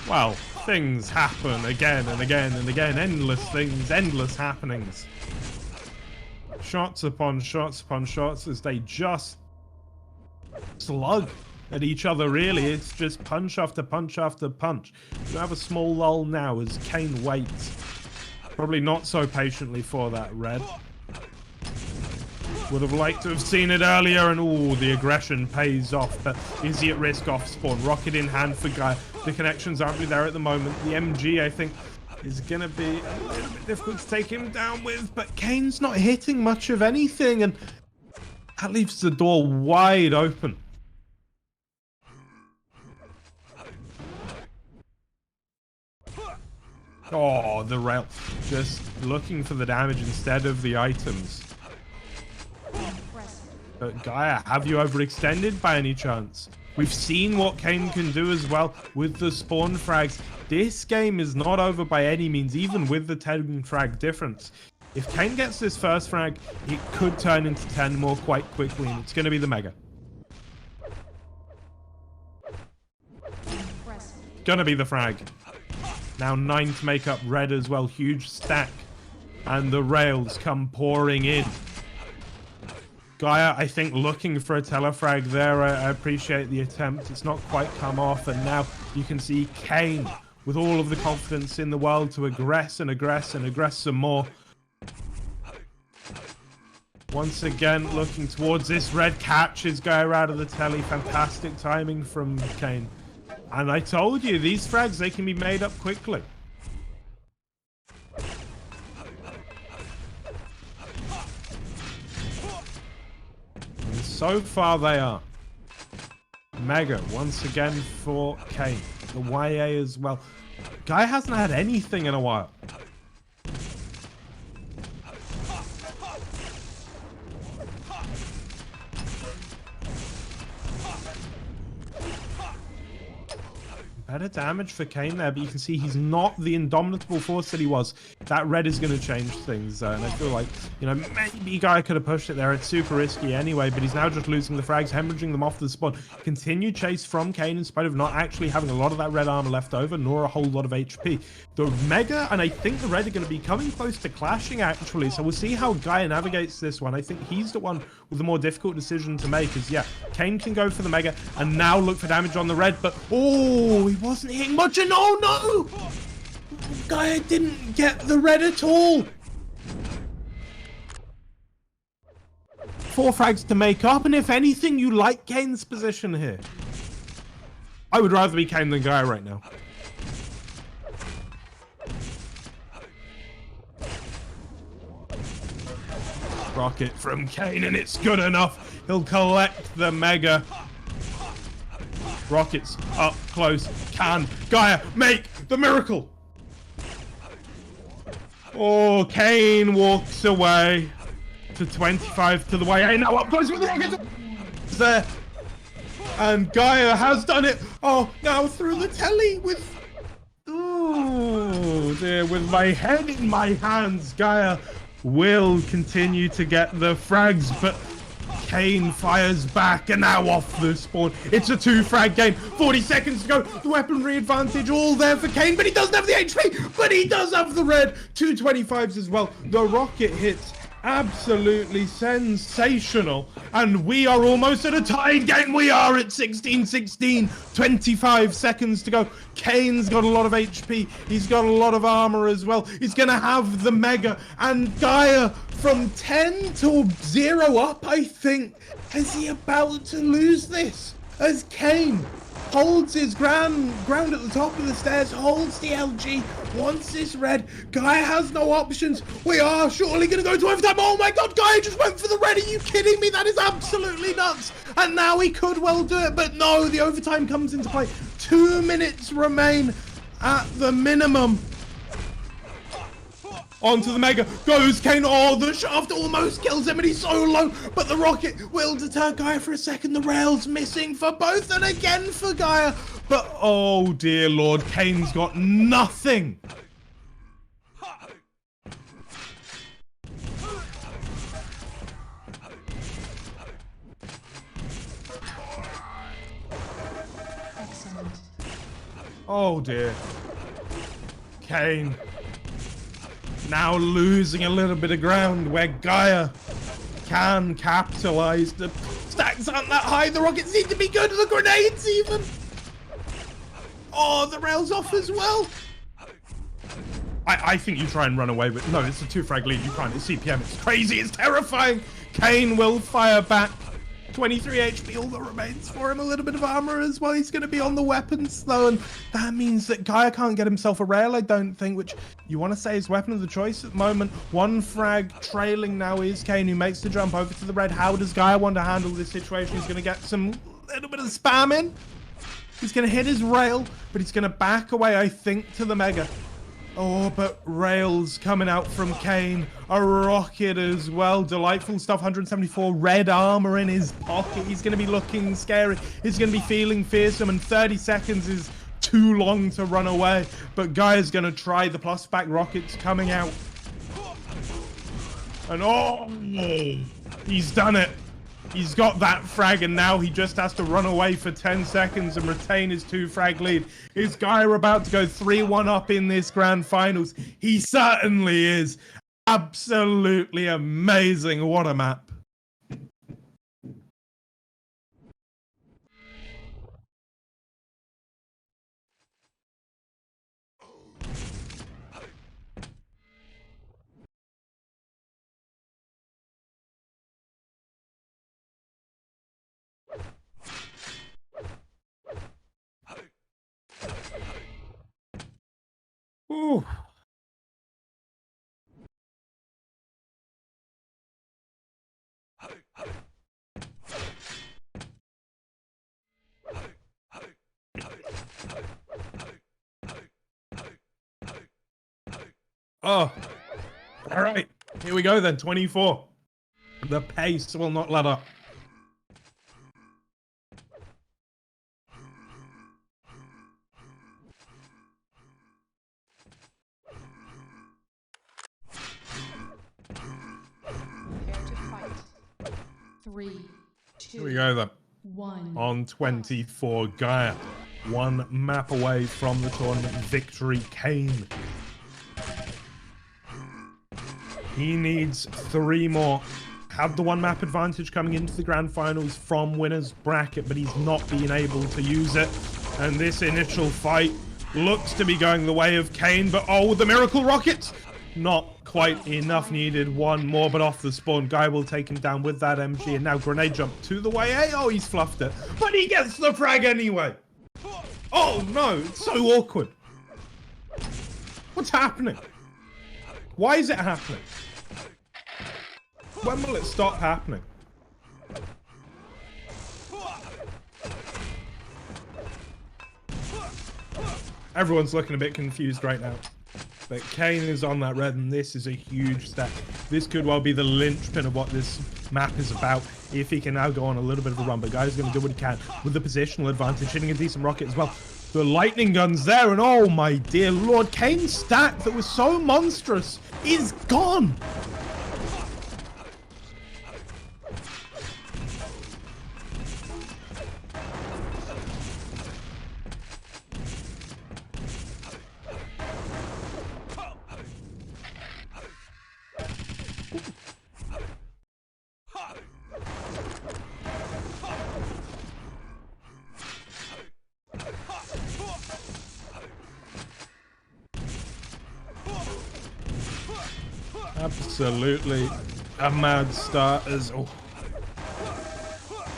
well, things happen again and again and again. Endless things, endless happenings. Shots upon shots upon shots as they just slug at each other, really. It's just punch after punch after punch. We have a small lull now as Kane waits. Probably not so patiently for that red. Would have liked to have seen it earlier, and oh, the aggression pays off, but is he at risk off spawn? Rocket in hand for Gaia. The connections aren't really there at the moment. The MG, I think, is going to be a little bit difficult to take him down with, but Kane's not hitting much of anything, and that leaves the door wide open. Oh, the rail. Just looking for the damage instead of the items. But Gaia, have you overextended by any chance? We've seen what Kane can do as well with the spawn frags. This game is not over by any means, even with the 10 frag difference. If Kane gets this first frag, it could turn into 10 more quite quickly, and it's going to be the mega. Gonna be the frag. Now 9 to make up red as well. Huge stack. And the rails come pouring in. Gaia, I think, looking for a telefrag there. I appreciate the attempt. It's not quite come off, and now you can see Kane with all of the confidence in the world to aggress and aggress and aggress some more. Once again, looking towards this red, catches Gaia out of the telly. Fantastic timing from Kane. And I told you, these frags, they can be made up quickly. And so far they are. Mega, once again for Kane. The YA as well. Guy hasn't had anything in a while. Better damage for Kane there, but you can see he's not the indomitable force that he was. That red is going to change things, and I feel like, you know, maybe Guy could have pushed it there. It's super risky anyway, but he's now just losing the frags, hemorrhaging them off the spawn. Continued chase from Kane in spite of not actually having a lot of that red armor left over, nor a whole lot of HP. The Mega and I think the red are going to be coming close to clashing, actually, so we'll see how Guy navigates this one. I think he's the one with the more difficult decision to make, as yeah, Kane can go for the Mega and now look for damage on the red, but oh, he wasn't hitting much, and oh no! Guy didn't get the red at all. 4 frags to make up, and if anything, you like Kane's position here. I would rather be Kane than Guy right now. Rocket from Kane, and it's good enough. He'll collect the Mega. Rockets up close. Can Gaia make the miracle? Oh, Kane walks away to 25 to the YA. Now up close with the rockets. There. And Gaia has done it. Oh, now through the telly with... Oh, dear. With my head in my hands, Gaia will continue to get the frags, but Kane fires back, and now off the spawn. It's a 2-frag game. 40 seconds to go. The weaponry advantage all there for Kane, but he doesn't have the HP, but he does have the red. 225s as well. The rocket hits absolutely sensational, and we are almost at a tied game. We are at 16-16. 25 seconds to go. Kane's got a lot of HP. He's got a lot of armor as well. He's gonna have the Mega, and Gaia from 10 to 0 up, I think. Is he about to lose this? As Kane holds his ground at the top of the stairs, holds the LG, wants this red. Guy has no options. We are surely going to go to overtime. Oh my god, Guy just went for the red. Are you kidding me? That is absolutely nuts. And now he could well do it, but no, the overtime comes into play. 2 minutes remain at the minimum. Onto the Mega goes Kane. Oh, the shaft almost kills him, and he's so low, but the rocket will deter Gaia for a second. The rail's missing for both, and again for Gaia, but oh dear lord, Kane's got nothing. Excellent. Oh dear. Kane now losing a little bit of ground where Gaia can capitalize. The stacks aren't that high. The rockets need to be good. The grenades even. Oh, the rail's off as well. I think you try and run away with... No, it's a 2-frag lead. You can't. It's CPM. It's crazy. It's terrifying. Kane will fire back. 23 HP, all that remains for him. A little bit of armor as well. He's going to be on the weapons though, and that means that Gaia can't get himself a rail, I don't think, which you want to say is weapon of the choice at the moment. 1 frag trailing now is Kane, who makes the jump over to the red. How does Gaia want to handle this situation? He's going to get some little bit of spam in. He's going to hit his rail, but he's going to back away, I think, to the Mega. Oh, but rails coming out from Kane. A rocket as well. Delightful stuff. 174 red armor in his pocket. He's going to be looking scary. He's going to be feeling fearsome, and 30 seconds is too long to run away. But Gaia's going to try. The plus back rockets coming out. And oh, he's done it. He's got that frag, and now he just has to run away for 10 seconds and retain his 2-frag lead. Is Gaia about to go 3-1 up in this grand finals? He certainly is. Absolutely amazing. What a map. Whew. Oh, all right. Here we go then. 24. The pace will not let up. Prepare to fight. 3, 2, Here we go then. 1. On 24, Gaia. One map away from the tournament victory, Kane. He needs 3 more. Had the 1 map advantage coming into the grand finals from winner's bracket, but he's not been able to use it. And this initial fight looks to be going the way of Kane, but oh, the miracle rocket! Not quite enough needed. 1 more, but off the spawn. Guy will take him down with that MG, and now grenade jump to the way A. Oh, he's fluffed it, but he gets the frag anyway. Oh no, it's so awkward. What's happening? Why is it happening? When will it stop happening? Everyone's looking a bit confused right now. But Kane is on that red, and this is a huge step. This could well be the linchpin of what this map is about. If he can now go on a little bit of a run, but Guy's going to do what he can with the positional advantage, hitting a decent rocket as well. The lightning gun's there, and oh my dear lord, Kane's stack that was so monstrous is gone. Absolutely a mad start as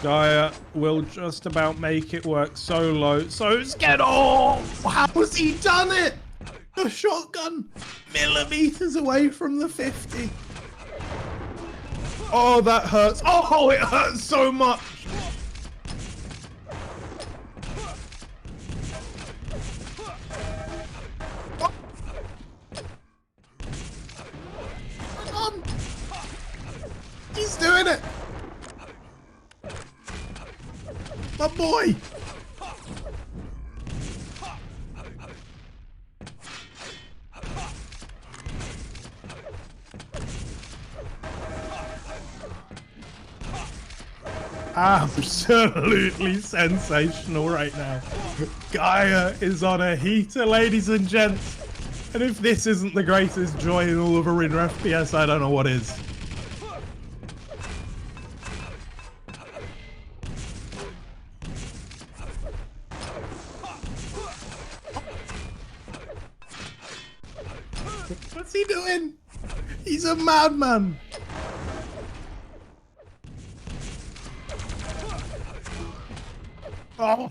Gaia will just about make it work so low. So scared. Oh, how has he done it? A shotgun millimeters away from the 50. Oh, that hurts. Oh, it hurts so much. He's doing it! My boy! Absolutely sensational right now. Gaia is on a heater, ladies and gents. And if this isn't the greatest joy in all of Arena FPS, I don't know what is. What's he doing? He's a madman. Oh.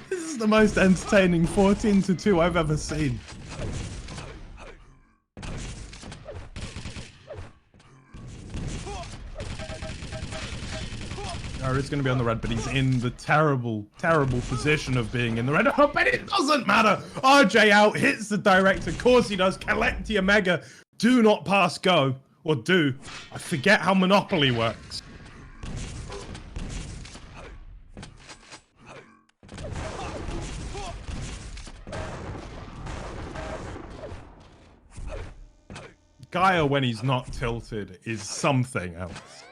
This is the most entertaining 14-2 I've ever seen. Is going to be on the red, but he's in the terrible, terrible position of being in the red. Oh, but it doesn't matter. RJ out, hits the director. Of course he does. Collect your mega. Do not pass go. Or do. I forget how Monopoly works. Gaia, when he's not tilted, is something else.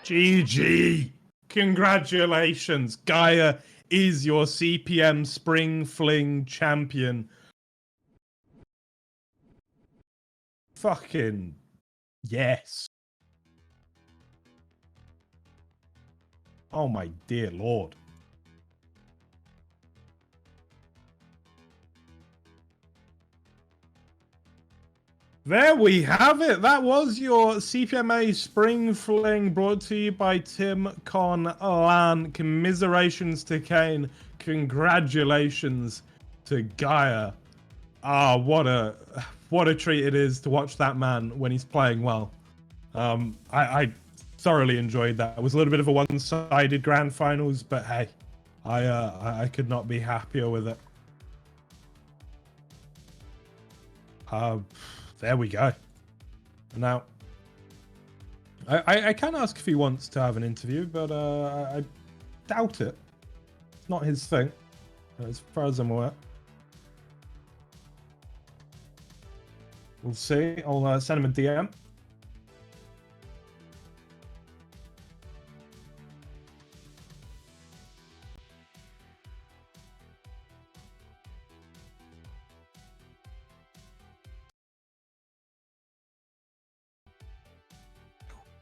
GG. Congratulations, Gaia is your CPM Spring Fling champion. Fucking yes. Oh my dear lord. There we have it. That was your CPMA Spring Fling brought to you by Tim Con Lan. Commiserations to Kane. Congratulations to Gaia. Ah, what a treat it is to watch that man when he's playing well. I thoroughly enjoyed that. It was a little bit of a one-sided grand finals, but hey, I could not be happier with it. There we go. Now, I can ask if he wants to have an interview, but I doubt it. It's not his thing, as far as I'm aware. We'll see. I'll send him a DM.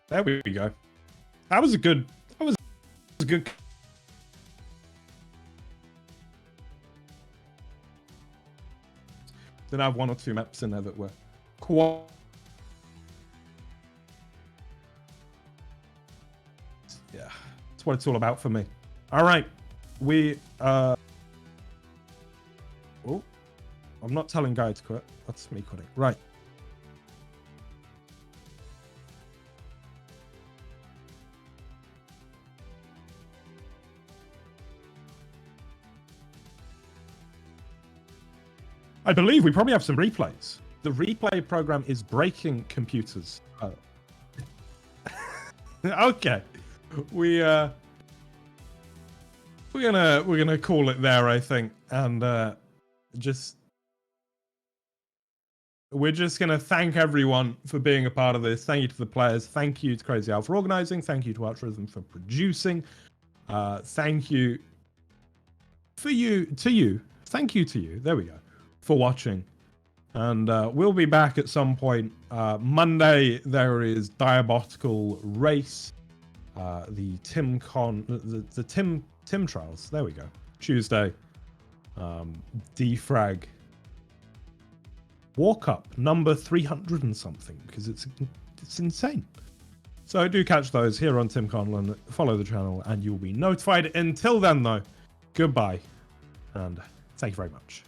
There we go. That was a good. That was a good. Then I have one or two maps in there that were quite. Yeah, that's what it's all about for me. All right, we. Oh, I'm not telling Guy to quit. That's me quitting. Right. I believe we probably have some replays. The replay program is breaking computers. Oh. Okay, we're gonna call it there, I think, and we're just gonna thank everyone for being a part of this. Thank you to the players. Thank you to Crazy Al for organizing. Thank you to Archerism for producing. Thank you to you. Thank you to you. There we go. For watching, and we'll be back at some point. Monday there is Diabotical Race, the Tim Trials. There we go. Tuesday, Defrag Walk Up number 300 and something, because it's insane. So do catch those here on Tim Conlon. Follow the channel, and you'll be notified. Until then, though, goodbye, and thank you very much.